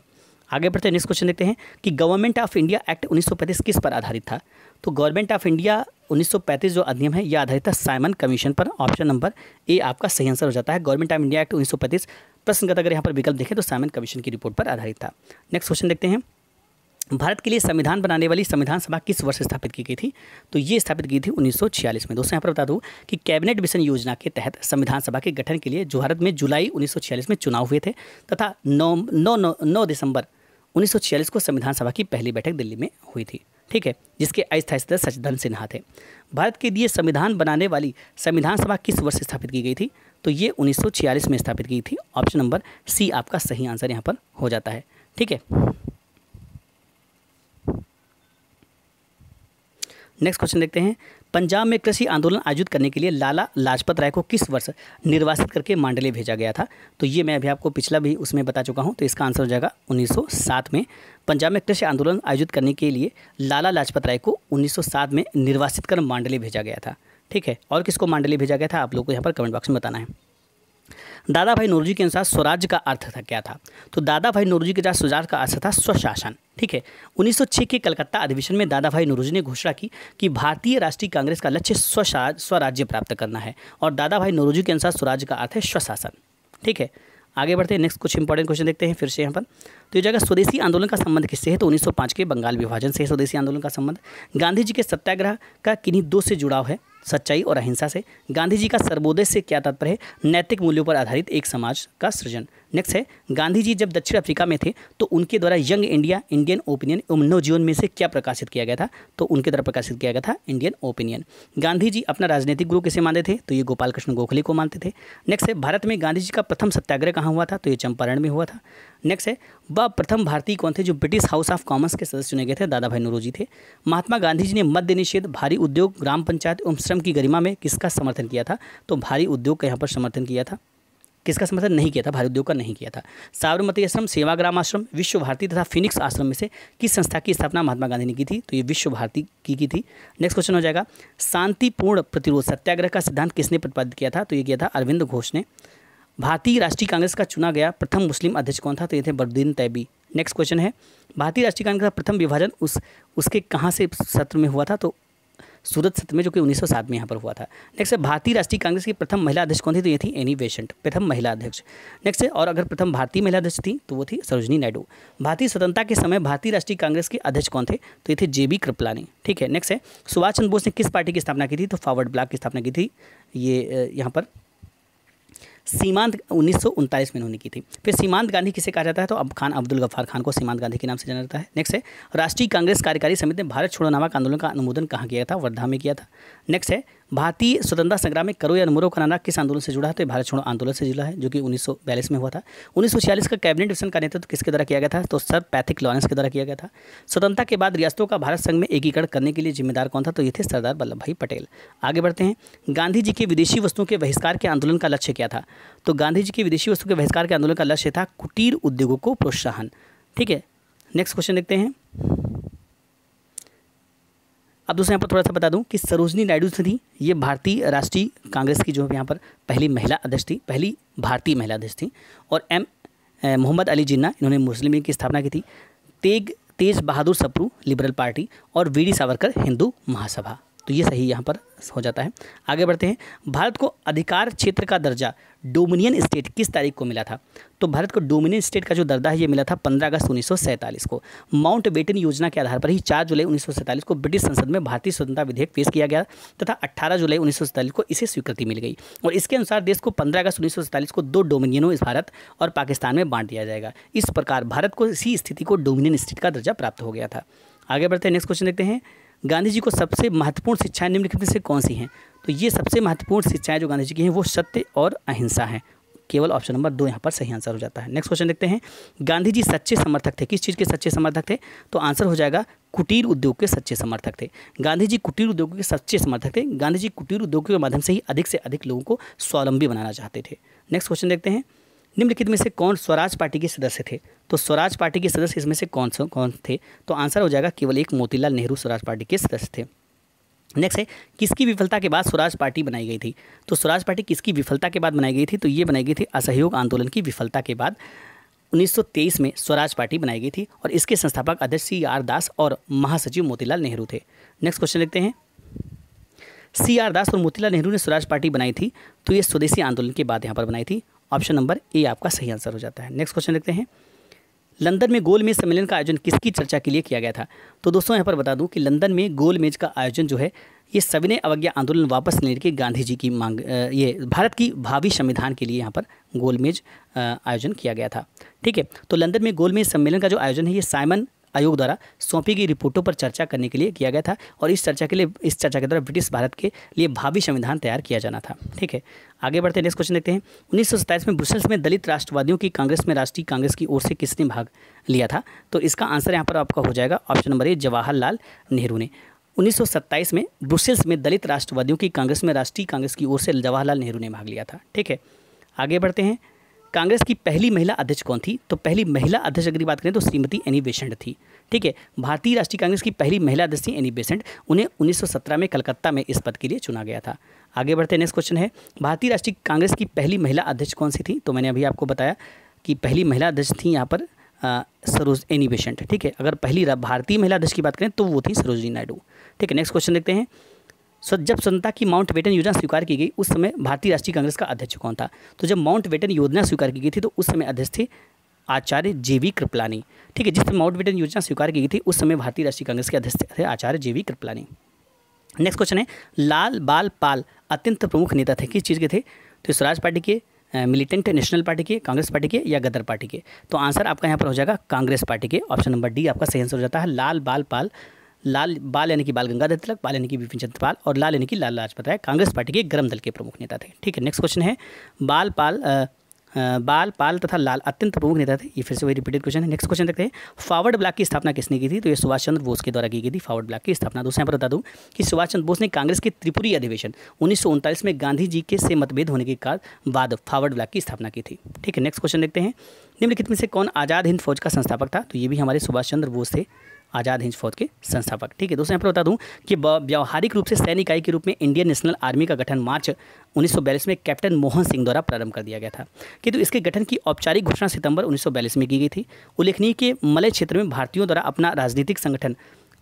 S1: आगे बढ़ते हैं, नेक्स्ट क्वेश्चन देखते हैं कि गवर्नमेंट ऑफ इंडिया एक्ट 1935 किस पर आधारित था। तो गवर्नमेंट ऑफ इंडिया 1935 जो अधिनियम है यह आधारित था साइमन कमीशन पर। ऑप्शन नंबर ए आपका सही आंसर हो जाता है। गवर्नमेंट ऑफ इंडिया एक्ट 1935 प्रश्नगत अगर यहाँ पर विकल्प देखें तो साइमन कमीशन की रिपोर्ट पर आधारित था। नेक्स्ट क्वेश्चन देखते हैं, भारत के लिए संविधान बनाने वाली संविधान सभा किस वर्ष स्थापित की गई थी। तो ये स्थापित की थी 1946 में। दोस्तों यहाँ पर बता दूं कि कैबिनेट मिशन योजना के तहत संविधान सभा के गठन के लिए जो भारत में जुलाई 1946 में चुनाव हुए थे तथा 9 दिसंबर 1946 को संविधान सभा की पहली बैठक दिल्ली में हुई थी, ठीक है, जिसके अस्थायी सदस्य सचिदानंद सिन्हा थे। भारत के लिए संविधान बनाने वाली संविधान सभा किस वर्ष स्थापित की गई थी। तो ये 1946 में स्थापित की थी। ऑप्शन नंबर सी आपका सही आंसर यहाँ पर हो जाता है, ठीक है। नेक्स्ट क्वेश्चन देखते हैं, पंजाब में कृषि आंदोलन आयोजित करने के लिए लाला लाजपत राय को किस वर्ष निर्वासित करके मांडले भेजा गया था। तो ये मैं अभी आपको पिछला भी उसमें बता चुका हूँ, तो इसका आंसर हो जाएगा 1907 में। पंजाब में कृषि आंदोलन आयोजित करने के लिए लाला लाजपत राय को 1907 में निर्वासित कर मांडले भेजा गया था, ठीक है। और किसको मांडले भेजा गया था आप लोगों को यहाँ पर कमेंट बॉक्स में बताना है। दादा भाई नौरोजी के अनुसार स्वराज का अर्थ था क्या था। तो दादा भाई नौरोजी के अनुसार स्वराज का अर्थ था स्वशासन, ठीक है। 1906 के कलकत्ता अधिवेशन में दादा भाई नौरोजी ने घोषणा की कि भारतीय राष्ट्रीय कांग्रेस का लक्ष्य स्वराज्य प्राप्त करना है और दादा भाई नौरोजी के अनुसार स्वराज का अर्थ है स्वशासन, ठीक है। आगे बढ़ते हैं, नेक्स्ट कुछ इंपॉर्टेंट क्वेश्चन देखते हैं फिर से यहाँ पर। तो ये जगह स्वदेशी आंदोलन का संबंध किससे है। तो 1905 के बंगाल विभाजन से स्वदेशी आंदोलन का संबंध। गांधी जी के सत्याग्रह का किन्हीं दो से जुड़ाव है, सच्चाई और अहिंसा से। गांधी जी का सर्वोदय से क्या तात्पर्य है, नैतिक मूल्यों पर आधारित एक समाज का सृजन। नेक्स्ट है, गांधी जी जब दक्षिण अफ्रीका में थे तो उनके द्वारा यंग इंडिया, इंडियन ओपिनियन एवं नवजीवन में से क्या प्रकाशित किया गया था। तो उनके द्वारा प्रकाशित किया गया था इंडियन ओपिनियन। गांधी जी अपना राजनीतिक गुरु किसे मानते थे। तो ये गोपाल कृष्ण गोखले को मानते थे। नेक्स्ट है, भारत में गांधी जी का प्रथम सत्याग्रह कहाँ हुआ था। तो ये चंपारण में हुआ था। नेक्स्ट है, वह प्रथम भारतीय कौन थे जो ब्रिटिश हाउस ऑफ कॉमन्स के सदस्य चुने गए थे। दादा भाई नौरोजी थे। महात्मा गांधी जी ने मद्य निषेध, भारी उद्योग, ग्राम पंचायत एवं श्रम की गरिमा में किसका समर्थन किया था। तो भारी उद्योग का यहाँ पर समर्थन किया था। किसका समर्थन नहीं किया था, भारी उद्योग का नहीं किया था। साबरमती आश्रम, सेवाग्राम आश्रम, विश्व भारती तथा फिनिक्स आश्रम में से किस संस्था की स्थापना महात्मा गांधी ने की थी। तो ये विश्व भारती की थी। नेक्स्ट क्वेश्चन हो जाएगा, शांतिपूर्ण प्रतिरोध सत्याग्रह का सिद्धांत किसने प्रतिपादित किया था। तो ये किया था अरविंद घोष ने। भारतीय राष्ट्रीय कांग्रेस का चुना गया प्रथम मुस्लिम अध्यक्ष कौन था। तो ये थे बद्रुद्दीन तैयबी। नेक्स्ट क्वेश्चन है, भारतीय राष्ट्रीय कांग्रेस का प्रथम विभाजन उसके कहाँ से सत्र में हुआ था। तो सूरत सत्र में, जो कि 1907 में यहाँ पर हुआ था। नेक्स्ट है, भारतीय राष्ट्रीय कांग्रेस की प्रथम महिला अध्यक्ष कौन थी। तो ये थी एनी बेसेंट, प्रथम महिला अध्यक्ष। नेक्स्ट है, और अगर प्रथम भारतीय महिला अध्यक्ष थी तो वो थी सरोजिनी नायडू। भारतीय स्वतंत्रता के समय भारतीय राष्ट्रीय कांग्रेस के अध्यक्ष कौन थे। तो ये थे JB कृपलानी, ठीक है। नेक्स्ट है, सुभाष चंद्र बोस ने किस पार्टी की स्थापना की थी। तो फॉरवर्ड ब्लॉक की स्थापना की थी। ये यहाँ पर सीमांत 1939 में उन्होंने की थी। फिर सीमांत गांधी किसे कहा जाता है। तो अब खान अब्दुल गफ्फार खान को सीमांत गांधी के नाम से जाना जाता है। नेक्स्ट है, राष्ट्रीय कांग्रेस कार्यकारी समिति ने भारत छोड़ो नामक आंदोलन का अनुमोदन कहाँ किया था। वर्धा में किया था। नेक्स्ट है, भारतीय स्वतंत्रता संग्राम में करो या नमरो का नारा किस आंदोलन से जुड़ा है। तो भारत छोड़ो आंदोलन से जुड़ा है, जो कि 1942 में हुआ था। 1946 का कैबिनेट मिशन का नेतृत्व किसके द्वारा किया गया था। तो सर पैथिक लॉरेंस के द्वारा किया गया था। स्वतंत्रता के बाद रियासतों का भारत संघ में एकीकरण करने के लिए जिम्मेदार कौन था। तो ये थे सरदार वल्लभ भाई पटेल। आगे बढ़ते हैं, गांधी जी के विदेशी वस्तुओं के बहिष्कार के आंदोलन का लक्ष्य क्या था। तो गांधी जी के विदेशी वस्तु के बहिष्कार के आंदोलन का लक्ष्य था कुटीर उद्योगों को प्रोत्साहन, ठीक है। नेक्स्ट क्वेश्चन देखते हैं। अब दूसरे यहाँ पर थोड़ा सा बता दूं कि सरोजिनी नायडू थी, ये भारतीय राष्ट्रीय कांग्रेस की जो यहाँ पर पहली महिला अध्यक्ष थी, पहली भारतीय महिला अध्यक्ष थी। और मोहम्मद अली जिन्ना, इन्होंने मुस्लिम लीग की स्थापना की थी। तेज बहादुर सप्रू लिबरल पार्टी और वीडी सावरकर हिंदू महासभा। तो ये सही यहाँ पर हो जाता है। आगे बढ़ते हैं, भारत को अधिकार क्षेत्र का दर्जा डोमिनियन स्टेट किस तारीख को मिला था। तो भारत को डोमिनियन स्टेट का जो दर्जा है ये मिला था 15 अगस्त 1947 को। माउंट बेटन योजना के आधार पर ही 4 जुलाई 1947 को ब्रिटिश संसद में भारतीय स्वतंत्रता विधेयक पेश किया गया तथा 18 जुलाई 1947 को इसे स्वीकृति मिल गई। और इसके अनुसार देश को 15 अगस्त 1947 को 2 डोमिनियनों भारत और पाकिस्तान में बांट दिया जाएगा। इस प्रकार भारत को इसी स्थिति को डोमिनियन स्टेट का दर्जा प्राप्त हो गया था। आगे बढ़ते हैं, नेक्स्ट क्वेश्चन देखते हैं, गांधी जी को सबसे महत्वपूर्ण शिक्षाएं निम्नलिखित में से कौन सी हैं। तो ये सबसे महत्वपूर्ण शिक्षाएं जो गांधी जी की हैं वो सत्य और अहिंसा हैं। केवल ऑप्शन नंबर 2 यहाँ पर सही आंसर हो जाता है। नेक्स्ट क्वेश्चन देखते हैं, गांधी जी सच्चे समर्थक थे, किस चीज़ के सच्चे समर्थक थे? तो आंसर हो जाएगा कुटीर उद्योग के सच्चे समर्थक थे। गांधी जी कुटीर उद्योग के सच्चे समर्थक थे। गांधी जी कुटीर उद्योग के माध्यम से ही अधिक से अधिक लोगों को स्वावलंबी बनाना चाहते थे। नेक्स्ट क्वेश्चन देखते हैं, निम्नलिखित में से कौन स्वराज पार्टी के सदस्य थे? तो स्वराज पार्टी के सदस्य इसमें से कौन थे? तो आंसर हो जाएगा केवल एक मोतीलाल नेहरू स्वराज पार्टी के सदस्य थे। नेक्स्ट है, किसकी विफलता के बाद स्वराज पार्टी बनाई गई थी? तो स्वराज पार्टी किसकी विफलता के बाद बनाई गई थी? तो ये बनाई गई थी असहयोग आंदोलन की विफलता के बाद 1923 में स्वराज पार्टी बनाई गई थी और इसके संस्थापक अध्यक्ष CR दास और महासचिव मोतीलाल नेहरू थे। नेक्स्ट क्वेश्चन देखते हैं, CR दास और मोतीलाल नेहरू ने स्वराज पार्टी बनाई थी, तो ये स्वदेशी आंदोलन के बाद यहाँ पर बनाई थी। ऑप्शन नंबर ए आपका सही आंसर हो जाता है। नेक्स्ट क्वेश्चन देखते हैं, लंदन में गोलमेज सम्मेलन का आयोजन किसकी चर्चा के लिए किया गया था? तो दोस्तों यहाँ पर बता दूं कि लंदन में गोलमेज का आयोजन जो है ये सविनय अवज्ञा आंदोलन वापस लेने के गांधी जी की मांग, ये भारत की भावी संविधान के लिए यहाँ पर गोलमेज आयोजन किया गया था। ठीक है, तो लंदन में गोलमेज सम्मेलन का जो आयोजन है ये साइमन आयोग द्वारा सौंपी गई रिपोर्टों पर चर्चा करने के लिए किया गया था और इस चर्चा के द्वारा ब्रिटिश भारत के लिए भावी संविधान तैयार किया जाना था। ठीक है, आगे बढ़ते हैं। नेक्स्ट क्वेश्चन देखते हैं, 1927 में ब्रुसेल्स में दलित राष्ट्रवादियों की कांग्रेस में राष्ट्रीय कांग्रेस की ओर से किसने भाग लिया था? तो इसका आंसर यहाँ पर आपका हो जाएगा ऑप्शन नंबर ए जवाहरलाल नेहरू ने। 1927 में ब्रुसेल्स में दलित राष्ट्रवादियों की कांग्रेस में राष्ट्रीय कांग्रेस की ओर से जवाहरलाल नेहरू ने भाग लिया था। ठीक है, आगे बढ़ते हैं। कांग्रेस की पहली महिला अध्यक्ष कौन थी? तो पहली महिला अध्यक्ष अगर बात करें तो श्रीमती एनी बेसेंट थी। ठीक है, भारतीय राष्ट्रीय कांग्रेस की पहली महिला अध्यक्ष थी एनी बेसेंट। उन्हें 1917 में कलकत्ता में इस पद के लिए चुना गया था। आगे बढ़ते हैं। नेक्स्ट क्वेश्चन है, भारतीय राष्ट्रीय कांग्रेस की पहली महिला अध्यक्ष कौन सी थी? तो मैंने अभी आपको बताया कि पहली महिला अध्यक्ष थी यहाँ पर सरोज एनी बेसेंट। ठीक है, अगर पहली भारतीय महिला अध्यक्ष की बात करें तो वो थी सरोजिनी नायडू। ठीक है, नेक्स्ट क्वेश्चन देखते हैं, जब स्वतंत्रता की माउंटबेटन योजना स्वीकार की गई उस समय भारतीय राष्ट्रीय कांग्रेस का अध्यक्ष कौन था? तो जब माउंटबेटन योजना स्वीकार की गई थी तो उस समय अध्यक्ष थे आचार्य JV कृपलानी। ठीक है, जिस समय माउंटबेटन योजना स्वीकार की गई थी उस समय भारतीय राष्ट्रीय कांग्रेस के अध्यक्ष थे आचार्य JV कृपलानी। नेक्स्ट क्वेश्चन है, लाल बाल पाल अत्यंत प्रमुख नेता थे, किस चीज़ के थे? तो स्वराज पार्टी के, मिलिटेंट नेशनल पार्टी के, कांग्रेस पार्टी के या गदर पार्टी के? तो आंसर आपका यहाँ पर हो जाएगा कांग्रेस पार्टी के। ऑप्शन नंबर डी आपका सही आंसर हो जाता है। लाल बाल पाल, लाल बाल यानी कि बाल गंगाधर तिलक, पाल यानी कि बिपिन चंद्र पाल और लाल यानी कि लाल लाजपत राय कांग्रेस पार्टी के गर्म दल के प्रमुख नेता थे। ठीक है, नेक्स्ट क्वेश्चन है, बाल पाल तथा लाल अत्यंत प्रमुख नेता थे, ये फिर से वही रिपीटेड क्वेश्चन है। नेक्स्ट क्वेश्चन देखते हैं, फॉरवर्ड ब्लॉक की स्थापना किसने की थी? तो ये सुभाष चंद्र बोस के द्वारा की गई थी फॉरवर्ड ब्लॉक की स्थापना। दूसरे यहाँ पर बता दूं कि सुभाष चंद्र बोस ने कांग्रेस के त्रिपुरी अधिवेशन 1939 में गांधी जी के से मतभेद होने के बाद फॉरवर्ड ब्लॉक की स्थापना की थी। ठीक है, नेक्स्ट क्वेश्चन देखते हैं, निम्नलिखित में से कौन आज़ाद हिंद फौज का संस्थापक था? तो ये भी हमारे सुभाष चंद्र बोस थे, आज़ाद हिंद फौज के संस्थापक। ठीक है, दोस्तों यहाँ पर बता दूं कि व्यावहारिक रूप से सैन्य इकाई के रूप में इंडियन नेशनल आर्मी का गठन मार्च 1942 में कैप्टन मोहन सिंह द्वारा प्रारंभ कर दिया गया था, किंतु इसके गठन की औपचारिक घोषणा सितंबर 1942 में की गई थी। उल्लेखनीय कि मलय क्षेत्र में भारतीयों द्वारा अपना राजनीतिक संगठन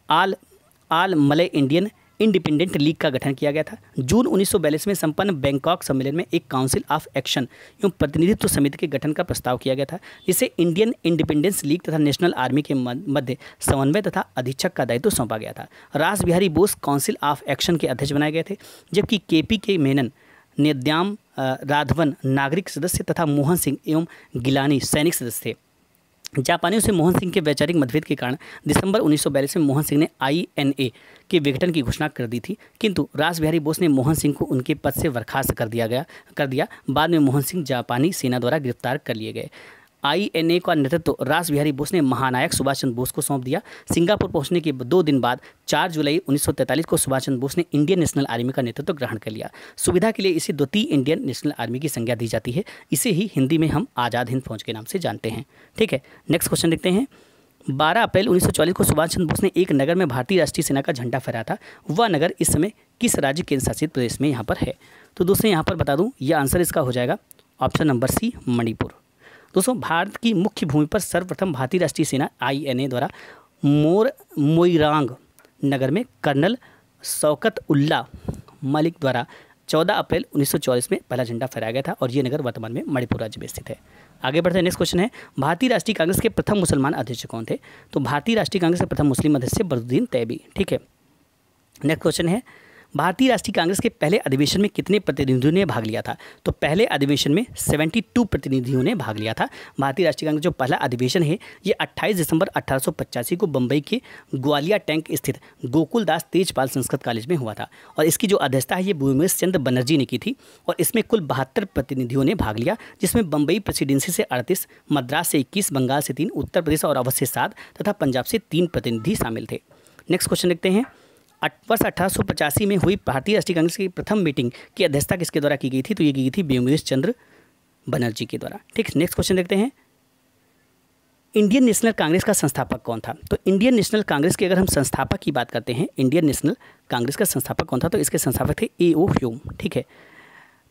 S1: आल मलय इंडियन इंडिपेंडेंट लीग का गठन किया गया था। जून 1942 में संपन्न बैंकॉक सम्मेलन में एक काउंसिल ऑफ एक्शन एवं प्रतिनिधित्व समिति के गठन का प्रस्ताव किया गया था, जिसे इंडियन इंडिपेंडेंस लीग तथा नेशनल आर्मी के मध्य समन्वय तथा अधीक्षक का दायित्व सौंपा गया था। रास Bihari Bose council of action के अध्यक्ष बनाए गए थे, जबकि KPK मेनन, नेद्याम राघवन नागरिक सदस्य तथा मोहन सिंह एवं गिलानी सैनिक सदस्य थे। जापानियों से मोहन सिंह के वैचारिक मतभेद के कारण दिसंबर 1942 में मोहन सिंह ने INA के विघटन की घोषणा कर दी थी, किंतु रास बिहारी बोस ने मोहन सिंह को उनके पद से बर्खास्त कर दिया। बाद में मोहन सिंह जापानी सेना द्वारा गिरफ्तार कर लिए गए। INA का नेतृत्व रास बिहारी बोस ने महानायक सुभाष चंद्र बोस को सौंप दिया। सिंगापुर पहुंचने के 2 दिन बाद 4 जुलाई 1943 को सुभाष चंद्र बोस ने इंडियन नेशनल आर्मी का नेतृत्व ग्रहण कर लिया। सुविधा के लिए इसे द्वितीय इंडियन नेशनल आर्मी की संज्ञा दी जाती है। इसे ही हिंदी में हम आज़ाद हिंद फौज के नाम से जानते हैं। ठीक है, नेक्स्ट क्वेश्चन देखते हैं, 12 अप्रैल 1944 को सुभाष चंद्र बोस ने एक नगर में भारतीय राष्ट्रीय सेना का झंडा फहराया था। वह नगर इस समय किस राज्य केंद्र शासित प्रदेश में यहाँ पर है? तो दोस्तों यहाँ पर बता दूँ यह आंसर इसका हो जाएगा ऑप्शन नंबर सी, मणिपुर। दोस्तों, भारत की मुख्य भूमि पर सर्वप्रथम भारतीय राष्ट्रीय सेना INA द्वारा मोइरांग नगर में कर्नल शौकत उल्ला मलिक द्वारा 14 अप्रैल 1944 में पहला झंडा फहराया गया था और ये नगर वर्तमान में मणिपुर राज्य में स्थित है। आगे बढ़ते हैं। नेक्स्ट क्वेश्चन है, भारतीय राष्ट्रीय कांग्रेस के प्रथम मुसलमान अध्यक्ष कौन थे? तो भारतीय राष्ट्रीय कांग्रेस के प्रथम मुस्लिम अध्यक्ष बदरुद्दीन तैयबी। ठीक है, नेक्स्ट क्वेश्चन है, भारतीय राष्ट्रीय कांग्रेस के पहले अधिवेशन में कितने प्रतिनिधियों ने भाग लिया था? तो पहले अधिवेशन में 72 प्रतिनिधियों ने भाग लिया था। भारतीय राष्ट्रीय कांग्रेस जो पहला अधिवेशन है ये 28 दिसंबर 1885 को बम्बई के ग्वालिया टैंक स्थित गोकुलदास तेजपाल संस्कृत कॉलेज में हुआ था और इसकी जो अध्यक्षता है ये भूमेश चंद्र बनर्जी ने की थी और इसमें कुल 72 प्रतिनिधियों ने भाग लिया, जिसमें बम्बई प्रेसिडेंसी से 38, मद्रास से 21, बंगाल से 3, उत्तर प्रदेश और अवध से 7 तथा पंजाब से 3 प्रतिनिधि शामिल थे। नेक्स्ट क्वेश्चन देखते हैं। वर्ष 1885 में हुई भारतीय राष्ट्रीय कांग्रेस की प्रथम मीटिंग की अध्यक्षता किसके द्वारा की गई थी? तो ये की गई थी भूमेश चंद्र बनर्जी के द्वारा। ठीक, नेक्स्ट क्वेश्चन देखते हैं। इंडियन नेशनल कांग्रेस का संस्थापक कौन था? तो इंडियन नेशनल कांग्रेस के अगर हम संस्थापक की बात करते हैं, इंडियन नेशनल कांग्रेस का संस्थापक कौन था? तो इसके संस्थापक थे ए.ओ. ह्यूम। ठीक है,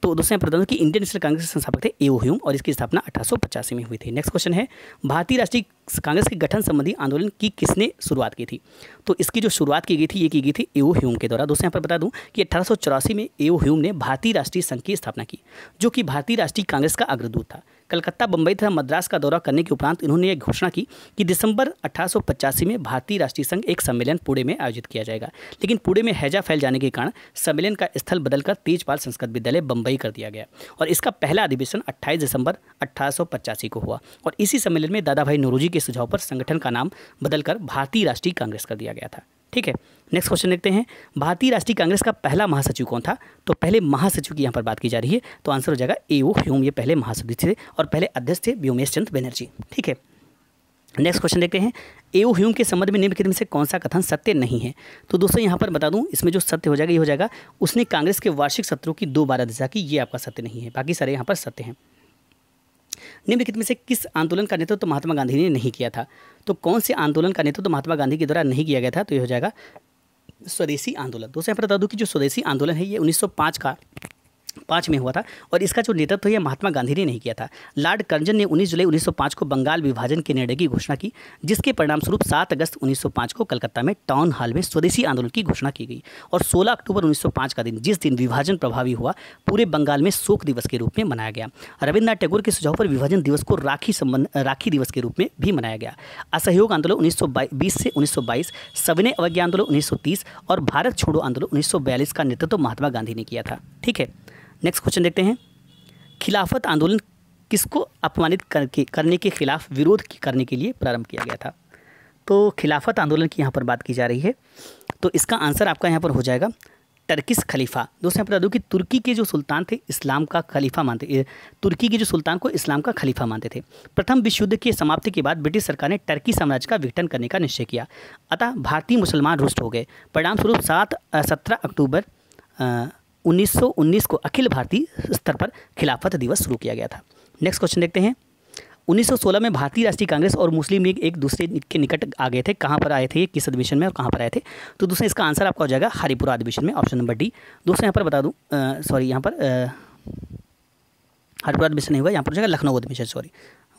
S1: तो दोस्तों बता दूं कि इंडियन नेशनल कांग्रेस के संस्थापक थे ए.ओ. ह्यूम और इसकी स्थापना 1885 में हुई थी। नेक्स्ट क्वेश्चन है, भारतीय राष्ट्रीय कांग्रेस के गठन संबंधी आंदोलन की किसने शुरुआत की थी? तो इसकी जो शुरुआत की गई थी ये की गई थी ए.ओ. ह्यूम के द्वारा। दोस्तों यहाँ पर बता दूं कि 1884 में ए.ओ. ह्यूम ने भारतीय राष्ट्रीय संघ की स्थापना की, जो कि भारतीय राष्ट्रीय कांग्रेस का अग्रदूत था। कलकत्ता, बम्बई तथा मद्रास का दौरा करने के उपरांत इन्होंने यह घोषणा की कि दिसंबर 1885 में भारतीय राष्ट्रीय संघ एक सम्मेलन पुणे में आयोजित किया जाएगा, लेकिन पुणे में हैजा फैल जाने के कारण सम्मेलन का स्थल बदलकर तेजपाल संस्कृत विद्यालय बम्बई कर दिया गया और इसका पहला अधिवेशन 28 दिसंबर 1885 को हुआ और इसी सम्मेलन में दादा भाई नौरोजी के सुझाव पर संगठन का नाम बदलकर भारतीय राष्ट्रीय कांग्रेस कर दिया गया था। ठीक है, नेक्स्ट क्वेश्चन देखते हैं। भारतीय राष्ट्रीय कांग्रेस का पहला महासचिव कौन था? तो पहले महासचिव की यहाँ पर बात की जा रही है, तो आंसर हो जाएगा ए.ओ. ह्यूम। ये पहले महासचिव थे और पहले अध्यक्ष थे भूमेश चंद्र बनर्जी। ठीक है, नेक्स्ट क्वेश्चन देखते हैं। ए.ओ. ह्यूम के संबंध में निम्नलिखित में से कौन सा कथन सत्य नहीं है? तो दोस्तों यहाँ पर बता दूं, इसमें जो सत्य हो जाएगा ये हो जाएगा उसने कांग्रेस के वार्षिक सत्रों की 2 बार अध्यक्षता की, ये आपका सत्य नहीं है, बाकी सारे यहाँ पर सत्य हैं। निम्नलिखित में से किस आंदोलन का नेतृत्व महात्मा गांधी ने नहीं किया था? तो कौन से आंदोलन का नेतृत्व महात्मा गांधी के द्वारा नहीं किया गया था? तो ये हो जाएगा स्वदेशी आंदोलन। दोस्तों यहाँ पर बता दूं कि जो स्वदेशी आंदोलन है ये 1905 में हुआ था और इसका जो नेतृत्व है महात्मा गांधी ने नहीं किया था। लॉर्ड कर्जन ने 19 जुलाई 1905 को बंगाल विभाजन के निर्णय की घोषणा की, जिसके परिणामस्वरूप 7 अगस्त 1905 को कलकत्ता में टाउन हॉल में स्वदेशी आंदोलन की घोषणा की गई और 16 अक्टूबर 1905 का दिन, जिस दिन विभाजन प्रभावी हुआ, पूरे बंगाल में शोक दिवस के रूप में मनाया गया। रविन्द्रनाथ टैगोर के सुझाव पर विभाजन दिवस को राखी दिवस के रूप में भी मनाया गया। असहयोग आंदोलन 1920 से 1922, सविनय अवज्ञा आंदोलन 1930 और भारत छोड़ो आंदोलन 1942 का नेतृत्व महात्मा गांधी ने किया था। ठीक है, नेक्स्ट क्वेश्चन देखते हैं। खिलाफत आंदोलन किसको अपमानित करने के खिलाफ विरोध करने के लिए प्रारंभ किया गया था? तो खिलाफत आंदोलन की यहाँ पर बात की जा रही है, तो इसका आंसर आपका यहाँ पर हो जाएगा टर्किश खलीफा। दोस्तों यहाँ पर बता दूं कि तुर्की के जो सुल्तान थे इस्लाम का खलीफा मानते, तुर्की के जो सुल्तान को इस्लाम का खलीफा मानते थे। प्रथम विश्व युद्ध की समाप्ति के बाद ब्रिटिश सरकार ने टर्की साम्राज्य का विघटन करने का निश्चय किया, अतः भारतीय मुसलमान रुष्ट हो गए। परिणामस्वरूप 17 अक्टूबर 1919 को अखिल भारतीय स्तर पर खिलाफत दिवस शुरू किया गया था। नेक्स्ट क्वेश्चन देखते हैं। 1916 में भारतीय राष्ट्रीय कांग्रेस और मुस्लिम लीग एक दूसरे के निकट आ गए थे। कहाँ पर आए थे, किस अधिवेशन में और कहाँ पर आए थे? तो दोस्तों इसका आंसर आपका हो जाएगा हरिपुरा अधिवेशन में, ऑप्शन नंबर डी। दोस्तों यहाँ पर बता दूँ, यहाँ पर हरिपुरा अधिवेशन नहीं हुआ, यहाँ पर हो जाएगा लखनऊ अधिवेशन, सॉरी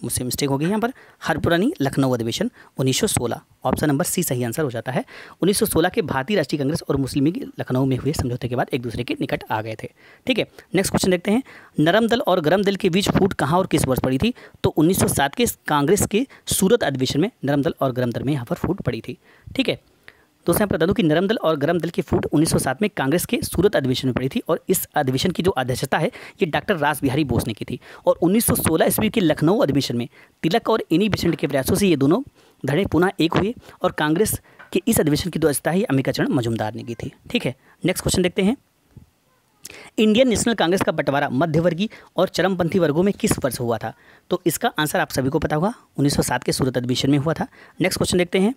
S1: मुझसे मिस्टेक हो गई यहाँ पर, हरिपुरा नहीं लखनऊ अधिवेशन 1916, ऑप्शन नंबर सी सही आंसर हो जाता है। 1916 के भारतीय राष्ट्रीय कांग्रेस और मुस्लिम लीग लखनऊ में हुए समझौते के बाद एक दूसरे के निकट आ गए थे। ठीक है, नेक्स्ट क्वेश्चन देखते हैं। नरम दल और गरम दल के बीच फूट कहाँ और किस वर्ष पड़ी थी? तो 1907 के कांग्रेस के सूरत अधिवेशन में नरम दल और गरम दल में यहाँ पर फूट पड़ी थी। ठीक है, दोस्तों यहाँ पर बता दूं कि नरम दल और गरम दल की फूट 1907 में कांग्रेस के सूरत अधिवेशन में पड़ी थी और इस अधिवेशन की जो अध्यक्षता है ये डॉक्टर रास बिहारी बोस ने की थी और 1916 ईस्वी के लखनऊ अधिवेशन में तिलक और एनी बेसेंट के प्रयासों से ये दोनों धड़े पुनः एक हुए और कांग्रेस के इस अधिवेशन की जो अध्यक्षता है अंबिका चरण मजूमदार ने की थी। ठीक है, नेक्स्ट क्वेश्चन देखते हैं। इंडियन नेशनल कांग्रेस का बंटवारा मध्यवर्गीय और चरमपंथी वर्गों में किस वर्ष हुआ था? तो इसका आंसर आप सभी को पता होगा, 1907 के सूरत अधिवेशन में हुआ था। नेक्स्ट क्वेश्चन देखते हैं।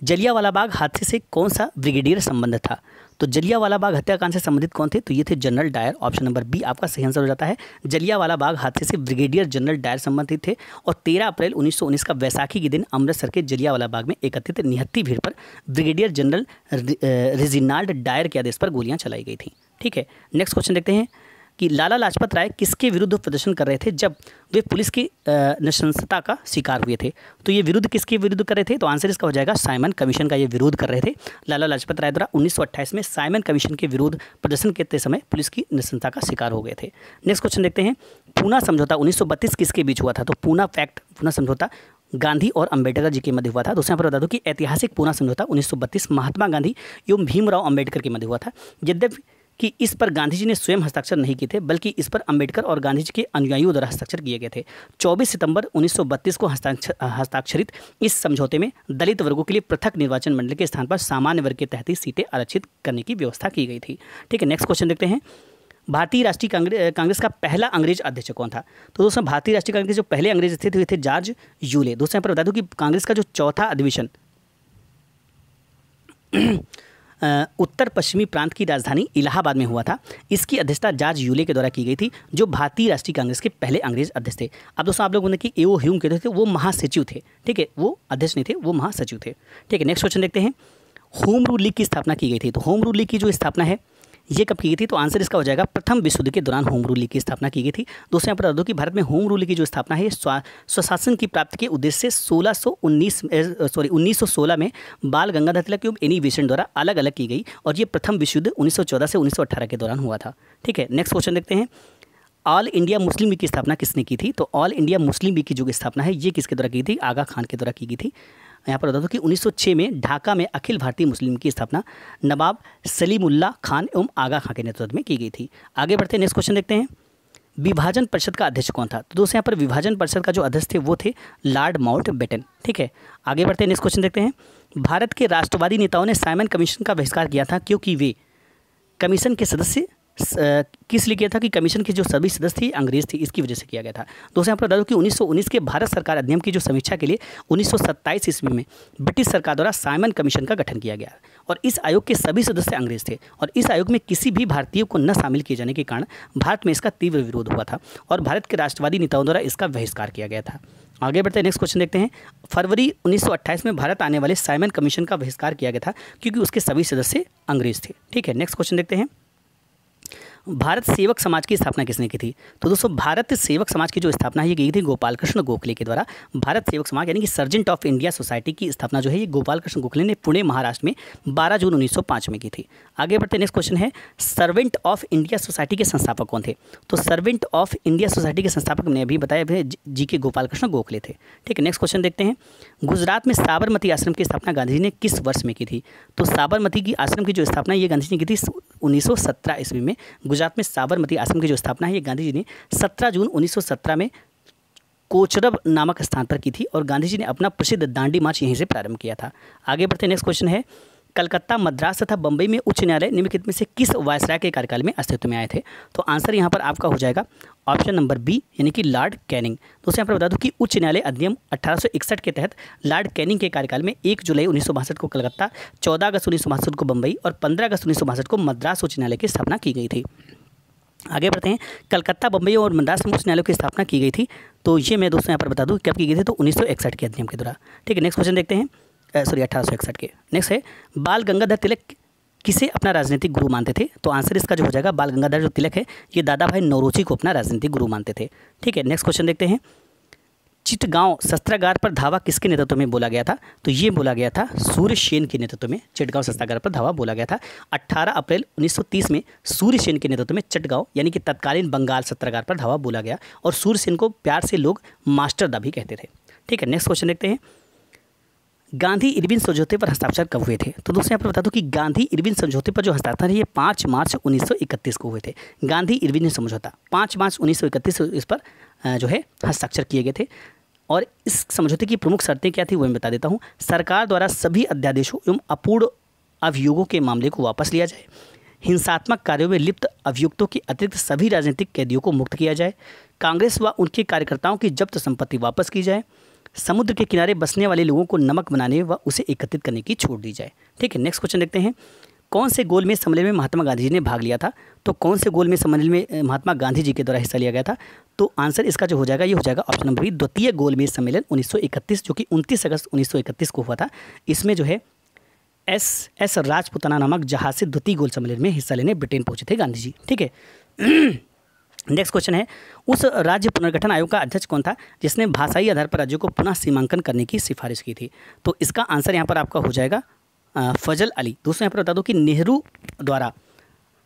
S1: जलियांवाला बाग हादसे से कौन सा ब्रिगेडियर संबंधित था? तो जलियांवाला बाग हत्याकांड से संबंधित कौन थे? तो ये थे general Dyer, option number B आपका सही आंसर हो जाता है। जलियांवाला बाग हादसे से ब्रिगेडियर जनरल डायर संबंधित थे और 13 अप्रैल 1919 का वैसाखी के दिन अमृतसर के जलियांवाला बाग में एकत्रित निहत्थी भीड़ पर ब्रिगेडियर जनरल रेजिनाल्ड डायर के आदेश पर गोलियां चलाई गई थी। ठीक है, नेक्स्ट क्वेश्चन देखते हैं कि लाला लाजपत राय किसके विरुद्ध प्रदर्शन कर रहे थे जब वे पुलिस की नृशंसता का शिकार हुए थे? तो ये विरुद्ध किसके विरुद्ध कर रहे थे? तो आंसर इसका हो जाएगा साइमन कमीशन का ये विरोध कर रहे थे। लाला लाजपत राय द्वारा 1928 में साइमन कमीशन के विरोध प्रदर्शन करते समय पुलिस की नृशंसता का शिकार हो गए थे। नेक्स्ट क्वेश्चन देखते हैं। पूना समझौता 1932 किसके बीच हुआ था? तो पूना समझौता गांधी और अंबेडकर जी के मध्य हुआ था। दोस्तों यहाँ पर बता दूं कि ऐतिहासिक पूना समझौता 1932 महात्मा गांधी एवं भीमराव अंबेडकर के मध्य हुआ था। यद्यपि कि इस पर गांधी जी ने स्वयं हस्ताक्षर नहीं किए थे, बल्कि इस पर अंबेडकर और गांधी जी के अनुयायियों द्वारा हस्ताक्षर किए गए थे। 24 सितंबर 1932 को हस्ताक्षरित इस समझौते में दलित वर्गों के लिए पृथक निर्वाचन मंडल के स्थान पर सामान्य वर्ग के तहत ही सीटें आरक्षित करने की व्यवस्था की गई थी। ठीक है, नेक्स्ट क्वेश्चन देखते हैं। भारतीय राष्ट्रीय कांग्रेस का पहला अंग्रेज अध्यक्ष कौन था? तो दोस्तों भारतीय राष्ट्रीय कांग्रेस के जो पहले अंग्रेज थे वे थे जॉर्ज यूले। दोस्तों यहाँ पर बता दूं कि कांग्रेस का जो चौथा अधिवेशन उत्तर पश्चिमी प्रांत की राजधानी इलाहाबाद में हुआ था। इसकी अध्यक्षता जॉर्ज यूले के द्वारा की गई थी, जो भारतीय राष्ट्रीय कांग्रेस के पहले अंग्रेज अध्यक्ष थे। अब दोस्तों आप लोगों ने कि एओ ह्यूम कहते थे, वो महासचिव थे। ठीक है, वो अध्यक्ष नहीं थे, वो महासचिव थे। ठीक है, नेक्स्ट क्वेश्चन देखते हैं। होम रूल लीग की स्थापना की गई थी। तो होम रूल लीग की जो स्थापना है ये कब की गई थी? तो आंसर इसका हो जाएगा प्रथम विश्व युद्ध के दौरान होम रूल लीग की स्थापना की गई थी। दोस्तों यहाँ पर बता दो कि भारत में होम रूल लीग की जो स्थापना है स्वशासन की प्राप्ति के उद्देश्य से 1916 में बाल गंगाधर तिलक एवं एनी बेसेंट द्वारा अलग अलग की गई, और ये प्रथम विश्व युद्ध 1914 से 1918 के दौरान हुआ था। ठीक है, नेक्स्ट क्वेश्चन देखते हैं। ऑल इंडिया मुस्लिम लीग की स्थापना किसने की थी? तो ऑल इंडिया मुस्लिम लीग की जो स्थापना है ये किसके द्वारा की थी? आगा खान के द्वारा की गई थी। यहाँ पर बता दो कि 1906 में ढाका में अखिल भारतीय मुस्लिम की स्थापना नवाब सलीमुल्लाह खान एवं आगा खान के नेतृत्व में की गई थी। आगे बढ़ते हैं, नेक्स्ट क्वेश्चन देखते हैं। विभाजन परिषद का अध्यक्ष कौन था? तो दोस्तों यहाँ पर विभाजन परिषद का जो अध्यक्ष थे वो थे लॉर्ड माउंटबेटन। ठीक है, आगे बढ़ते हैं, नेक्स्ट क्वेश्चन देखते हैं। भारत के राष्ट्रवादी नेताओं ने साइमन कमीशन का बहिष्कार किया था क्योंकि वे कमीशन के सदस्य किस लिए किया था? कि कमीशन के जो सभी सदस्य थे अंग्रेज थे, इसकी वजह से किया गया था। दोस्तों यहाँ पर बता दो कि 1919 के भारत सरकार अधिनियम की जो समीक्षा के लिए 1927 ईस्वी में ब्रिटिश सरकार द्वारा साइमन कमीशन का गठन किया गया, और इस आयोग के सभी सदस्य अंग्रेज थे, और इस आयोग में किसी भी भारतीय को न शामिल किए जाने के कारण भारत में इसका तीव्र विरोध हुआ था, और भारत के राष्ट्रवादी नेताओं द्वारा इसका बहिष्कार किया गया था। आगे बढ़ते हैं, नेक्स्ट क्वेश्चन देखते हैं। फरवरी 1928 में भारत आने वाले साइमन कमीशन का बहिष्कार किया गया था क्योंकि उसके सभी सदस्य अंग्रेज थे। ठीक है, नेक्स्ट क्वेश्चन देखते हैं। भारत सेवक समाज की स्थापना किसने की थी? तो दोस्तों भारत सेवक समाज की जो स्थापना है ये की थी गोपाल कृष्ण गोखले के द्वारा। भारत सेवक समाज यानी कि सर्जेंट ऑफ इंडिया सोसाइटी की स्थापना जो है ये गोपाल कृष्ण गोखले ने पुणे महाराष्ट्र में 12 जून 1905 में की थी। आगे बढ़ते नेक्स्ट क्वेश्चन है, सर्वेंट ऑफ इंडिया सोसाइटी के संस्थापक कौन थे? तो सर्वेंट ऑफ इंडिया सोसाइटी के संस्थापक ने अभी बताया जी के गोपाल कृष्ण गोखले थे। ठीक है, नेक्स्ट क्वेश्चन देखते हैं। गुजरात में साबरमती आश्रम की स्थापना गांधी जी ने किस वर्ष में की थी? तो साबरमती की आश्रम की जो स्थापना ये गांधी जी ने की थी 1917 ईस्वी में। गुजरात में साबरमती आश्रम की जो स्थापना है ये गांधी जी ने 17 जून 1917 में कोचरब नामक स्थान पर की थी, और गांधी जी ने अपना प्रसिद्ध दांडी मार्च यहीं से प्रारंभ किया था। आगे बढ़ते नेक्स्ट क्वेश्चन है, कलकत्ता, मद्रास तथा बंबई में उच्च न्यायालय निम्नलिखित में से किस वायसराय के कार्यकाल में अस्तित्व में आए थे? तो आंसर यहाँ पर आपका हो जाएगा ऑप्शन नंबर बी यानी कि लॉर्ड कैनिंग। दोस्तों यहाँ पर बता दूं कि उच्च न्यायालय अधिनियम 1861 के तहत लॉर्ड कैनिंग के कार्यकाल में 1 जुलाई 1962 को कलकत्ता, 14 अगस्त 1962 को बंबई और 15 अगस्त 1962 को मद्रास उच्च न्यायालय की स्थापना की गई थी। आगे बढ़ते हैं, कलकत्ता, बंबई और मद्रास में उच्च न्यायालयों की स्थापना की गई थी, तो ये मैं दोस्तों यहाँ पर बता दूँ कब की गई थी, तो 1961 के अधिनियम के द्वारा। ठीक है, नेक्स्ट क्वेश्चन देखते हैं। 1861 के। नेक्स्ट है, बाल गंगाधर तिलक किसे अपना राजनीतिक गुरु मानते थे? तो आंसर इसका जो हो जाएगा बाल गंगाधर जो तिलक है ये दादा भाई नौरोजी को अपना राजनीतिक गुरु मानते थे। ठीक है, नेक्स्ट क्वेश्चन देखते हैं। चिटगांव शस्त्रागार पर धावा किसके नेतृत्व में बोला गया था? तो ये बोला गया था सूर्यसेन के नेतृत्व में चिटगांव शस्त्रागार पर धावा बोला गया था। 18 अप्रैल 1930 में सूर्यसेन के नेतृत्व में चिटगांव यानी कि तत्कालीन बंगाल शस्त्रागार पर धावा बोला गया, और सूर्यसेन को प्यार से लोग मास्टर दा भी कहते थे। ठीक है, नेक्स्ट क्वेश्चन देखते हैं। गांधी इरविन समझौते पर हस्ताक्षर कब हुए थे? तो दोस्तों यहाँ पर बता दूं कि गांधी इरविन समझौते पर जो हस्ताक्षर है ये 5 मार्च 1931 को हुए थे। गांधी इरविन समझौता 5 मार्च 1931 इस पर जो है हस्ताक्षर किए गए थे, और इस समझौते की प्रमुख शर्तें क्या थी वो मैं बता देता हूँ। सरकार द्वारा सभी अध्यादेशों एवं अपूर्ण अभियोगों के मामले को वापस लिया जाए, हिंसात्मक कार्यों में लिप्त अभियुक्तों के अतिरिक्त सभी राजनीतिक कैदियों को मुक्त किया जाए, कांग्रेस व उनके कार्यकर्ताओं की जब्त संपत्ति वापस की जाए, समुद्र के किनारे बसने वाले लोगों को नमक बनाने व उसे एकत्रित करने की छूट दी जाए। ठीक है, नेक्स्ट क्वेश्चन देखते हैं। कौन से गोलमेज सम्मेलन में महात्मा गांधी जी ने भाग लिया था? तो कौन से गोलमेज सम्मेलन में महात्मा गांधी जी के द्वारा हिस्सा लिया गया था? तो आंसर इसका जो हो जाएगा ये हो जाएगा ऑप्शन नंबर बी, द्वितीय गोलमेज सम्मेलन 1931 जो कि 29 अगस्त 1931 को हुआ था। इसमें जो है एस राजपुताना नामक जहाज से द्वितीय गोल सम्मेलन में हिस्सा लेने ब्रिटेन पहुंचे थे गांधी जी। ठीक है, नेक्स्ट क्वेश्चन है, उस राज्य पुनर्गठन आयोग का अध्यक्ष कौन था जिसने भाषाई आधार पर राज्यों को पुनः सीमांकन करने की सिफारिश की थी? तो इसका आंसर यहाँ पर आपका हो जाएगा फजल अली। दोस्तों यहाँ पर बता दो कि नेहरू द्वारा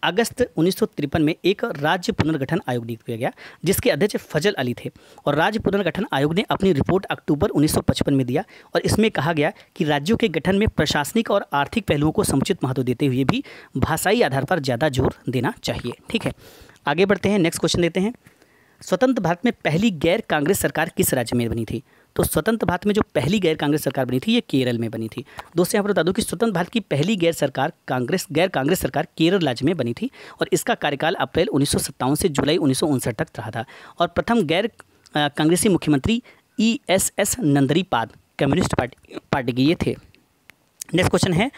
S1: अगस्त 1953 में एक राज्य पुनर्गठन आयोग नियुक्त किया गया जिसके अध्यक्ष फजल अली थे और राज्य पुनर्गठन आयोग ने अपनी रिपोर्ट अक्टूबर 1955 में दिया और इसमें कहा गया कि राज्यों के गठन में प्रशासनिक और आर्थिक पहलुओं को समुचित महत्व देते हुए भी भाषाई आधार पर ज़्यादा जोर देना चाहिए। ठीक है, आगे बढ़ते हैं, नेक्स्ट क्वेश्चन लेते हैं। स्वतंत्र भारत में पहली गैर कांग्रेस सरकार किस राज्य में बनी थी? तो स्वतंत्र भारत में जो पहली गैर कांग्रेस सरकार बनी थी ये केरल में बनी थी। दोस्तों यहाँ पर बता दूं कि स्वतंत्र भारत की पहली गैर कांग्रेस सरकार केरल राज्य में बनी थी और इसका कार्यकाल अप्रैल 1957 से जुलाई 1959 तक रहा था और प्रथम गैर कांग्रेसी मुख्यमंत्री ESS नंदरीपाद कम्युनिस्ट पार्टी के ये थे। नेक्स्ट क्वेश्चन है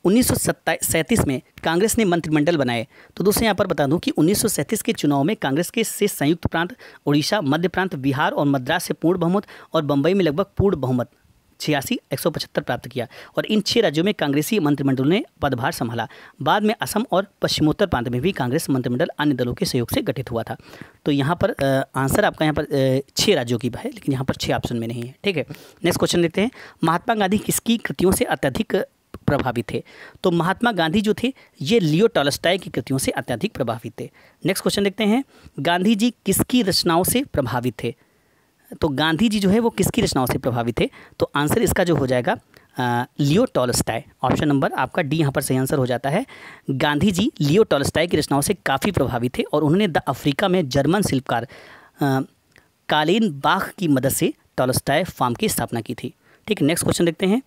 S1: 1937 में कांग्रेस ने मंत्रिमंडल बनाए। तो दोस्तों यहाँ पर बता दूं कि 1937 के चुनाव में कांग्रेस के से संयुक्त प्रांत, उड़ीसा, मध्य प्रांत, बिहार और मद्रास से पूर्ण बहुमत और बम्बई में लगभग पूर्ण बहुमत 175 प्राप्त किया और इन 6 राज्यों में कांग्रेसी मंत्रिमंडल ने पदभार संभाला। बाद में असम और पश्चिमोत्तर प्रांत में भी कांग्रेस मंत्रिमंडल अन्य दलों के सहयोग से गठित हुआ था। तो यहाँ पर आंसर आपका यहाँ पर 6 राज्यों की है, लेकिन यहाँ पर 6 ऑप्शन में नहीं है। ठीक है, नेक्स्ट क्वेश्चन लेते हैं। महात्मा गांधी किसकी कृतियों से अत्यधिक प्रभावित थे? तो महात्मा गांधी जो थे ये लियो टॉल्स्टॉय की कृतियों से अत्यधिक प्रभावित थे। नेक्स्ट क्वेश्चन देखते हैं, गांधी जी किसकी रचनाओं से प्रभावित थे? तो गांधी जी जो है वो किसकी रचनाओं से प्रभावित थे? तो आंसर इसका जो हो जाएगा लियो टॉल्स्टॉय। ऑप्शन नंबर आपका डी यहाँ पर सही आंसर हो जाता है। गांधी जी लियो टॉल्स्टॉय की रचनाओं से काफ़ी प्रभावित थे और उन्होंने द अफ्रीका में जर्मन शिल्पकार कालीन बाख की मदद से टॉल्स्टॉय फार्म की स्थापना की थी। ठीक है, नेक्स्ट क्वेश्चन देखते हैं।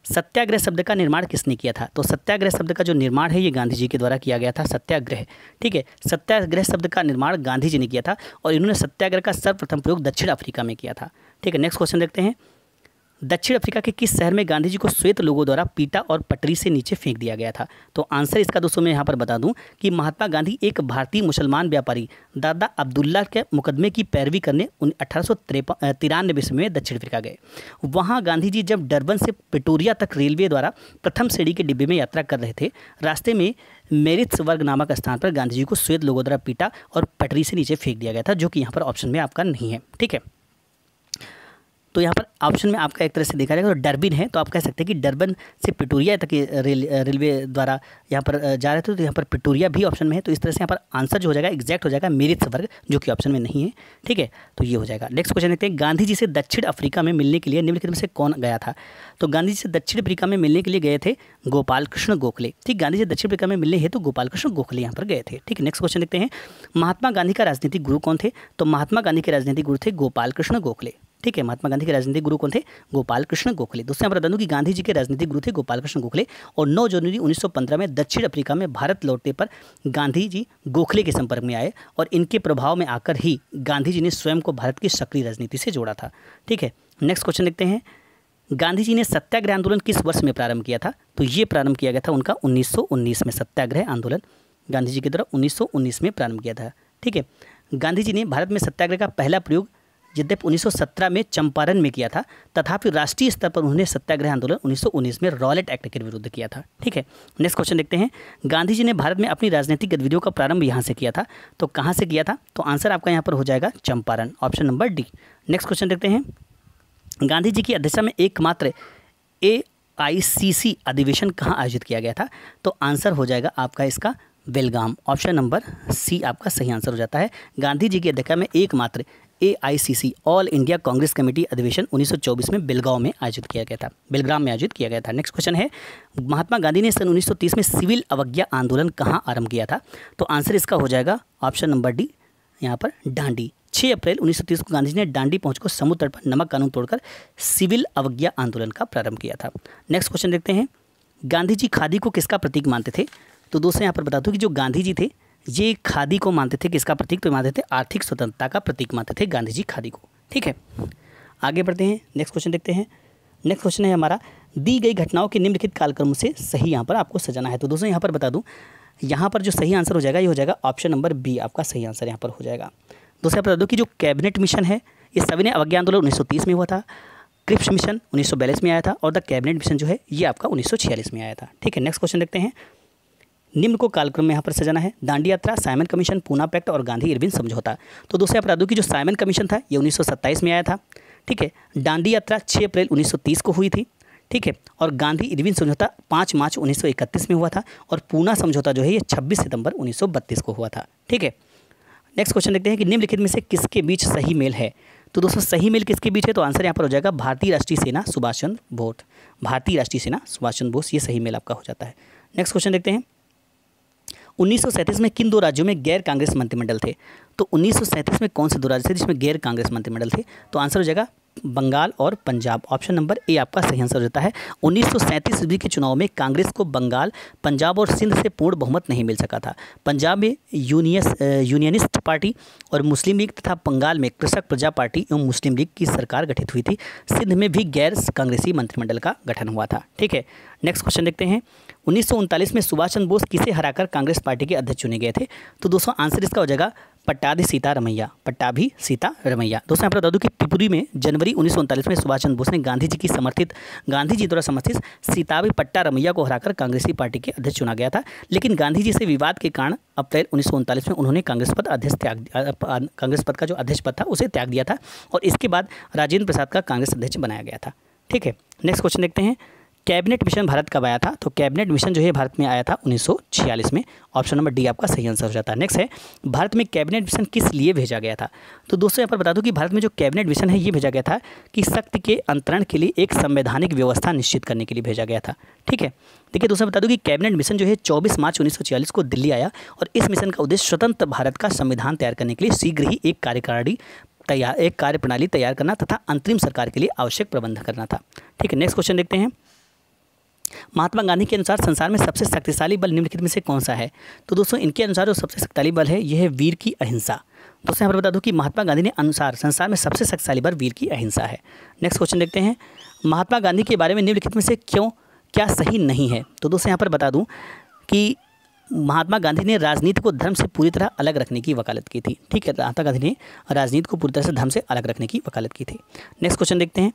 S1: सत्याग्रह शब्द का निर्माण किसने किया था? तो सत्याग्रह शब्द का जो निर्माण है ये गांधी जी के द्वारा किया गया था, सत्याग्रह। ठीक है, सत्याग्रह शब्द का निर्माण गांधी जी ने किया था और इन्होंने सत्याग्रह का सर्वप्रथम प्रयोग दक्षिण अफ्रीका में किया था। ठीक है, नेक्स्ट क्वेश्चन देखते हैं। दक्षिण अफ्रीका के किस शहर में गांधी जी को श्वेत लोगों द्वारा पीटा और पटरी से नीचे फेंक दिया गया था? तो आंसर इसका दोस्तों मैं यहाँ पर बता दूं कि महात्मा गांधी एक भारतीय मुसलमान व्यापारी दादा अब्दुल्ला के मुकदमे की पैरवी करने 1893 में दक्षिण अफ्रीका गए। वहाँ गांधी जी जब डरबन से प्रिटोरिया तक रेलवे द्वारा प्रथम श्रेणी के डिब्बे में यात्रा कर रहे थे, रास्ते में मेरिट्सबर्ग नामक स्थान पर गांधी जी को श्वेत लोगों द्वारा पीटा और पटरी से नीचे फेंक दिया गया था, जो कि यहाँ पर ऑप्शन में आपका नहीं है। ठीक है, तो यहाँ पर ऑप्शन में आपका एक तरह से देखा जाएगा तो डरबिन है, तो आप कह सकते हैं कि डरबन से प्रिटोरिया तक रेलवे द्वारा यहाँ पर जा रहे थे, तो यहाँ पर प्रिटोरिया भी ऑप्शन में है। तो इस तरह से यहाँ पर आंसर जो हो जाएगा एग्जैक्ट हो जाएगा मेरिट्सबर्ग, जो कि ऑप्शन में नहीं है। ठीक है, तो ये हो जाएगा। नेक्स्ट क्वेश्चन देखते हैं। गांधी जी से दक्षिण अफ्रीका में मिलने के लिए निम्नलिखित में से कौन गया था? तो गांधी जी से दक्षिण अफ्रीका में मिलने के लिए गए थे गोपाल कृष्ण गोखले। ठीक, गांधी जी दक्षिण अफ्रीका में मिलने हेतु गोपाल कृष्ण गोखले यहाँ पर गए थे। ठीक है, नेक्स्ट क्वेश्चन देखते हैं। महात्मा गांधी का राजनीतिक गुरु कौन थे? तो महात्मा गांधी के राजनीतिक गुरु थे गोपाल कृष्ण गोखले। ठीक है, महात्मा गांधी के राजनीतिक गुरु कौन थे? गोपाल कृष्ण गोखले। दोस्तों यहाँ बता दूं कि गांधी जी के राजनीतिक गुरु थे गोपाल कृष्ण गोखले और 9 जनवरी 1915 में दक्षिण अफ्रीका में भारत लौटने पर गांधी जी गोखले के संपर्क में आए और इनके प्रभाव में आकर ही गांधी जी ने स्वयं को भारत की सक्रिय राजनीति से जोड़ा था। ठीक है, नेक्स्ट क्वेश्चन देखते हैं। गांधी जी ने सत्याग्रह आंदोलन किस वर्ष में प्रारंभ किया था? तो ये प्रारंभ किया गया था उनका 1919 में। सत्याग्रह आंदोलन गांधी जी की द्वारा 1919 में प्रारंभ किया था। ठीक है, गांधी जी ने भारत में सत्याग्रह का पहला प्रयोग यद्यपि 1917 में चंपारण में किया था, तथापि राष्ट्रीय स्तर पर उन्होंने सत्याग्रह आंदोलन 1919 में रॉलेट एक्ट के विरुद्ध किया था। ठीक है, नेक्स्ट क्वेश्चन देखते हैं। गांधी जी ने भारत में अपनी राजनीतिक गतिविधियों का प्रारंभ यहाँ से किया था, तो कहाँ से किया था? तो आंसर आपका यहाँ पर हो जाएगा Champaran, option number D. Next question देखते हैं। गांधी जी की अध्यक्षता में एकमात्र AICC अधिवेशन कहाँ आयोजित किया गया था? तो आंसर हो जाएगा आपका इसका बेलगाम, ऑप्शन नंबर सी आपका सही आंसर हो जाता है। गांधी जी की अध्यक्षता में एकमात्र AICC all India Congress committee अधिवेशन 1924 में बेलगांव में आयोजित किया गया था, बेलग्राम में आयोजित किया गया था। नेक्स्ट क्वेश्चन है। महात्मा गांधी ने सन 1930 में सिविल अवज्ञा आंदोलन कहाँ आरंभ किया था? तो आंसर इसका हो जाएगा ऑप्शन नंबर डी, यहाँ पर डांडी। 6 अप्रैल 1930 को गांधी जी ने डांडी पहुंचकर समुद्र तट पर नमक कानून तोड़कर सिविल अवज्ञा आंदोलन का प्रारंभ किया था। नेक्स्ट क्वेश्चन देखते हैं। गांधी जी खादी को किसका प्रतीक मानते थे? तो दोस्तों यहाँ पर बता दूं कि जो गांधी जी थे ये खादी को मानते थे किसका प्रतीक? तो मानते थे आर्थिक स्वतंत्रता का प्रतीक मानते थे गांधी जी खादी को। ठीक है, आगे बढ़ते हैं, नेक्स्ट क्वेश्चन देखते हैं। नेक्स्ट क्वेश्चन है हमारा, दी गई घटनाओं के निम्नलिखित कालक्रम से सही यहाँ पर आपको सजाना है। तो दोस्तों यहाँ पर बता दूँ, यहाँ पर जो सही आंसर हो जाएगा ये हो जाएगा ऑप्शन नंबर बी, आपका सही आंसर यहाँ पर हो जाएगा। दोस्तों बता दो कि जो कैबिनेट मिशन है ये सभी ने अवज्ञा आंदोलन 1930 में हुआ था, क्रिप्स मिशन 1942 में आया था और द कैबिनेट मिशन जो है ये आपका 1946 में आया था। ठीक है, नेक्स्ट क्वेश्चन देखते हैं। निम्न को कालक्रम में यहाँ पर सजाना है। दांडी यात्रा, साइमन कमीशन, पूना पैक्ट और गांधी इरविन समझौता। तो दोस्तों बता दूं कि जो साइमन कमीशन था ये 1927 में आया था। ठीक है, दांडी यात्रा 6 अप्रैल 1930 को हुई थी। ठीक है। और गांधी इरविन समझौता 5 मार्च 1931 में हुआ था और पूना समझौता जो है ये 26 सितंबर 1932 को हुआ था, ठीक है। नेक्स्ट क्वेश्चन देखते हैं कि निम्नलिखित में से किसके बीच सही मेल है। तो दोस्तों सही मेल किसके बीच है, तो आंसर यहाँ पर हो जाएगा भारतीय राष्ट्रीय सेना सुभाष चंद्र बोस। भारतीय राष्ट्रीय सेना सुभाष चंद्र बोस, ये सही मेल आपका हो जाता है। नेक्स्ट क्वेश्चन देखते हैं 1937 में किन 2 राज्यों में गैर कांग्रेस मंत्रिमंडल थे। तो 1937 में कौन से 2 राज्य थे जिसमें गैर कांग्रेस मंत्रिमंडल थे, तो आंसर हो जाएगा बंगाल और पंजाब। ऑप्शन नंबर ए आपका सही आंसर हो जाता है। 1937 ईस्वी के चुनाव में कांग्रेस को बंगाल, पंजाब और सिंध से पूर्ण बहुमत नहीं मिल सका था। पंजाब में यूनियनिस्ट पार्टी और मुस्लिम लीग तथा बंगाल में कृषक प्रजा पार्टी एवं मुस्लिम लीग की सरकार गठित हुई थी। सिंध में भी गैर कांग्रेसी मंत्रिमंडल का गठन हुआ था, ठीक है। नेक्स्ट क्वेश्चन देखते हैं 1939 में सुभाष चंद्र बोस किसे हराकर कांग्रेस पार्टी के अध्यक्ष चुने गए थे। तो दोस्तों आंसर इसका हो जाएगा पट्टाभी सीतारमैया। पट्टाभी सीतारमैया। दोस्तों यहाँ पर बता दूं कि त्रिपुरी में जनवरी 1939 में सुभाष चंद्र बोस ने गांधी जी द्वारा समर्थित सीताभी पट्टारमैया को हराकर कांग्रेसी पार्टी के अध्यक्ष चुना गया था। लेकिन गांधी जी से विवाद के कारण अप्रैल 1939 में उन्होंने कांग्रेस पद का जो अध्यक्ष पद था उसे त्याग दिया था और इसके बाद राजेंद्र प्रसाद का कांग्रेस अध्यक्ष बनाया गया था, ठीक है। नेक्स्ट क्वेश्चन देखते हैं कैबिनेट मिशन भारत कब आया था। तो कैबिनेट मिशन जो है भारत में आया था 1946 में। ऑप्शन नंबर डी आपका सही आंसर हो जाता है। नेक्स्ट है भारत में कैबिनेट मिशन किस लिए भेजा गया था। तो दोस्तों यहाँ पर बता दूं कि भारत में जो कैबिनेट मिशन है ये भेजा गया था कि शक्ति के अंतरण के लिए एक संवैधानिक व्यवस्था निश्चित करने के लिए भेजा गया था, ठीक है। देखिए दोस्तों बता दूं कि कैबिनेट मिशन जो है 24 मार्च 1946 को दिल्ली आया और इस मिशन का उद्देश्य स्वतंत्र भारत का संविधान तैयार करने के लिए शीघ्र ही एक कार्यप्रणाली तैयार करना तथा अंतरिम सरकार के लिए आवश्यक प्रबंध करना था, ठीक है। नेक्स्ट क्वेश्चन देखते हैं महात्मा गांधी के अनुसार संसार में सबसे शक्तिशाली बल निम्नलिखित में से कौन सा है। तो दोस्तों इनके अनुसार जो सबसे शक्तिशाली बल है यह है वीर की अहिंसा। दोस्तों यहाँ पर बता दूं कि महात्मा गांधी ने अनुसार संसार में सबसे शक्तिशाली बल वीर की अहिंसा है। नेक्स्ट क्वेश्चन देखते हैं महात्मा गांधी के बारे में निम्नलिखित में से क्या सही नहीं है। तो दोस्तों यहाँ पर बता दूँ कि महात्मा गांधी ने राजनीति को धर्म से पूरी तरह अलग रखने की वकालत की थी, ठीक है। महात्मा गांधी ने राजनीति को पूरी तरह से धर्म से अलग रखने की वकालत की थी। नेक्स्ट क्वेश्चन देखते हैं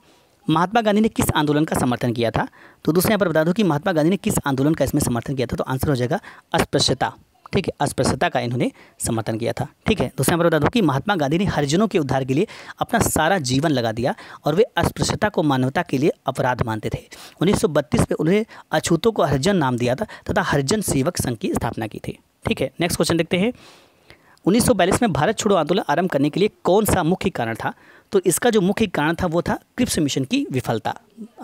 S1: महात्मा गांधी ने किस आंदोलन का समर्थन किया था। तो दोस्तों यहाँ पर बता दूं कि महात्मा गांधी ने किस आंदोलन का इसमें समर्थन किया था। तो आंसर हो जाएगा अस्पृश्यता, ठीक है। अस्पृश्यता का इन्होंने समर्थन किया था, ठीक है। दोस्तों यहाँ पर बता दूं कि महात्मा गांधी ने हरिजनों के उद्धार के लिए अपना सारा जीवन लगा दिया और वे अस्पृश्यता को मानवता के लिए अपराध मानते थे। 1932 में उन्हें अछूतों को हरिजन नाम दिया था तथा हरिजन सेवक संघ की स्थापना की थी, ठीक है। नेक्स्ट क्वेश्चन देखते हैं 1942 में भारत छोड़ो आंदोलन आरंभ करने के लिए कौन सा मुख्य कारण था। तो इसका जो मुख्य कारण था वो था क्रिप्स मिशन की विफलता।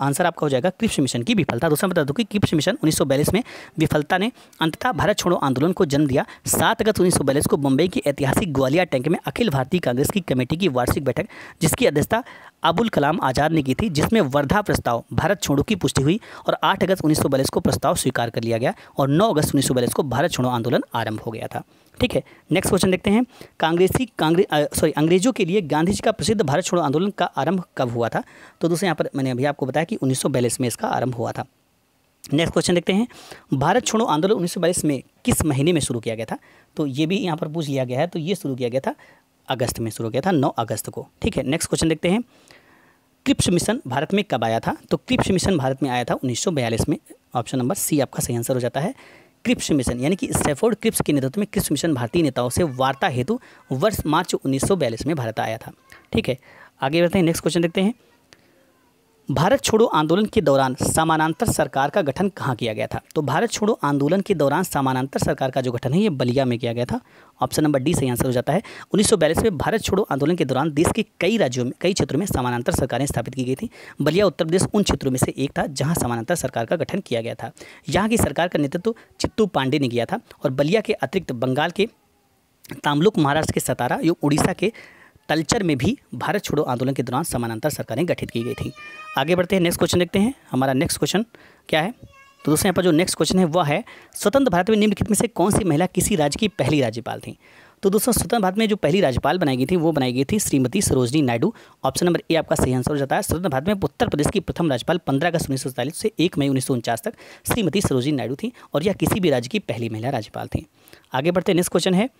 S1: आंसर आपका हो जाएगा क्रिप्स मिशन की विफलता। दूसरा बता दूं कि क्रिप्स मिशन 1942 में विफलता ने अंततः भारत छोड़ो आंदोलन को जन्म दिया। 7 अगस्त 1942 को मुंबई की ऐतिहासिक ग्वालियर टैंक में अखिल भारतीय कांग्रेस की कमेटी की वार्षिक बैठक जिसकी अध्यक्षता अबुल कलाम आज़ाद ने की थी, जिसमें वर्धा प्रस्ताव भारत छोड़ो की पुष्टि हुई और 8 अगस्त 1942 को प्रस्ताव स्वीकार कर लिया गया और 9 अगस्त 1942 को भारत छोड़ो आंदोलन आरंभ हो गया था, ठीक है। नेक्स्ट क्वेश्चन देखते हैं अंग्रेजों के लिए गांधी जी का प्रसिद्ध भारत छोड़ो आंदोलन का आरंभ कब हुआ था। तो दोस्तों यहाँ पर मैंने अभी आपको बताया कि 1942 में इसका आरंभ हुआ था। नेक्स्ट क्वेश्चन देखते हैं भारत छोड़ो आंदोलन 1942 में किस महीने में शुरू किया गया था। तो ये भी यहाँ पर पूछ लिया गया है। तो ये शुरू किया गया था अगस्त में, शुरू किया था 9 अगस्त को, ठीक है। नेक्स्ट क्वेश्चन देखते हैं क्रिप्स मिशन भारत में कब आया था। तो क्रिप्स मिशन भारत में आया था 1942 में। ऑप्शन नंबर सी आपका सही आंसर हो जाता है। क्रिप्स मिशन यानी कि स्टैफोर्ड क्रिप्स के नेतृत्व में क्रिप्स मिशन भारतीय नेताओं से वार्ता हेतु वर्ष मार्च 1942 में भारत आया था, ठीक है। आगे बढ़ते हैं। नेक्स्ट क्वेश्चन देखते हैं भारत छोड़ो आंदोलन के दौरान समानांतर सरकार का गठन कहाँ किया गया था। तो भारत छोड़ो आंदोलन के दौरान समानांतर सरकार का जो गठन है ये बलिया में किया गया था। ऑप्शन नंबर डी सही आंसर हो जाता है। 1942 में भारत छोड़ो आंदोलन के दौरान देश के कई क्षेत्रों में समानांतर सरकारें स्थापित की गई थी। बलिया उत्तर प्रदेश उन क्षेत्रों में से एक था जहाँ समानांतर सरकार का गठन किया गया था। यहाँ की सरकार का नेतृत्व चित्तू पांडे ने किया था और बलिया के अतिरिक्त बंगाल के तामलुक, महाराष्ट्र के सतारा एवं उड़ीसा के तलचर में भी भारत छोड़ो आंदोलन के दौरान समानांतर सरकारें गठित की गई थी। आगे बढ़ते हैं। नेक्स्ट क्वेश्चन देखते हैं हमारा नेक्स्ट क्वेश्चन क्या है। तो दोस्तों यहाँ पर जो नेक्स्ट क्वेश्चन है वह है स्वतंत्र भारत में निम्नलिखित में से कौन सी महिला किसी राज्य की पहली राज्यपाल थी। तो दोस्तों स्वतंत्र भारत में जो पहली राज्यपाल बनाई गई थी वो बनाई गई थी Shrimati Sarojini Naidu. Option number A आपका सही आंसर हो जाता है। स्वतंत्र भारत में उत्तर प्रदेश की प्रथम राज्यपाल 15 अगस्त 1947 से 1 मई 1949 तक श्रीमती सरोजनी नायडू थी और यह किसी भी राज्य की पहली महिला राज्यपाल थी। आगे बढ़ते हैं। नेक्स्ट क्वेश्चन है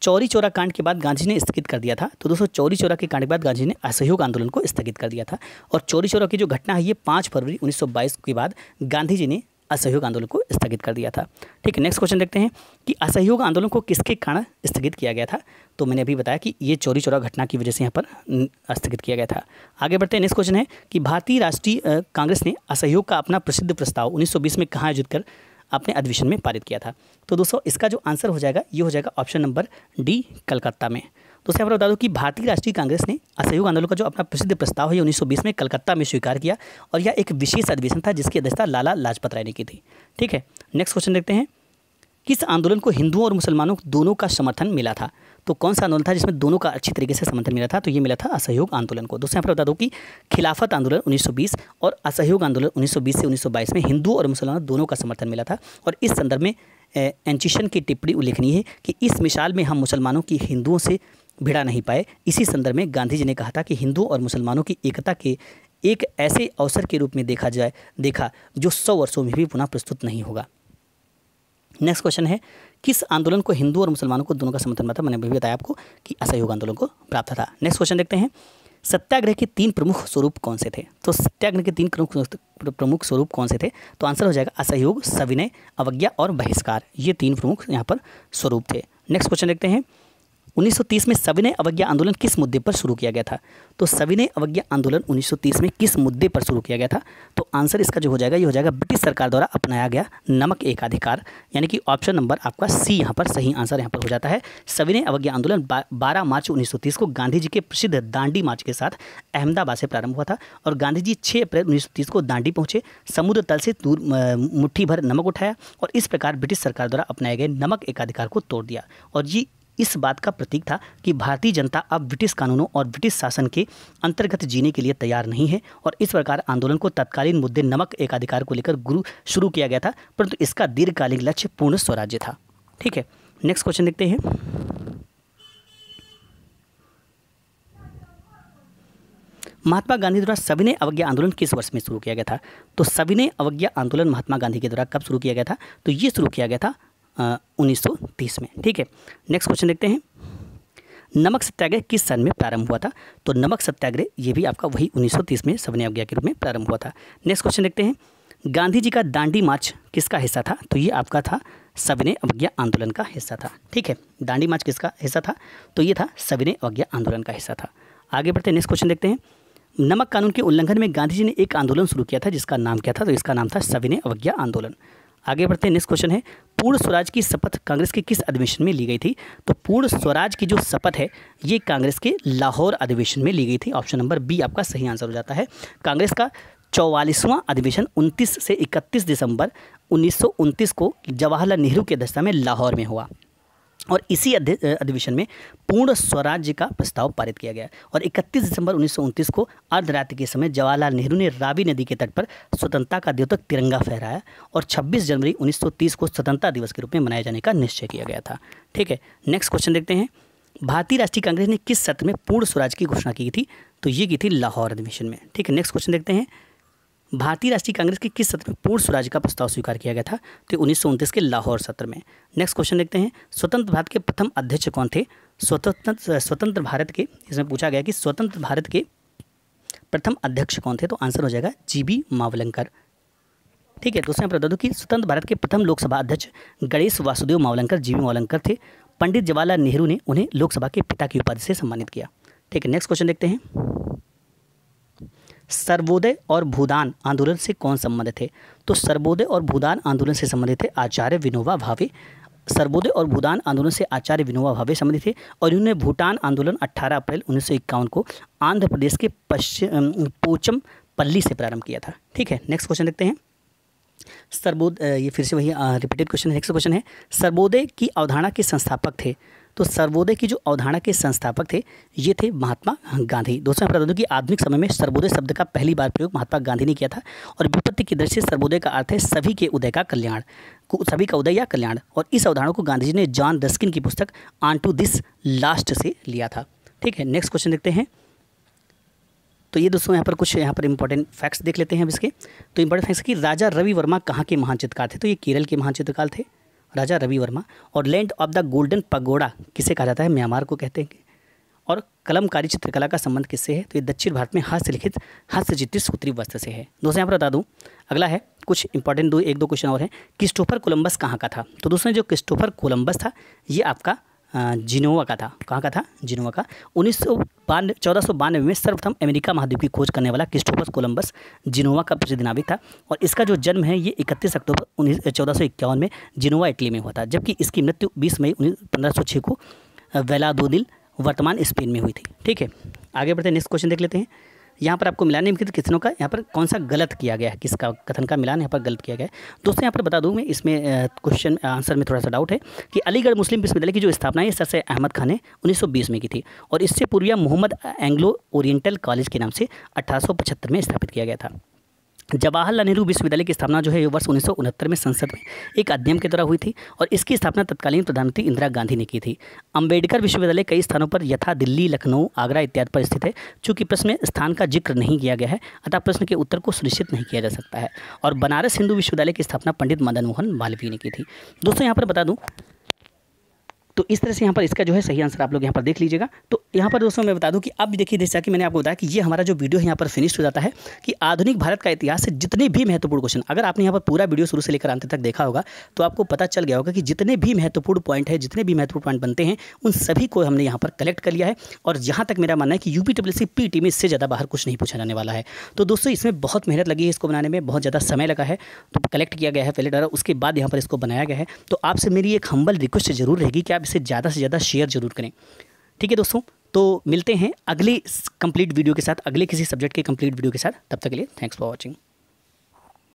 S1: चौरी चौरा कांड के बाद गांधी ने स्थगित कर दिया था। तो दोस्तों चौरी चौरा के कांड के बाद गांधी ने असहयोग आंदोलन को स्थगित कर दिया था और चौरी चौरा की जो घटना है ये 5 फरवरी 1922 के बाद गांधी जी ने असहयोग आंदोलन को स्थगित कर दिया था। ठीक है, नेक्स्ट क्वेश्चन देखते हैं कि असहयोग आंदोलन को किसके कारण स्थगित किया गया था। तो मैंने अभी बताया कि ये चौरी चौरा घटना की वजह से यहाँ पर स्थगित किया गया था। आगे बढ़ते हैं, नेक्स्ट क्वेश्चन है कि भारतीय राष्ट्रीय कांग्रेस ने असहयोग का अपना प्रसिद्ध प्रस्ताव 1920 में कहाँ आयोजित कर अपने अधिवेशन में पारित किया था। तो दोस्तों इसका जो आंसर हो जाएगा ये हो जाएगा ऑप्शन नंबर डी, कलकत्ता में। दोस्तों यहाँ पर बता दूं कि भारतीय राष्ट्रीय कांग्रेस ने असहयोग आंदोलन का जो अपना प्रसिद्ध प्रस्ताव है 1920 में कलकत्ता में स्वीकार किया और यह एक विशेष अधिवेशन था जिसकी अध्यक्षता लाला लाजपत राय ने की थी। ठीक है, नेक्स्ट क्वेश्चन देखते हैं, किस आंदोलन को हिंदुओं और मुसलमानों दोनों का समर्थन मिला था। तो कौन सा आंदोलन था जिसमें दोनों का अच्छी तरीके से समर्थन मिला था। तो ये मिला था असहयोग आंदोलन को। दोस्तों यहाँ पर बता दो कि खिलाफत आंदोलन 1920 और असहयोग आंदोलन 1920 से 1922 में हिंदुओं और मुसलमानों दोनों का समर्थन मिला था। और इस संदर्भ में एंचिसन की टिप्पणी उल्लेखनीय है कि इस मिसाल में हम मुसलमानों की हिंदुओं से भिड़ा नहीं पाए। इसी संदर्भ में गांधी जी ने कहा था कि हिंदुओं और मुसलमानों की एकता के एक ऐसे अवसर के रूप में देखा जो 100 वर्षों में भी पुनः प्रस्तुत नहीं होगा। नेक्स्ट क्वेश्चन है, किस आंदोलन को हिंदू और मुसलमानों को दोनों का समर्थन मिला था। मैंने भी बताया आपको कि असहयोग आंदोलन को प्राप्त था। नेक्स्ट क्वेश्चन देखते हैं, सत्याग्रह के 3 प्रमुख स्वरूप कौन से थे। तो सत्याग्रह के 3 प्रमुख स्वरूप कौन से थे। तो आंसर हो जाएगा असहयोग, सविनय अवज्ञा और बहिष्कार। ये 3 प्रमुख यहाँ पर स्वरूप थे। नेक्स्ट क्वेश्चन देखते हैं, 1930 में सविनय अवज्ञा आंदोलन किस मुद्दे पर शुरू किया गया था। तो सविनय अवज्ञा आंदोलन 1930 में किस मुद्दे पर शुरू किया गया था। तो आंसर इसका जो हो जाएगा ये हो जाएगा ब्रिटिश सरकार द्वारा अपनाया गया नमक एकाधिकार, यानी कि ऑप्शन नंबर आपका सी यहाँ पर सही आंसर यहाँ पर हो जाता है। सविनय अवज्ञा आंदोलन 12 मार्च 1930 को गांधी जी के प्रसिद्ध दांडी मार्च के साथ अहमदाबाद से प्रारंभ हुआ था और गांधी जी 6 अप्रैल 1930 को दांडी पहुंचे, समुद्र तल से दूर मुट्ठी भर नमक उठाया और इस प्रकार ब्रिटिश सरकार द्वारा अपनाए गए नमक एकाधिकार को तोड़ दिया। और ये इस बात का प्रतीक था कि भारतीय जनता अब ब्रिटिश कानूनों और ब्रिटिश शासन के अंतर्गत जीने के लिए तैयार नहीं है और इस प्रकार आंदोलन को तत्कालीन मुद्दे नमक एकाधिकार को लेकर शुरू किया गया था, परंतु इसका दीर्घकालिक लक्ष्य पूर्ण स्वराज्य था। ठीक है, नेक्स्ट क्वेश्चन देखते हैं, महात्मा गांधी द्वारा सविनय अवज्ञा आंदोलन किस वर्ष में शुरू किया गया था। तो सविनय अवज्ञा आंदोलन महात्मा गांधी के द्वारा कब शुरू किया गया था। तो ये शुरू किया गया था 1930 में। ठीक है, नेक्स्ट क्वेश्चन देखते हैं, नमक सत्याग्रह किस सन में प्रारंभ हुआ था। तो नमक सत्याग्रह ये भी आपका वही 1930 में सविनय अवज्ञा के रूप में प्रारंभ हुआ था। नेक्स्ट क्वेश्चन देखते हैं, गांधी जी का दांडी मार्च किसका हिस्सा था। तो ये आपका था सविनय अवज्ञा आंदोलन का हिस्सा था। ठीक है, दांडी मार्च किसका हिस्सा था। तो ये था सविनय अवज्ञा आंदोलन का हिस्सा था। आगे बढ़ते हैं, नेक्स्ट क्वेश्चन देखते हैं, नमक कानून के उल्लंघन में गांधी जी ने एक आंदोलन शुरू किया था जिसका नाम क्या था। तो इसका नाम था सविनय अवज्ञा आंदोलन। आगे बढ़ते हैं, नेक्स्ट क्वेश्चन है, पूर्ण स्वराज की शपथ कांग्रेस के किस अधिवेशन में ली गई थी। तो पूर्ण स्वराज की जो शपथ है ये कांग्रेस के लाहौर अधिवेशन में ली गई थी। ऑप्शन नंबर बी आपका सही आंसर हो जाता है। कांग्रेस का 44वां अधिवेशन 29 से 31 दिसंबर 1929 को जवाहरलाल नेहरू की अध्यक्षता में लाहौर में हुआ और इसी अधिवेशन में पूर्ण स्वराज्य का प्रस्ताव पारित किया गया और 31 दिसंबर 1929 को अर्धरात्रि के समय जवाहरलाल नेहरू ने रावी नदी के तट पर स्वतंत्रता का द्योतक तिरंगा फहराया और 26 जनवरी 1930 को स्वतंत्रता दिवस के रूप में मनाए जाने का निश्चय किया गया था। ठीक है, नेक्स्ट क्वेश्चन देखते हैं, भारतीय राष्ट्रीय कांग्रेस ने किस सत्र में पूर्ण स्वराज की घोषणा की थी। तो ये की थी लाहौर अधिवेशन में। ठीक है, नेक्स्ट क्वेश्चन देखते हैं, भारतीय राष्ट्रीय कांग्रेस के किस सत्र में पूर्ण स्वराज का प्रस्ताव स्वीकार किया गया था। तो 1929 के लाहौर सत्र में। नेक्स्ट क्वेश्चन देखते हैं, स्वतंत्र भारत के प्रथम अध्यक्ष कौन थे। स्वतंत्र भारत के, इसमें पूछा गया कि स्वतंत्र भारत के प्रथम अध्यक्ष कौन थे। तो आंसर हो जाएगा जीबी मावलंकर। ठीक है, दूसरे बता दो कि स्वतंत्र भारत के प्रथम लोकसभा अध्यक्ष गणेश वासुदेव मावलंकर जीबी मावलंकर थे। पंडित जवाहरलाल नेहरू ने उन्हें लोकसभा के पिता की उपाधि से सम्मानित किया। ठीक है, नेक्स्ट क्वेश्चन देखते हैं, सर्वोदय और भूदान आंदोलन से कौन संबंधित थे। तो सर्वोदय और भूदान आंदोलन से संबंधित थे आचार्य विनोबा भावे। सर्वोदय और भूदान आंदोलन से आचार्य विनोबा भावे संबंधित थे और इन्होंने भूटान आंदोलन 18 अप्रैल 1951 को आंध्र प्रदेश के पोचमपल्ली से प्रारंभ किया था। ठीक है, नेक्स्ट क्वेश्चन देखते हैं, ये फिर से वही रिपीटेड क्वेश्चन है। नेक्स्ट क्वेश्चन है, सर्वोदय की अवधारणा के संस्थापक थे। तो सर्वोदय की जो अवधारणा के संस्थापक थे ये थे महात्मा गांधी। दोस्तों मैं बता दूं कि आधुनिक समय में सर्वोदय शब्द का पहली बार प्रयोग महात्मा गांधी ने किया था और विपत्ति की दृष्टि से सर्वोदय का अर्थ है सभी के उदय का कल्याण, सभी का उदय या कल्याण। और इस अवधारणा को गांधी जी ने जॉन रस्किन की पुस्तक ऑन टू दिस लास्ट से लिया था। ठीक है, नेक्स्ट क्वेश्चन देखते हैं। तो ये दोस्तों यहाँ पर इंपॉर्टेंट फैक्ट्स देख लेते हैं अब इसके। तो इंपॉर्टेंट फैक्ट्स कि राजा रवि वर्मा कहाँ के महान चित्रकार थे। तो ये केरल के महान चित्रकार थे राजा रवि वर्मा। और land of the golden pagoda किसे कहा जाता है, म्यांमार को कहते हैं। और कलमकारी चित्रकला का संबंध किससे है? तो ये दक्षिण भारत में हाथ से लिखित, हाथ से चित्रित सूत्री वस्त्र से है। दोस्तों यहाँ पर बता दूँ, अगला है कुछ इंपॉर्टेंट एक दो क्वेश्चन और हैं। क्रिस्टोफर कोलंबस कहाँ का था? तो दोस्तों जो क्रिस्टोफर कोलंबस था ये आपका जिनोवा का था। कहाँ का था? जिनोवा का। 1492 में सर्वप्रथम अमेरिका महाद्वीप की खोज करने वाला क्रिस्टोफर कोलंबस जिनोवा का प्रसिद्ध नाविक था और इसका जो जन्म है ये 31 अक्टूबर 1451 में जिनोवा इटली में हुआ था, जबकि इसकी मृत्यु 20 मई 1506 को वैलादोलिड वर्तमान स्पेन में हुई थी। ठीक है, आगे बढ़ते हैं, नेक्स्ट क्वेश्चन देख लेते हैं। यहाँ पर आपको मिलान निम्नलिखित कथनों का यहाँ पर कौन सा गलत किया गया है, किसका कथन का मिलान यहाँ पर गलत किया गया है? दोस्तों यहाँ पर बता दूँ मैं, इसमें क्वेश्चन आंसर में थोड़ा सा डाउट है कि अलीगढ़ मुस्लिम विश्वविद्यालय की जो स्थापना है सर सैयद अहमद खान ने 1920 में की थी और इससे पूर्व यह मोहम्मद एंग्लो ओरिएंटल कॉलेज के नाम से 1875 में स्थापित किया गया था। जवाहरलाल नेहरू विश्वविद्यालय की स्थापना जो है वर्ष 1969 में संसद में एक अधिनियम के द्वारा हुई थी और इसकी स्थापना तत्कालीन प्रधानमंत्री इंदिरा गांधी ने की थी। अम्बेडकर विश्वविद्यालय कई स्थानों पर यथा दिल्ली, लखनऊ, आगरा इत्यादि पर स्थित है। चूंकि प्रश्न में स्थान का जिक्र नहीं किया गया है अतः प्रश्न के उत्तर को सुनिश्चित नहीं किया जा सकता है। और बनारस हिंदू विश्वविद्यालय की स्थापना पंडित मदन मोहन मालवीय ने की थी। दोस्तों यहाँ पर बता दूँ तो इस तरह से यहाँ पर इसका जो है सही आंसर आप लोग यहाँ पर देख लीजिएगा। तो यहाँ पर दोस्तों मैं बता दूं कि अब देखिए, जैसा कि मैंने आपको बताया कि ये हमारा जो वीडियो है यहाँ पर फिनिश हो जाता है कि आधुनिक भारत का इतिहास से जितने भी महत्वपूर्ण क्वेश्चन, अगर आपने यहाँ पर पूरा वीडियो शुरू से लेकर अंत तक देखा होगा तो आपको पता चल गया होगा कि जितने भी महत्वपूर्ण पॉइंट है, जितने भी महत्वपूर्ण पॉइंट बनते हैं उन सभी को हमने यहाँ पर कलेक्ट कर लिया है। और जहाँ तक मेरा मानना है कि यूपीडब्ल्यूएससी पीटी में इससे ज़्यादा बाहर कुछ नहीं पूछा जाने वाला है। तो दोस्तों इसमें बहुत मेहनत लगी है, इसको बनाने में बहुत ज़्यादा समय लगा है, तो कलेक्ट किया गया है पहले डाटा, उसके बाद यहाँ पर इसको बनाया गया है। तो आपसे मेरी एक हम्बल रिक्वेस्ट जरूर रहेगी कि आप इसे ज़्यादा से ज़्यादा शेयर जरूर करें। ठीक है दोस्तों, तो मिलते हैं अगली कंप्लीट वीडियो के साथ, अगले किसी सब्जेक्ट के कंप्लीट वीडियो के साथ। तब तक के लिए थैंक्स फॉर वॉचिंग।